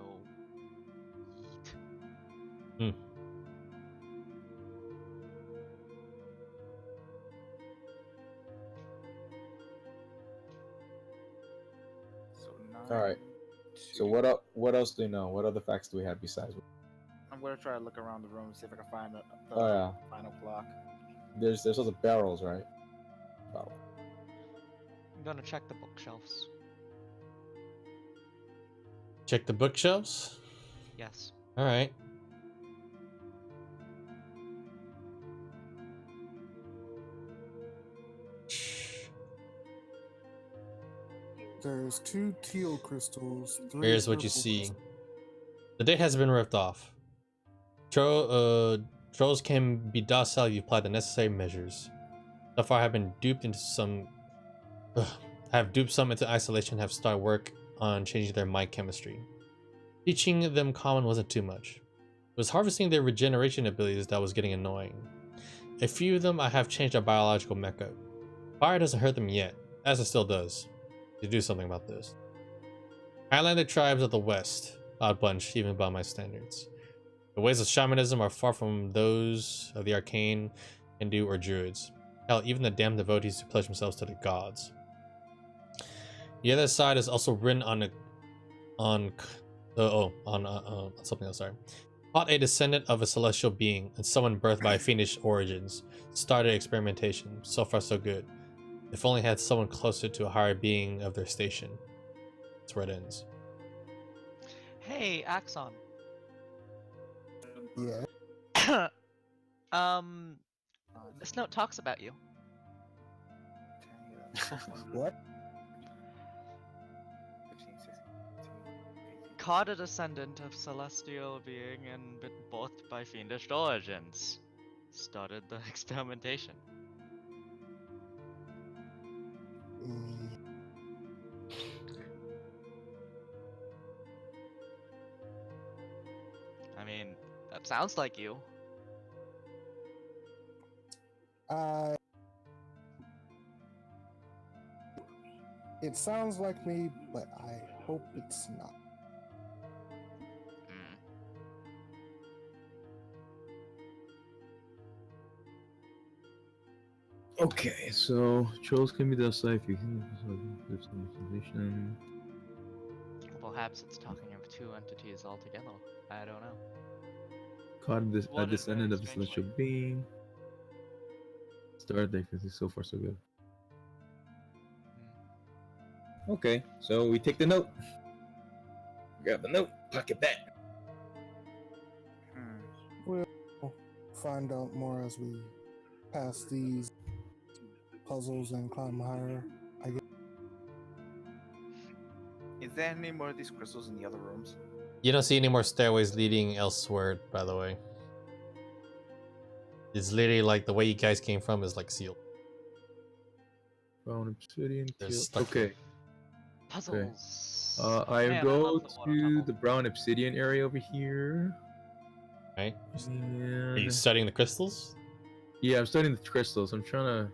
Yeet. So All right. 9, So 2. what else do you know? What other facts do we have besides? I'm gonna try to look around the room and see if I can find the Oh yeah. final clock. There's also barrels, right? Barrel. I'm gonna check the bookshelves. Check the bookshelves. Yes. All right. There's 2 teal crystals. 3 Here's what you purple see. crystals. The date has been ripped off. Trolls can be docile if you apply the necessary measures. So far, have been duped into some. Have duped some into isolation. Have started work on changing their mind chemistry. Teaching them common wasn't too much. It was harvesting their regeneration abilities that was getting annoying. A few of them I have changed their biological makeup. Fire doesn't hurt them yet, as it still does. To do something about this. Highlander tribes of the West, odd bunch even by my standards. The ways of shamanism are far from those of the arcane, Hindu, or druids. Hell, even the damned devotees who pledge themselves to the gods. The other side is also written on something else. Sorry, caught a descendant of a celestial being and someone birthed by fiendish origins. Started experimentation. So far, so good. If only had someone closer to a higher being of their station. That's where it ends. Hey, Axon. Yeah. This note talks about you. What? Caught a descendant of celestial being and been birthed by fiendish origins. Started the experimentation. Mm, I mean, that sounds like you. It sounds like me, but I hope it's not. Mm. Okay, so trolls can be docile if you can. Perhaps it's talking of two entities altogether. I don't know. Caught this a Worded descendant very of the celestial strangely. being. Start there because so far so good. Okay, so we take the note. Grab the note, pocket that. Hmm. We'll find out more as we pass these puzzles and climb higher. I guess. Is there any more of these crystals in the other rooms? You don't see any more stairways leading elsewhere, by the way. It's literally like the way you guys came from is like sealed. Brown obsidian. They're Teal. stuck Okay. Puzzles. I Man, go love the water to tunnel. the brown obsidian area over here. Right? Are you And studying the crystals? yeah, I'm studying the crystals. I'm trying to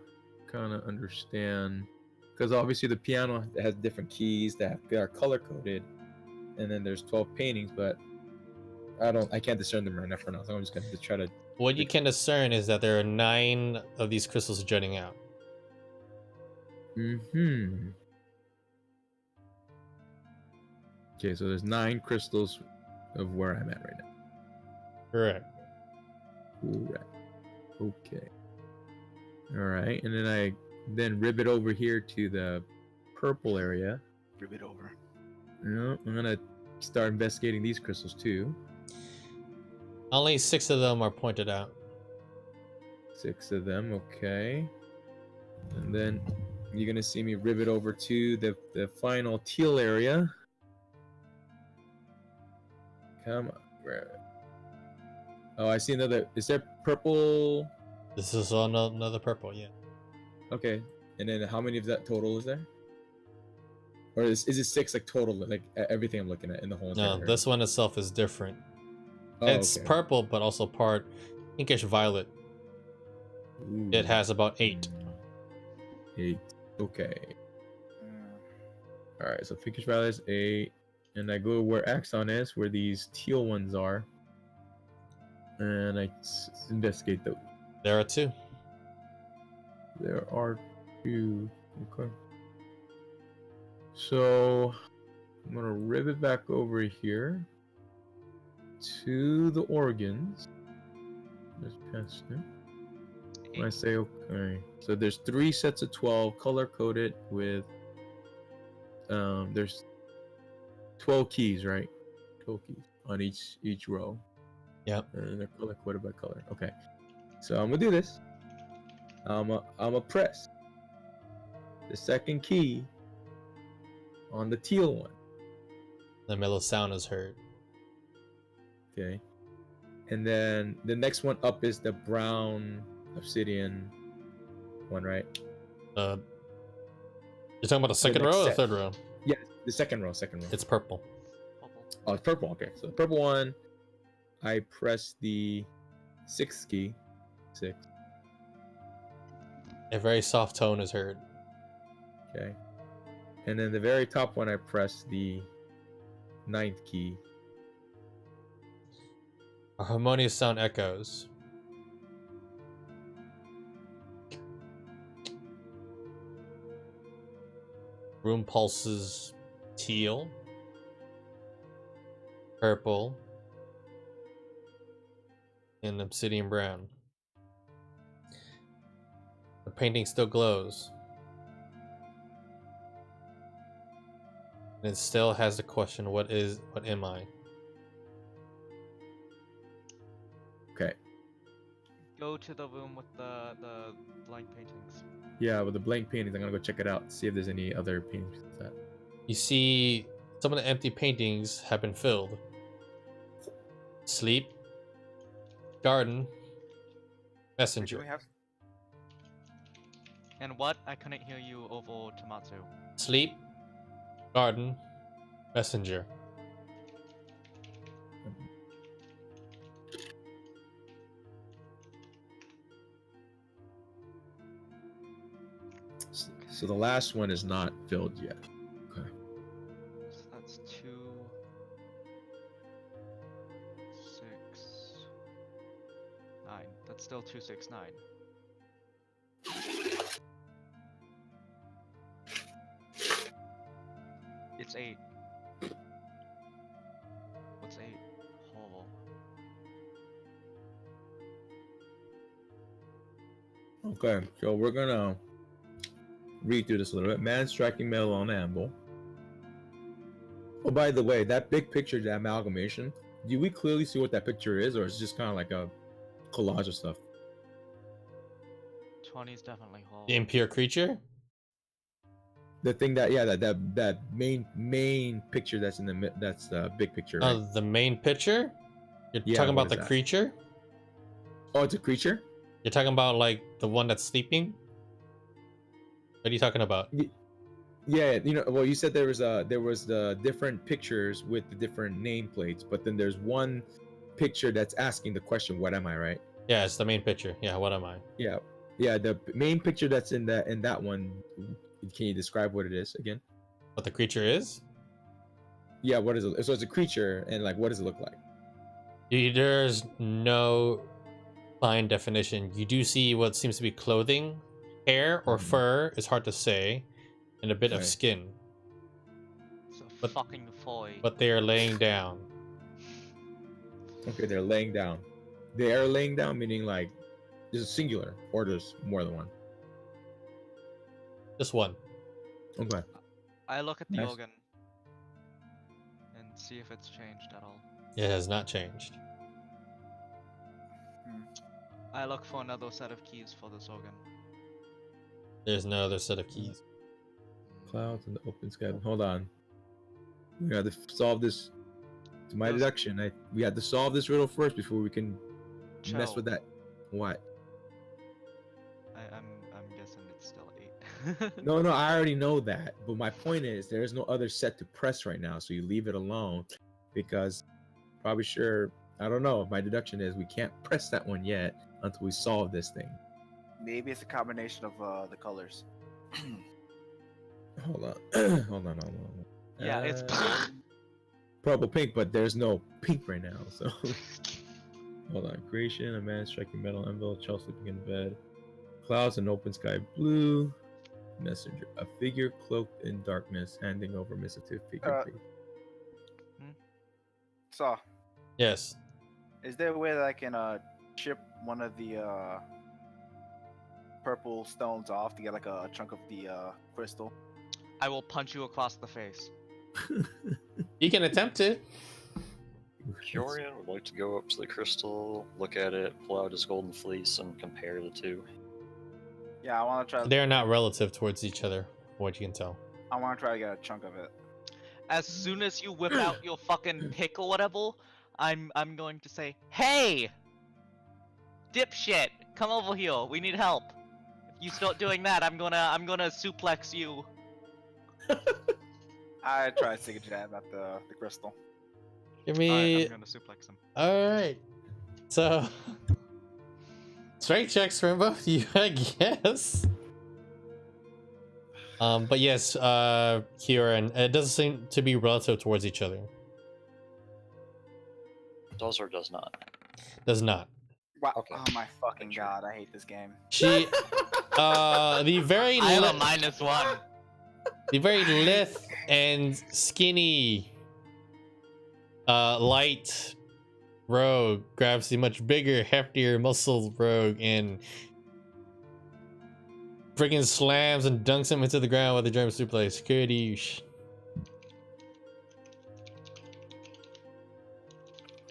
kind of understand because obviously the piano has different keys that are color coded, and then there's 12 paintings, but I can't discern them right now for now. So I'm just gonna try to. What you can discern is that there are 9 of these crystals jutting out. Mm-hmm. Okay, so there's 9 crystals of where I'm at right now. Correct. Correct. Okay. All right, and then I rib it over here to the purple area. Rib it over. Yeah, I'm gonna start investigating these crystals too. Only 6 of them are pointed out. 6 of them, okay. And then you're gonna see me rib it over to the final teal area. Come on. Oh, I see another. Is there purple? This is another purple, yeah. Okay. And then how many of that total is there? Or is it 6 like total, like everything I'm looking at in the whole entire No, area? this one itself is different. Oh, It's okay. purple, but also part pinkish violet. Ooh. It has about 8. 8. Okay. Hmm. Alright, so pinkish violet is 8. And I go where Axon is, where these teal ones are. And I investigate those. There are 2. There are 2. Okay. So I'm gonna rib it back over here to the organs. Just past it. When I say okay, so there's 3 sets of 12 color coded with there's 12 keys, right? 12 keys on each row. Yep. And they're color coded by color. Okay. So I'm gonna do this. I'm gonna press the second key on the teal one. The mellow sound is heard. Okay. And then the next one up is the brown obsidian one, right? You're talking about the second next row or the set. third row? Yeah, the second row. It's purple. Purple. Oh, it's purple. Okay, so the purple one, I press the 6th key. 6. A very soft tone is heard. Okay. And then the very top one, I press the 9th key. A harmonious sound echoes. Room pulses teal, purple, and obsidian brown. The painting still glows. And it still has the question, what am I? Okay. Go to the room with the blank paintings. Yeah, with the blank paintings, I'm gonna go check it out, see if there's any other paintings with that. You see some of the empty paintings have been filled. Sleep, garden, Do messenger. we have? And what? I couldn't hear you over Tomatsu. Sleep, garden, messenger. So the last one is not filled yet. Okay. So that's 2, 6, 9. That's still 2, 6, 9. 8? What's 8? Oh. Okay, so we're gonna read through this a little bit. Man striking metal on anvil. Oh, by the way, that big picture, that amalgamation, do we clearly see what that picture is, or is it just kind of like a collage of stuff? 20's definitely whole. The impure creature? The thing that, yeah, that main picture that's in that's the big picture, right? Oh, the main picture? You're Yeah, talking what about is the that? creature? Oh, it's a creature? You're talking about like the one that's sleeping? What are you talking about? Yeah, you know, well, you said there was the different pictures with the different nameplates, but then there's one picture that's asking the question, "What am I?" Right? Yeah, it's the main picture. Yeah, what am I? Yeah, yeah. The main picture that's in that one. Can you describe what it is again? What the creature is? Yeah, what is it? So it's a creature, and like, what does it look like? There's no fine definition. You do see what seems to be clothing, hair or Mhm. fur, is hard to say, and a bit of Right. skin. It's a But- fucking foy. But they are laying down. Okay, they're laying down. They are laying down, meaning like there's a singular, or there's more than one. Just one. Okay. I look at the Nice. organ and see if it's changed at all. It has not changed. I look for another set of keys for this organ. There's no other set of keys. Clouds in the open sky. Hold on. We have to solve this. To my Those- deduction, we had to solve this riddle first before we can mess Cho. with that. What? I'm guessing it's still 8. No, I already know that. But my point is, there is no other set to press right now, so you leave it alone, because probably sure. I don't know. My deduction is we can't press that one yet until we solve this thing. Maybe it's a combination of the colors. Hold on. Hold on. Yeah, it's purple pink, but there's no pink right now. So hold on. Creation: a man striking metal anvil, child sleeping in bed. Clouds and open sky blue. Messenger: a figure cloaked in darkness, handing over missive to figure. So, Yes. is there a way that I can chip one of the purple stones off to get like a chunk of the crystal? I will punch you across the face. You can attempt it. Curian would like to go up to the crystal, look at it, pull out his golden fleece, and compare the two. Yeah, I want to try. They're not relative towards each other, from what you can tell. I want to try to get a chunk of it. As soon as you whip out your fucking pick or whatever, I'm going to say, "Hey, dipshit, come over here. We need help. If you start doing that, I'm gonna suplex you." I try to take a jab at the crystal. Give Alright, me. I'm gonna suplex him. Alright. So. Strength checks from both of you, I guess. But yes, Kieran, it doesn't seem to be relative towards each other. Does or does not? Does not. Wow. Okay. Oh my fucking god, I hate this game. She, the very I have a lithe, -1. the very lithe and skinny, light rogue grabs the much bigger, heftier, muscled rogue and freaking slams and dunks him into the ground with a German suplex. Kurdish.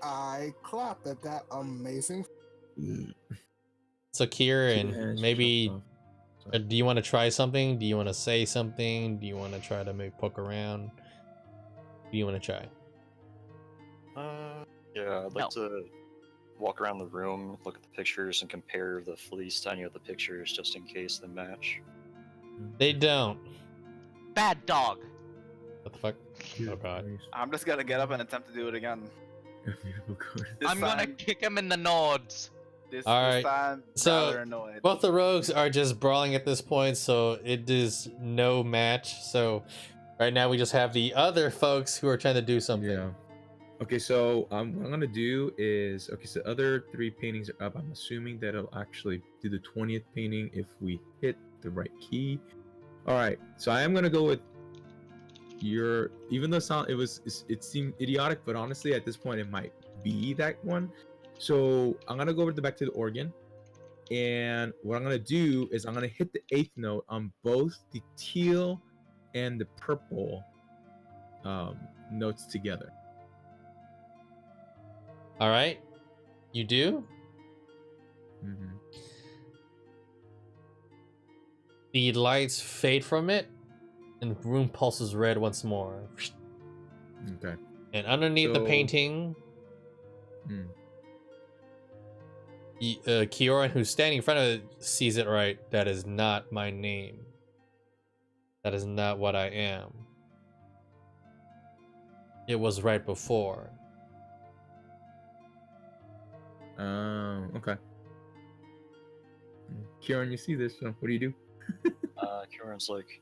I clapped at that amazing. So Kieran, maybe. Do you want to try something? Do you want to say something? Do you want to try to maybe poke around? What do you want to try? Yeah, I'd like to walk around the room, look at the pictures, and compare the fleece to any of the pictures just in case they match. They don't. Bad dog. What the fuck? Oh god. I'm just gonna get up and attempt to do it again. This I'm gonna time- kick him in the nods. This Alright, time, so, rather annoyed. Both the rogues are just brawling at this point, so it is no match. So right now we just have the other folks who are trying to do something. Yeah. Okay, so what I'm gonna do is so the other 3 paintings are up. I'm assuming that it'll actually do the 20th painting if we hit the right key. All right, so I am gonna go with you're even though it seemed idiotic, but honestly at this point it might be that one. So I'm gonna go back to the organ, and what I'm gonna do is I'm gonna hit the 8th note on both the teal and the purple notes together. All right, you do. Mm-hmm. The lights fade from it, and the room pulses red once more. Okay. And underneath the So- painting, Mm. Kioran, who's standing in front of it, sees it right. That is not my name. That is not what I am. It was right before. Okay. Kieran, you see this? So what do you do? Kieran's like,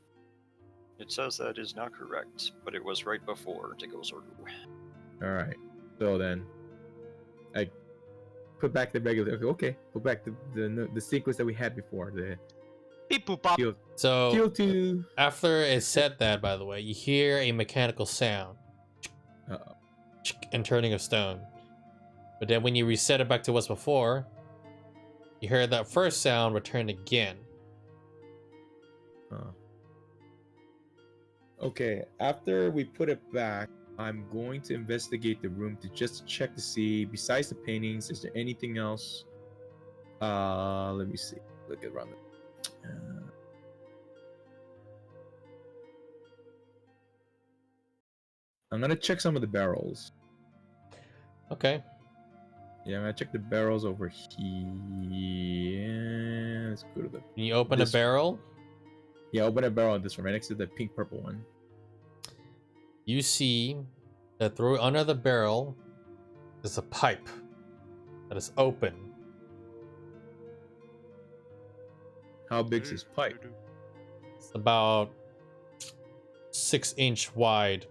it says that is not correct, but it was right before Tegozoru. All right. So then, I put back the regular. Okay. Put back the sequence that we had before. The Beep boop bop. teal So 2. after it said that, by the way, you hear a mechanical sound Uh-oh. and turning of stone. But then when you reset it back to what's before, you hear that first sound return again. Okay. After we put it back, I'm going to investigate the room to just check to see, besides the paintings, is there anything else? Let me see. Look around. I'm gonna check some of the barrels. Okay. Yeah, I'm gonna check the barrels over here. Let's go to the. When you open a This- barrel, Yeah, open a barrel on this one, right next to the pink purple one. you see that through under the barrel is a pipe that is open. How big's this pipe? It's about 6-inch wide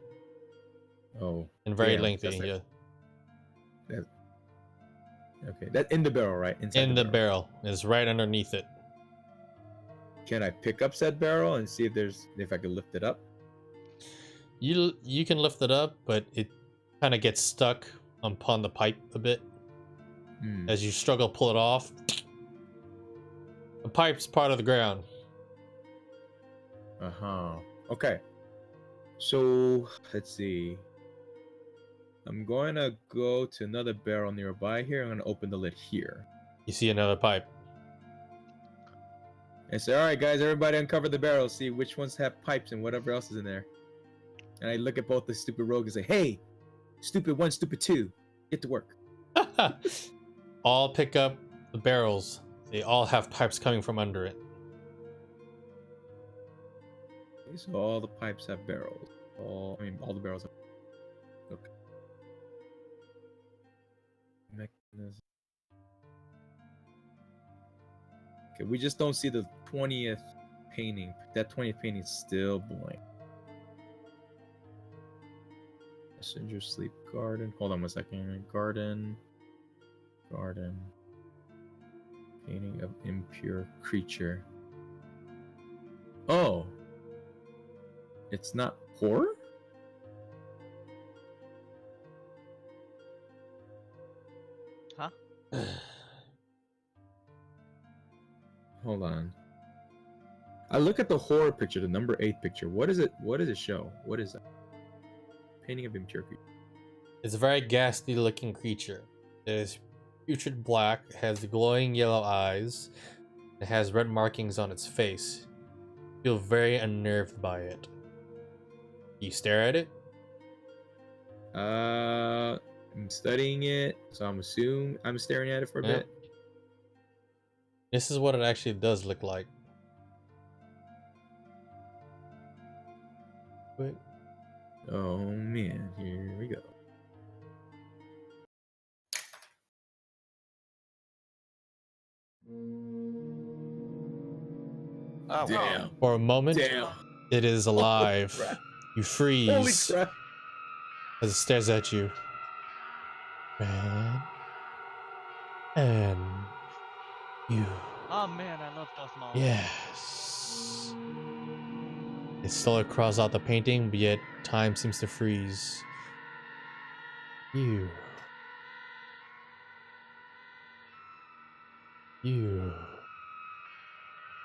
Oh, and very damn, lengthy. that's like- Yeah. okay. That in the barrel, right? Inside In the barrel is right underneath it. Can I pick up said barrel and see if I can lift it up? You can lift it up, but it kind of gets stuck upon the pipe a bit. Hmm. As you struggle to pull it off, the pipe's part of the ground. Okay. So let's see. I'm going to go to another barrel nearby here. I'm going to open the lid here. You see another pipe. And say, all right, guys, everybody uncover the barrels. See which ones have pipes and whatever else is in there. And I look at both the stupid rogue and say, hey, stupid 1, stupid 2, get to work. All pick up the barrels. They all have pipes coming from under it. Okay, so all the pipes have barrels. All the barrels have. Okay. Mechanism. Okay, we just don't see the 20th painting. That 20th painting is still blank. Messenger sleep garden. Hold on 1 second. Garden. Painting of impure creature. Oh. It's not horror? Huh? Hold on. I look at the horror picture, the number 8 picture. What is it? What does it show? What is that? Painting of impure creature. It's a very ghastly looking creature. It is putrid black, has glowing yellow eyes, and has red markings on its face. You feel very unnerved by it. You stare at it. I'm studying it, so I'm staring at it for a Yeah. bit. This is what it actually does look like. Wait. Oh man, here we go. Oh, Damn. For a moment, Damn. it is alive. Holy crap. You Holy freeze crap. as it stares at you. And you. Oh man, I love Darth Maul. Yes. It slowly crawls out the painting, but yet time seems to freeze. You.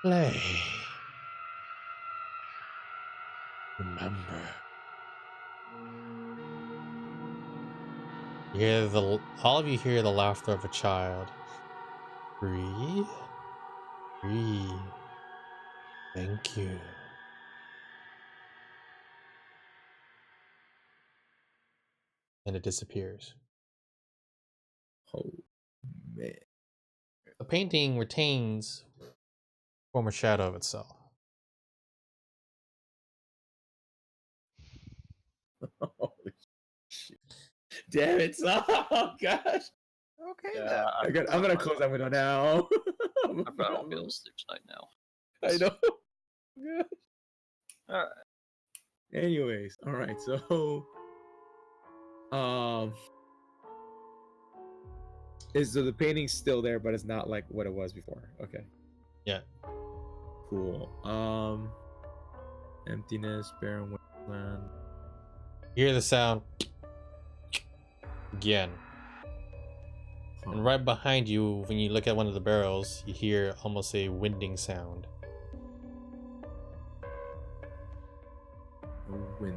Play. Remember. All of you hear the laughter of a child. Breathe. Breathe. Thank you. And it disappears. Oh man. The painting retains former shadow of itself. Holy shit. Damn it. Oh gosh. Okay Yeah, then. I'm gonna close that window now. I bet I won't be able to sleep tonight now. I know. Gosh. Alright. Anyways, all right. So, so the painting's still there, but it's not like what it was before. Okay. Yeah. Cool. Emptiness, barren wasteland. You hear the sound again. And right behind you, when you look at one of the barrels, you hear almost a winding sound. Wind.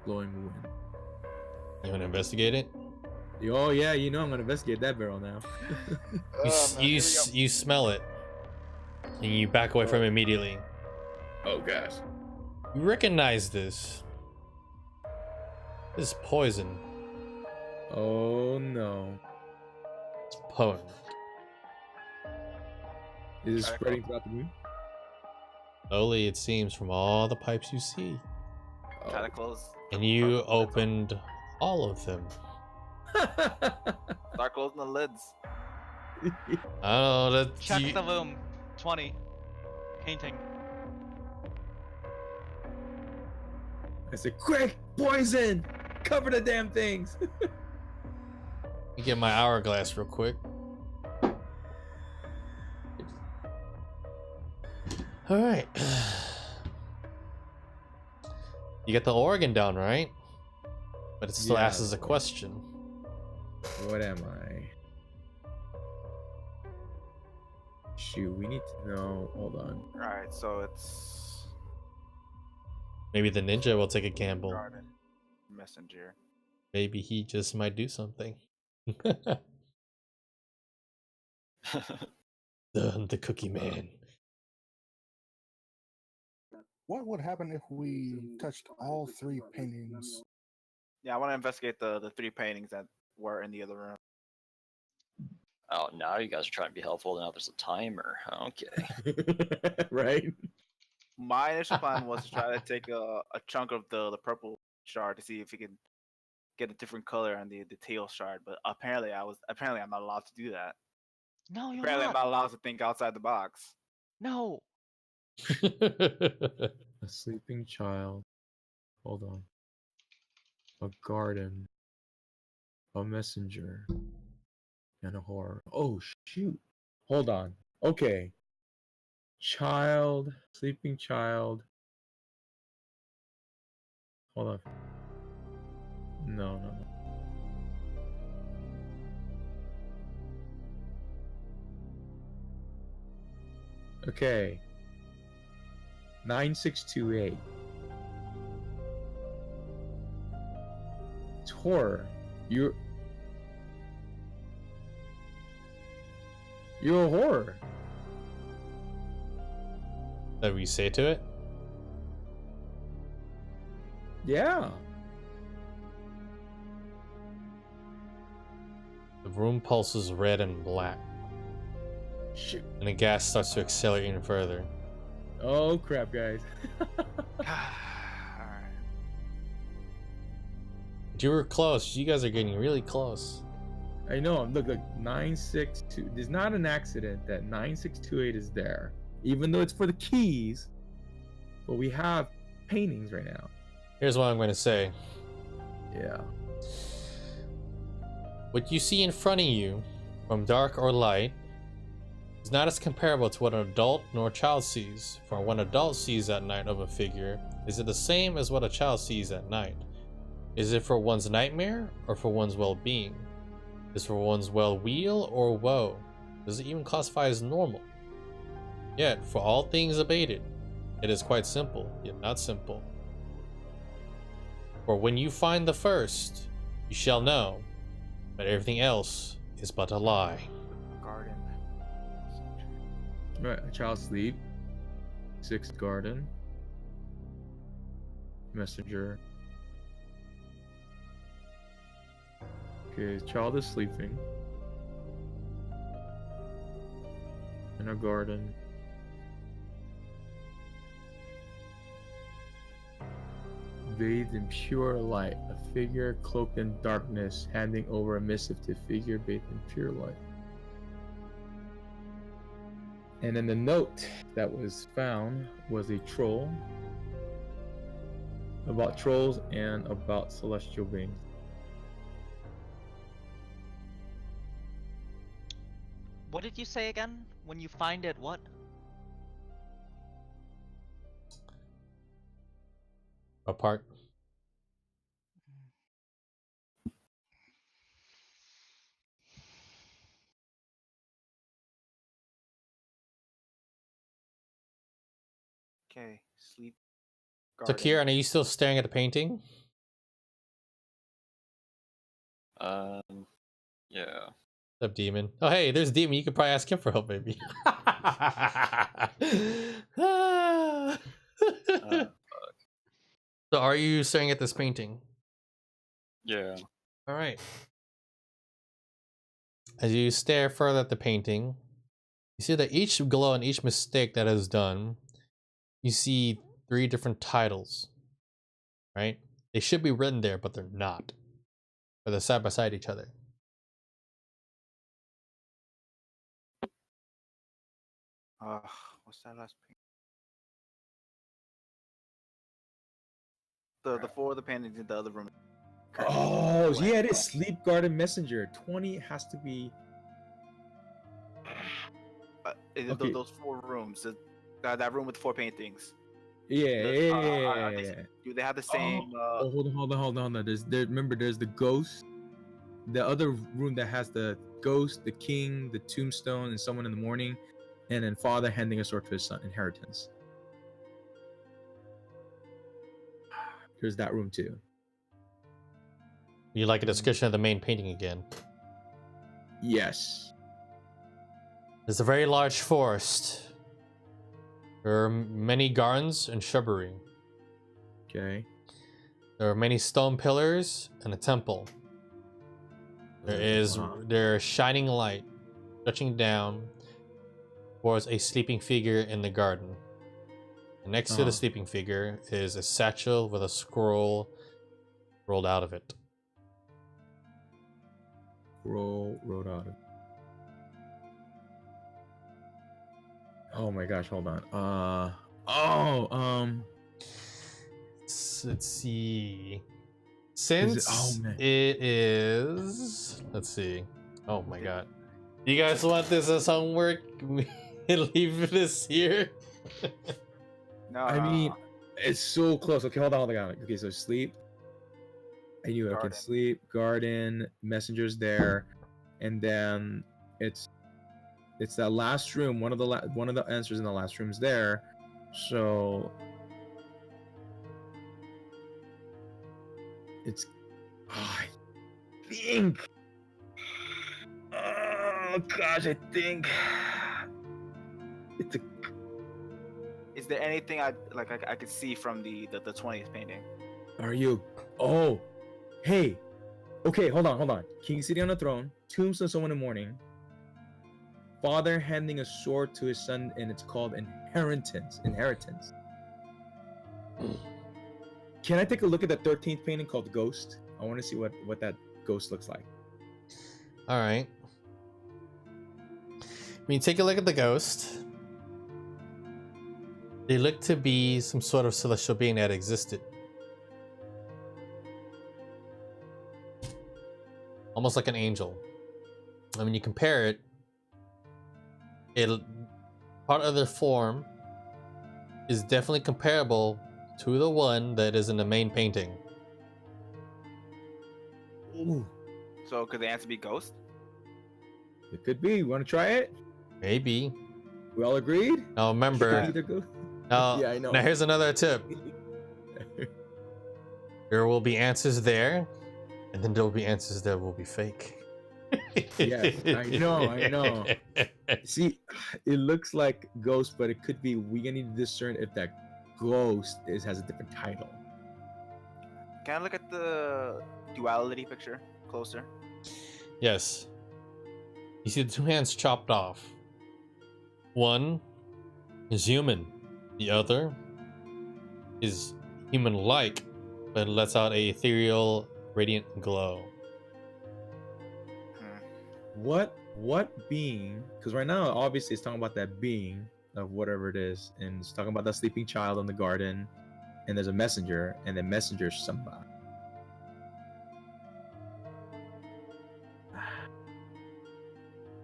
Blowing wind. You want to investigate it? Oh yeah, you know I'm gonna investigate that barrel now. You smell it, and you back away from it immediately. Oh gosh. You recognize this. This is poison. Oh no. It's potent. Is it spreading throughout the room? Slowly, it seems, from all the pipes you see. Kind of close. And you opened all of them. Start closing the lids. I don't know. That Check the room. 20. Painting. I said, quick, poison! Cover the damn things! Let me get my hourglass real quick. All right. You get the organ down, right? But it still Yeah, asks a question. What am I? Shoot, we need to know. Hold on. Alright, so it's Maybe the ninja will take a gamble. garden messenger. Maybe he just might do something. The cookie man. What would happen if we touched all three paintings? Yeah, I want to investigate the 3 paintings that were in the other room. Oh, now you guys are trying to be helpful. Now there's a timer. Okay. Right? My initial plan was to try to take a chunk of the purple shard to see if we could get a different color on the tail shard, but apparently I'm not allowed to do that. No, you're Apparently I'm not. not allowed to think outside the box. No. A sleeping child. Hold on. A garden. A messenger. And a horror. Oh, shoot. Hold on. Okay. Child. Sleeping child. Hold on. No. Okay. 9628. It's horror. You're a horror. That we say to it? Yeah. The room pulses red and black, Shoot. and the gas starts to accelerate even further. Oh crap, guys. Alright. But you were close. You guys are getting really close. I know. Look, 962. There's not an accident that 9628 is there, even though it's for the keys. But we have paintings right now. Here's what I'm going to say. Yeah. What you see in front of you, from dark or light, is not as comparable to what an adult nor a child sees. For what an adult sees at night of a figure, is it the same as what a child sees at night? Is it for one's nightmare or for one's well-being? Is it for one's well-weal or woe? Does it even classify as normal? Yet, for all things abated, it is quite simple, yet not simple. For when you find the first, you shall know, but everything else is but a lie. Garden. Right, a child sleep. 6 garden. Messenger. Okay, child is sleeping. In a garden. Bathed in pure light, a figure cloaked in darkness, handing over a missive to figure bathed in pure light. And then the note that was found was a troll, about trolls and about celestial beings. What did you say again? When you find it, what? Apart. Okay, sleep. So Garden. Kieran, are you still staring at the painting? Yeah. What's up, Demon? Oh, hey, there's Demon. You could probably ask him for help, maybe. So, are you staring at this painting? Yeah. All right. As you stare further at the painting, you see that each glow and each mistake that is done, you see 3 different titles, right? They should be written there, but they're not. Or they're side by side each other. What's that last page? The 4 of the paintings in the other room. Oh, yeah, it is Sleep Garden Messenger. 20 has to be. Okay. Those 4 rooms. That room with 4 paintings. Yeah, yeah. Do they have the same? Oh, hold on. Remember, there's the ghost. The other room that has the ghost, the king, the tombstone, and someone in the morning, and then father handing a sword to his son, inheritance. There's that room too. You like a description of the main painting again? Yes. There's a very large forest. There are many gardens and shrubbery. Okay. There are many stone pillars and a temple. There is shining light stretching down towards a sleeping figure in the garden. And next to the sleeping figure is a satchel with a scroll rolled out of it. Rolled out of it. Oh my gosh, hold on. Let's see. Since it is, let's see. Oh my god. You guys want this as homework? We leave this here. No. I mean, it's so close. Okay, hold on. Okay, so sleep. I knew I can sleep. Garden, messenger's there, and then it's that last room. One of the answers in the last room's there. So it's. I think. Oh gosh, I think it's a. Is there anything I could see from the 20th painting? Are you? Oh, hey. Okay, hold on. King sitting on a throne. Tombstone, someone in the morning. Father handing a sword to his son, and it's called inheritance. Can I take a look at the 13th painting called Ghost? I want to see what that ghost looks like. All right. When you take a look at the ghost, they look to be some sort of celestial being that existed. Almost like an angel. And when you compare it part of their form is definitely comparable to the one that is in the main painting. Ooh, So could the answer be ghost? it could be. You want to try it? Maybe. We all agreed? Now It remember, could either go. now, Yeah, I know. now here's another tip. There will be answers there, and then there will be answers that will be fake. Yes, I know. See, it looks like ghost, but it could be. We're gonna need to discern if that ghost has a different title. Can I look at the duality picture closer? Yes. You see the two hands chopped off. One is human. The other is human-like, but lets out a ethereal, radiant glow. What being? Because right now, obviously, it's talking about that being of whatever it is, and it's talking about that sleeping child in the garden, and there's a messenger, and the messenger is somebody.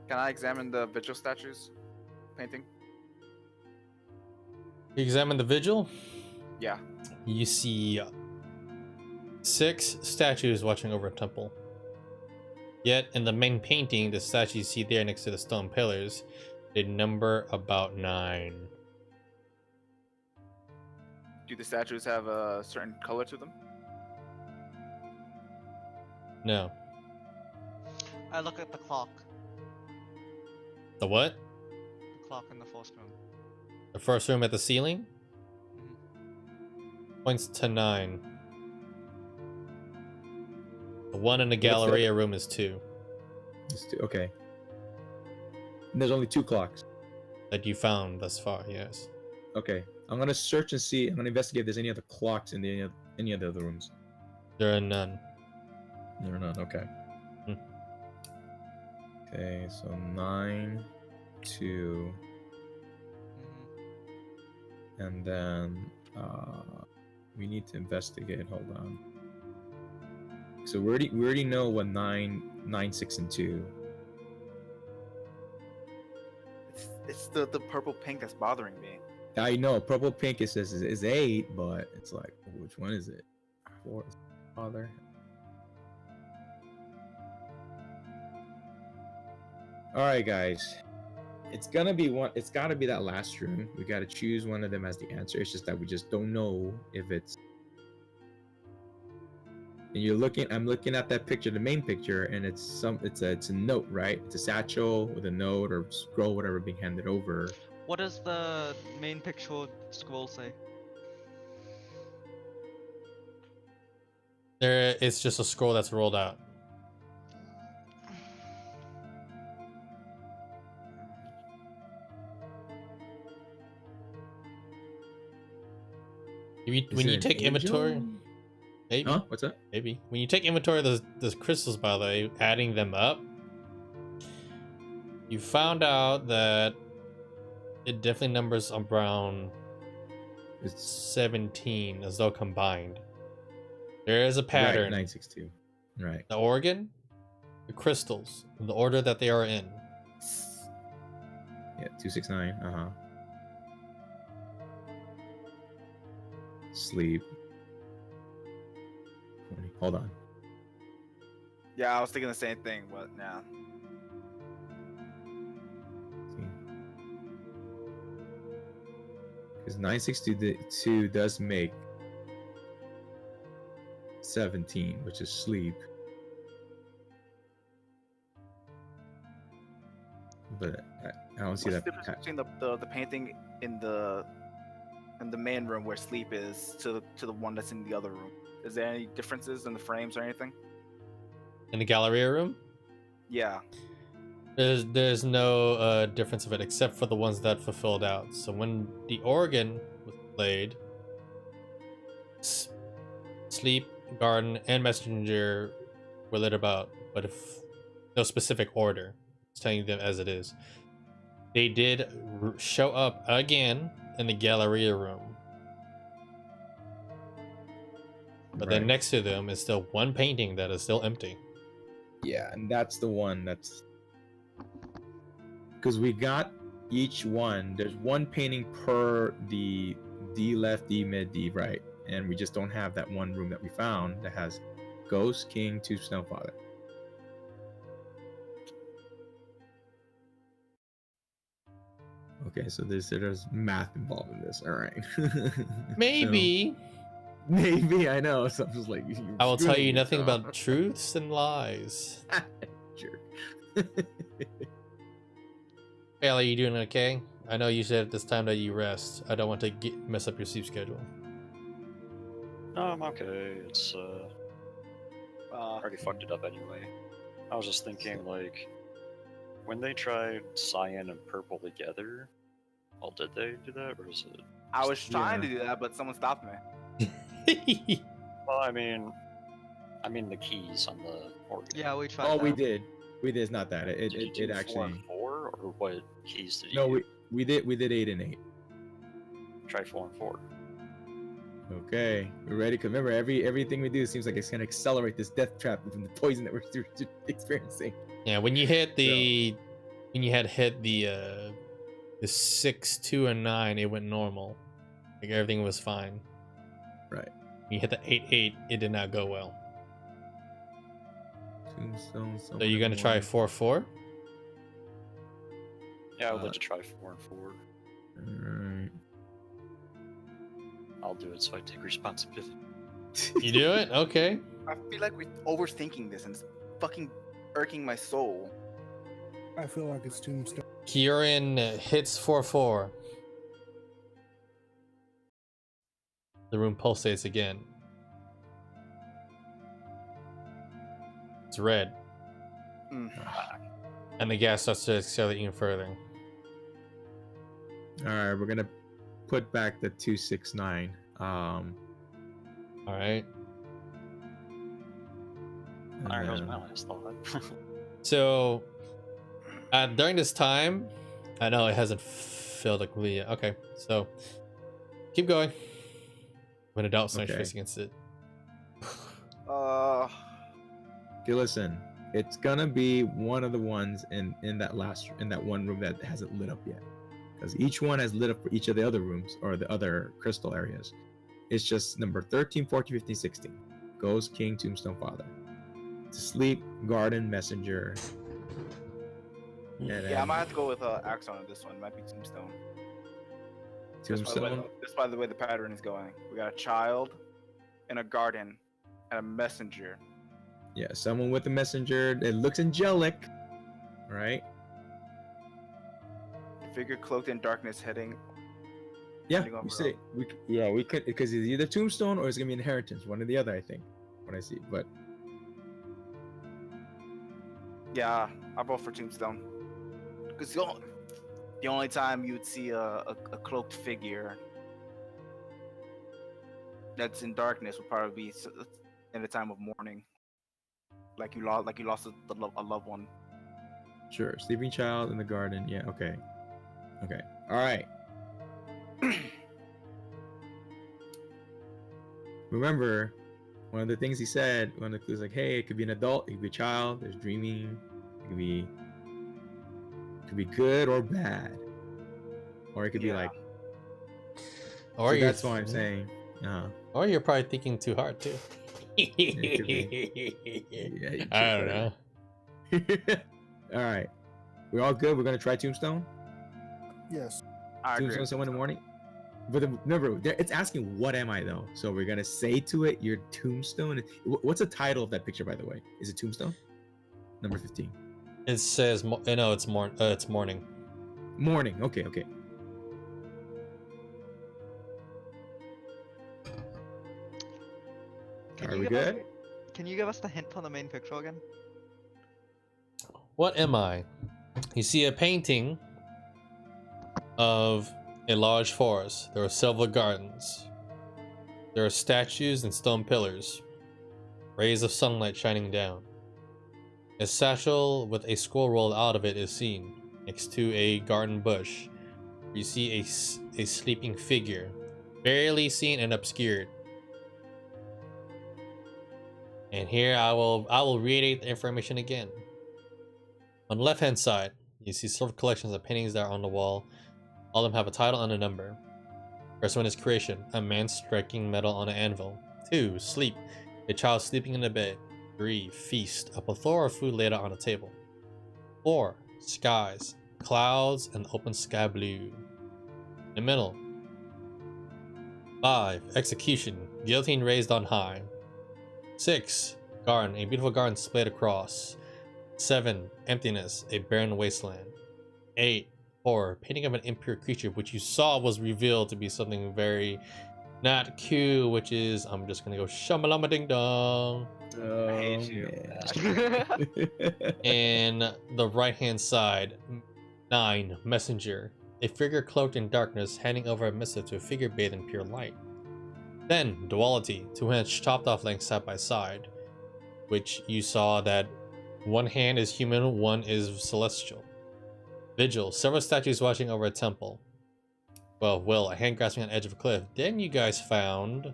Can I examine the vigil statues painting? You examine the vigil. Yeah. You see 6 statues watching over a temple. Yet in the main painting, the statues you see there next to the stone pillars, they number about 9. Do the statues have a certain color to them? No. I look at the clock. The what? The clock in the first room. The first room at the ceiling? Mhm. Points to 9. The one in the Galleria room is 2. It's two, okay. And there's only 2 clocks. That you found thus far, yes. Okay, I'm gonna search and see. I'm gonna investigate if there's any other clocks in any of the other rooms. There are none. There are none. Okay. Hmm. Okay, so 9, 2, Mhm. and then we need to investigate. Hold on. So we already know what 9, 6, and 2. It's the purple pink that's bothering me. I know purple pink. It says is 8, but it's like which one is it? 4, father. All right, guys. It's gonna be one. It's gotta be that last room. We gotta choose one of them as the answer. It's just that we just don't know if it's. And you're looking. I'm looking at that picture, the main picture, and it's a note, right? It's a satchel with a note or scroll, whatever, being handed over. What does the main picture scroll say? It's just a scroll that's rolled out. When you take inventory, maybe. Huh? What's that? Maybe when you take inventory of those crystals, by the way, adding them up, you found out that it definitely numbers around It's 17 as though combined. There is a right, pattern. 962. Right. The organ, the crystals, in the order that they are in. Yeah, 269. Sleep. 20. Hold on. Yeah, I was thinking the same thing, but nah. Because 962 does make 17, which is sleep. But I don't see What's that. the difference between the painting in the main room where sleep is to the one that's in the other room? Is there any differences in the frames or anything? In the Galleria room, Yeah. there's no difference of it except for the ones that fulfilled out. So when the organ was played, sleep, garden, and messenger were lit about, but if no specific order, it's telling them as it is. They did show up again in the Galleria room, but then Right. next to them is still one painting that is still empty. Yeah, and that's the one that's because we got each one, there's one painting per the D left, D mid, D right, and we just don't have that one room that we found that has Ghost, King, Tombstone, Father. Okay, so there's math involved in this. All right. Maybe. So, maybe, I know. So I'm just like, I will tell screwing you me, nothing so- about truths and lies. Jerk. Bailey, you doing okay? I know you said at this time that you rest. I don't want to mess up your sleep schedule. No, I'm okay. It's already fucked it up anyway. I was just thinking, like, when they tried cyan and purple together, well, did they do that, or is it? I was trying Yeah. to do that, but someone stopped me. Well, I mean the keys on the organ. Yeah, we tried. Oh, we that. did. We did. It's not that. Did you do It 4 actually. and 4, or what keys did you? No, do? we did 8 and 8. Try 4 and 4. Okay, we're ready. Cause remember, everything we do seems like it's gonna accelerate this death trap from the poison that we're experiencing. Yeah, when you hit the when you had hit the 6, 2, and 9, it went normal. Like everything was fine. Right. When you hit the 8, 8, it did not go well. Tombstone. So you're gonna try 4, 4? Yeah, I would like to try 4 and 4. Alright. I'll do it so I take responsibility. You do it? Okay. I feel like we're overthinking this and it's fucking irking my soul. I feel like it's Tombstone. Kieran hits 4, 4. The room pulsates again. It's red. And the gas starts to accelerate even further. Alright, we're gonna put back the 269. Alright. Alright, that was and my then- last thought. So, during this time, I know it hasn't filled completely yet. Okay, so keep going. When adults smash Okay. face against it. Okay, listen. It's gonna be one of the ones in that one room that hasn't lit up yet, because each one has lit up for each of the other rooms or the other crystal areas. It's just number 13, 14, 15, 16. Ghost, King, Tombstone, Father. To sleep, Garden, Messenger. And Yeah, I then might have to go with Axon on this one. It might be Tombstone. Tombstone. Just by the way the pattern is going. We got a child, and a garden, and a messenger. Yeah, someone with a messenger. It looks angelic, right? Figure cloaked in darkness heading. Yeah, Heading over you say we could, because it's either Tombstone or it's gonna be Inheritance, one or the other. I think what I see, but Yeah, I'll vote for Tombstone. Because the only time you'd see a cloaked figure that's in darkness would probably be in the time of mourning. Like you lost a loved one. sure. Sleeping child in the garden. Yeah. Okay. Okay. All right. Remember, one of the things he said, one of the clues, like, hey, it could be an adult, it could be a child. There's dreaming. It could be good or bad, or it could be Yeah. like. Or So you're that's why I'm saying. Or you're probably thinking too hard too. It could be. Yeah. You I don't know. All right. We're all good. We're gonna try Tombstone. Yes. I agree. Tombstone someone in the morning. But remember, it's asking what am I though. So we're gonna say to it, your Tombstone. What's the title of that picture, by the way? Is it Tombstone? Number 15. It says no, it's morning. Morning. Okay. Okay. Are we good? Can you give us the hint on the main picture again? What am I? You see a painting of a large forest. There are several gardens. There are statues and stone pillars. Rays of sunlight shining down. A satchel with a scroll rolled out of it is seen next to a garden bush. You see a sleeping figure, barely seen and obscured. And here I will reiterate the information again. On the left hand side, You see several collections of paintings that are on the wall. All of them have a title and a number. First one is Creation, a man striking metal on an anvil. 2. Sleep, a child sleeping in a bed. 3. Feast, a plethora of food laid out on a table. 4. Skies, clouds and open sky blue. In the middle. 5. Execution, guillotine raised on high. 6. Garden, a beautiful garden splayed across. 7. Emptiness, a barren wasteland. 8. Horror, painting of an impure creature, which you saw was revealed to be something very not cute, which is, I'm just gonna go shamalama ding dong. Oh, I hate you. man. And the right hand side, 9. Messenger, a figure cloaked in darkness handing over a missive to a figure bathed in pure light. 10. Duality, 2 hands chopped off laying side by side, which you saw that one hand is human, one is celestial. Vigil, several statues watching over a temple. Well, Will, a hand grasping on the edge of a cliff. Then you guys found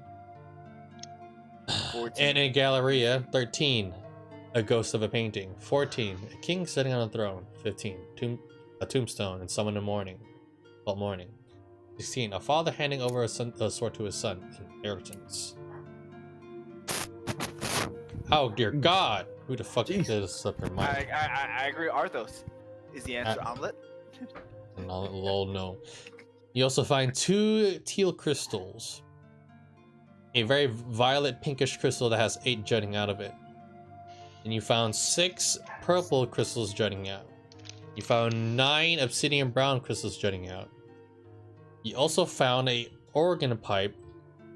14. and in Galleria, 13, a ghost of a painting. 14, a king sitting on a throne. 15, a tombstone and someone in mourning. Well, mourning. 16, a father handing over a sword to his son. Inheritance. Oh dear God! Who the fuck did this up in my? I agree. Arthos is the answer. Omelet. No. You also find 2 teal crystals. A very violet pinkish crystal that has 8 jutting out of it. And you found 6 purple crystals jutting out. You found 9 obsidian brown crystals jutting out. You also found a organ pipe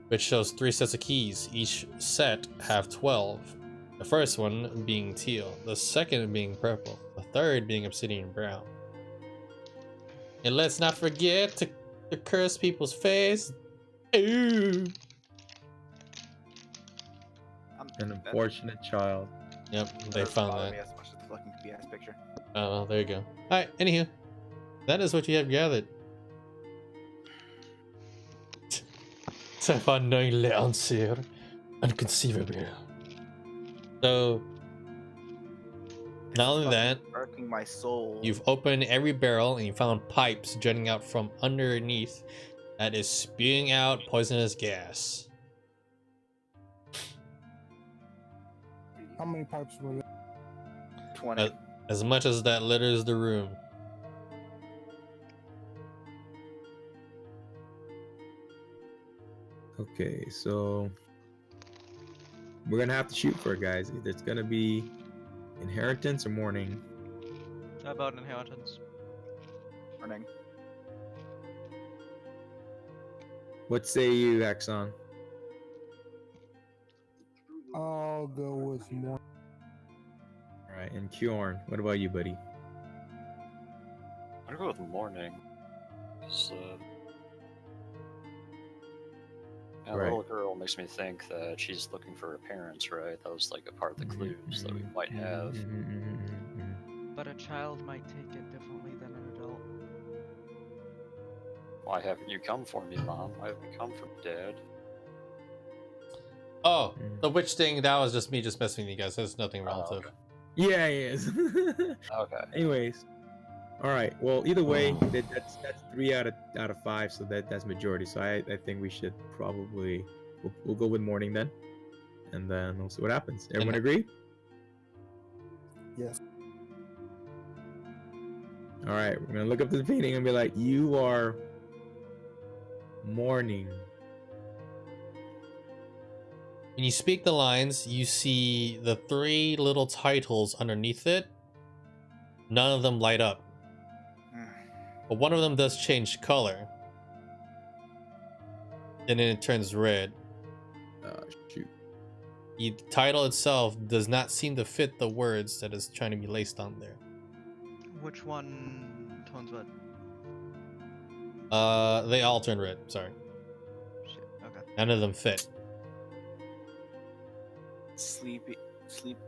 which shows 3 sets of keys. Each set have 12. The first one being teal, the second being purple, the third being obsidian brown. And let's not forget to curse people's face. Ooh. An unfortunate child. Yep, they found that. As much as the fucking BS picture. Oh, well, there you go. Alright, anywho. That is what you have gathered. Stefan le answer. Unconceivable. So, not only that, Irking my soul. you've opened every barrel and you found pipes jutting out from underneath that is spewing out poisonous gas. How many pipes were there? 20. As much as that litters the room. Okay, so we're gonna have to shoot for it, guys. Either it's gonna be inheritance or mourning. How about inheritance? Morning. What say you, Axon? I'll go with more. All right, and Kjorn, what about you, buddy? I'm gonna go with morning. So, yeah, the Right. little girl makes me think that she's looking for her parents, right? That was like a part of the clues that we might have. But a child might take it differently than an adult. Why haven't you come for me, Mom? Why haven't you come for me, Dad? Oh, the witch thing, that was just me just messing with you guys. There's nothing relative. okay. Yeah, he is. Okay. Anyways, all right. Well, either way, that's 3 out of 5, so that's majority. So I think we should probably we'll go with morning then, and then we'll see what happens. Everyone agree? Yes. All right, we're gonna look up this painting and be like, you are mourning. When you speak the lines, you see the 3 little titles underneath it. None of them light up. But one of them does change color. And then it turns red. Shoot. The title itself does not seem to fit the words that is trying to be laced on there. Which one turns red? They all turn red, sorry. Shit, okay. None of them fit. Sleep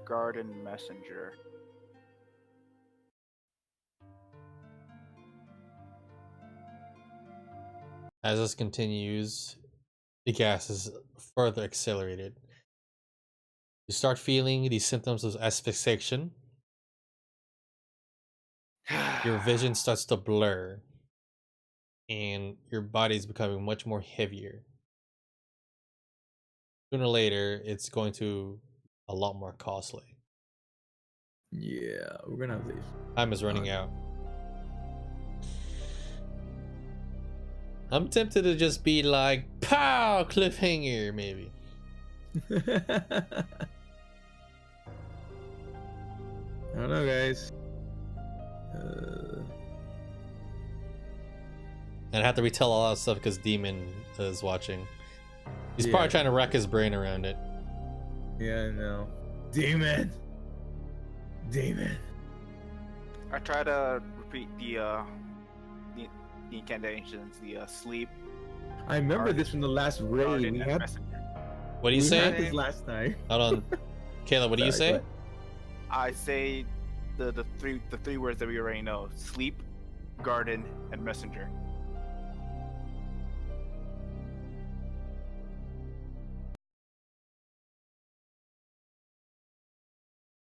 garden messenger. As this continues, the gas is further accelerated. You start feeling the symptoms of asphyxiation. your vision starts to blur and your body's becoming much more heavier. Sooner or later, it's going to a lot more costly. Yeah, we're gonna have to leave. Time is running out. I'm tempted to just be like, pow, cliffhanger, maybe. I don't know, guys. And I have to retell a lot of stuff because Demon is watching. He's Yeah. probably trying to rack his brain around it. Yeah, I know. Demon. I try to repeat the incantations, the sleep. I remember this from the last raid. guardian, We and had, messenger. What do you we had say? this last time. Hold on. Caleb, what do you Sorry, go say? ahead. I say the three words that we already know: sleep, garden, and messenger.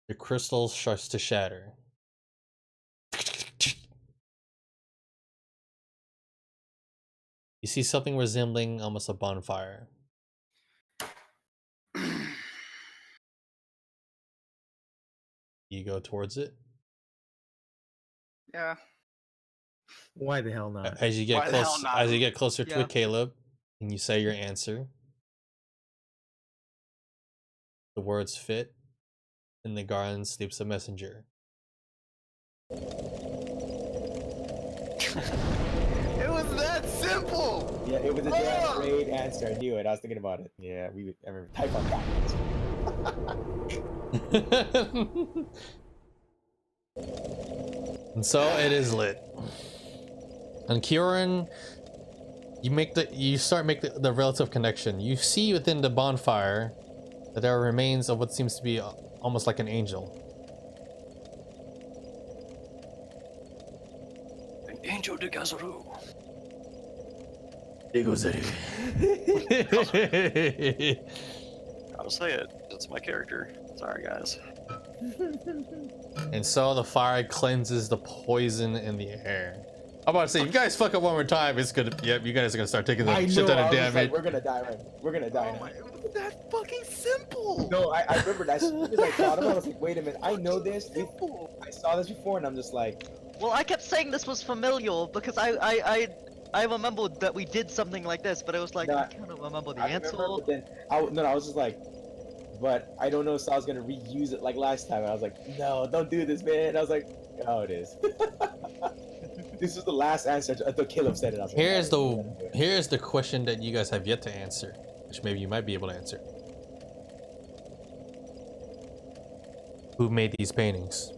The crystal starts to shatter. You see something resembling almost a bonfire. You go towards it. Yeah. Why the hell not? As you get Why the hell close, not? as you get closer to Yeah. it, Caleb, and you say your answer, the words fit. In the garden sleeps a messenger. It was that simple. Yeah, it was a damn great answer. I knew it. I was thinking about it. Yeah, I remember type on that. And so it is lit. And Kieran, you start make the relative connection. You see within the bonfire that there are remains of what seems to be almost like an angel. An angel de Gazaru. Gotta say it. It's my character. Sorry, guys. And so the fire cleanses the poison in the air. I'm about to say, if you guys fuck up one more time, it's gonna. Yep, you guys are gonna start taking the I shit know. ton I of was damage. like, we're gonna die, right? We're gonna die. Oh now. my! It was that fucking simple. No, I remember that. As soon as I thought about it, I was like, wait a minute. I know this. I saw this before, and I'm just like, Well, I kept saying this was familiar because I remembered that we did something like this, but I was like, Nah, I can't remember the I answer. remember, but then I was just like, but I don't know if Sal's gonna reuse it like last time. I was like, no, don't do this, man. I was like, oh, it is. This was the last answer until Caleb said it. I was like, Here's "All right, the here's the question that you guys have yet to answer, which maybe you might be able to answer. Who made these paintings?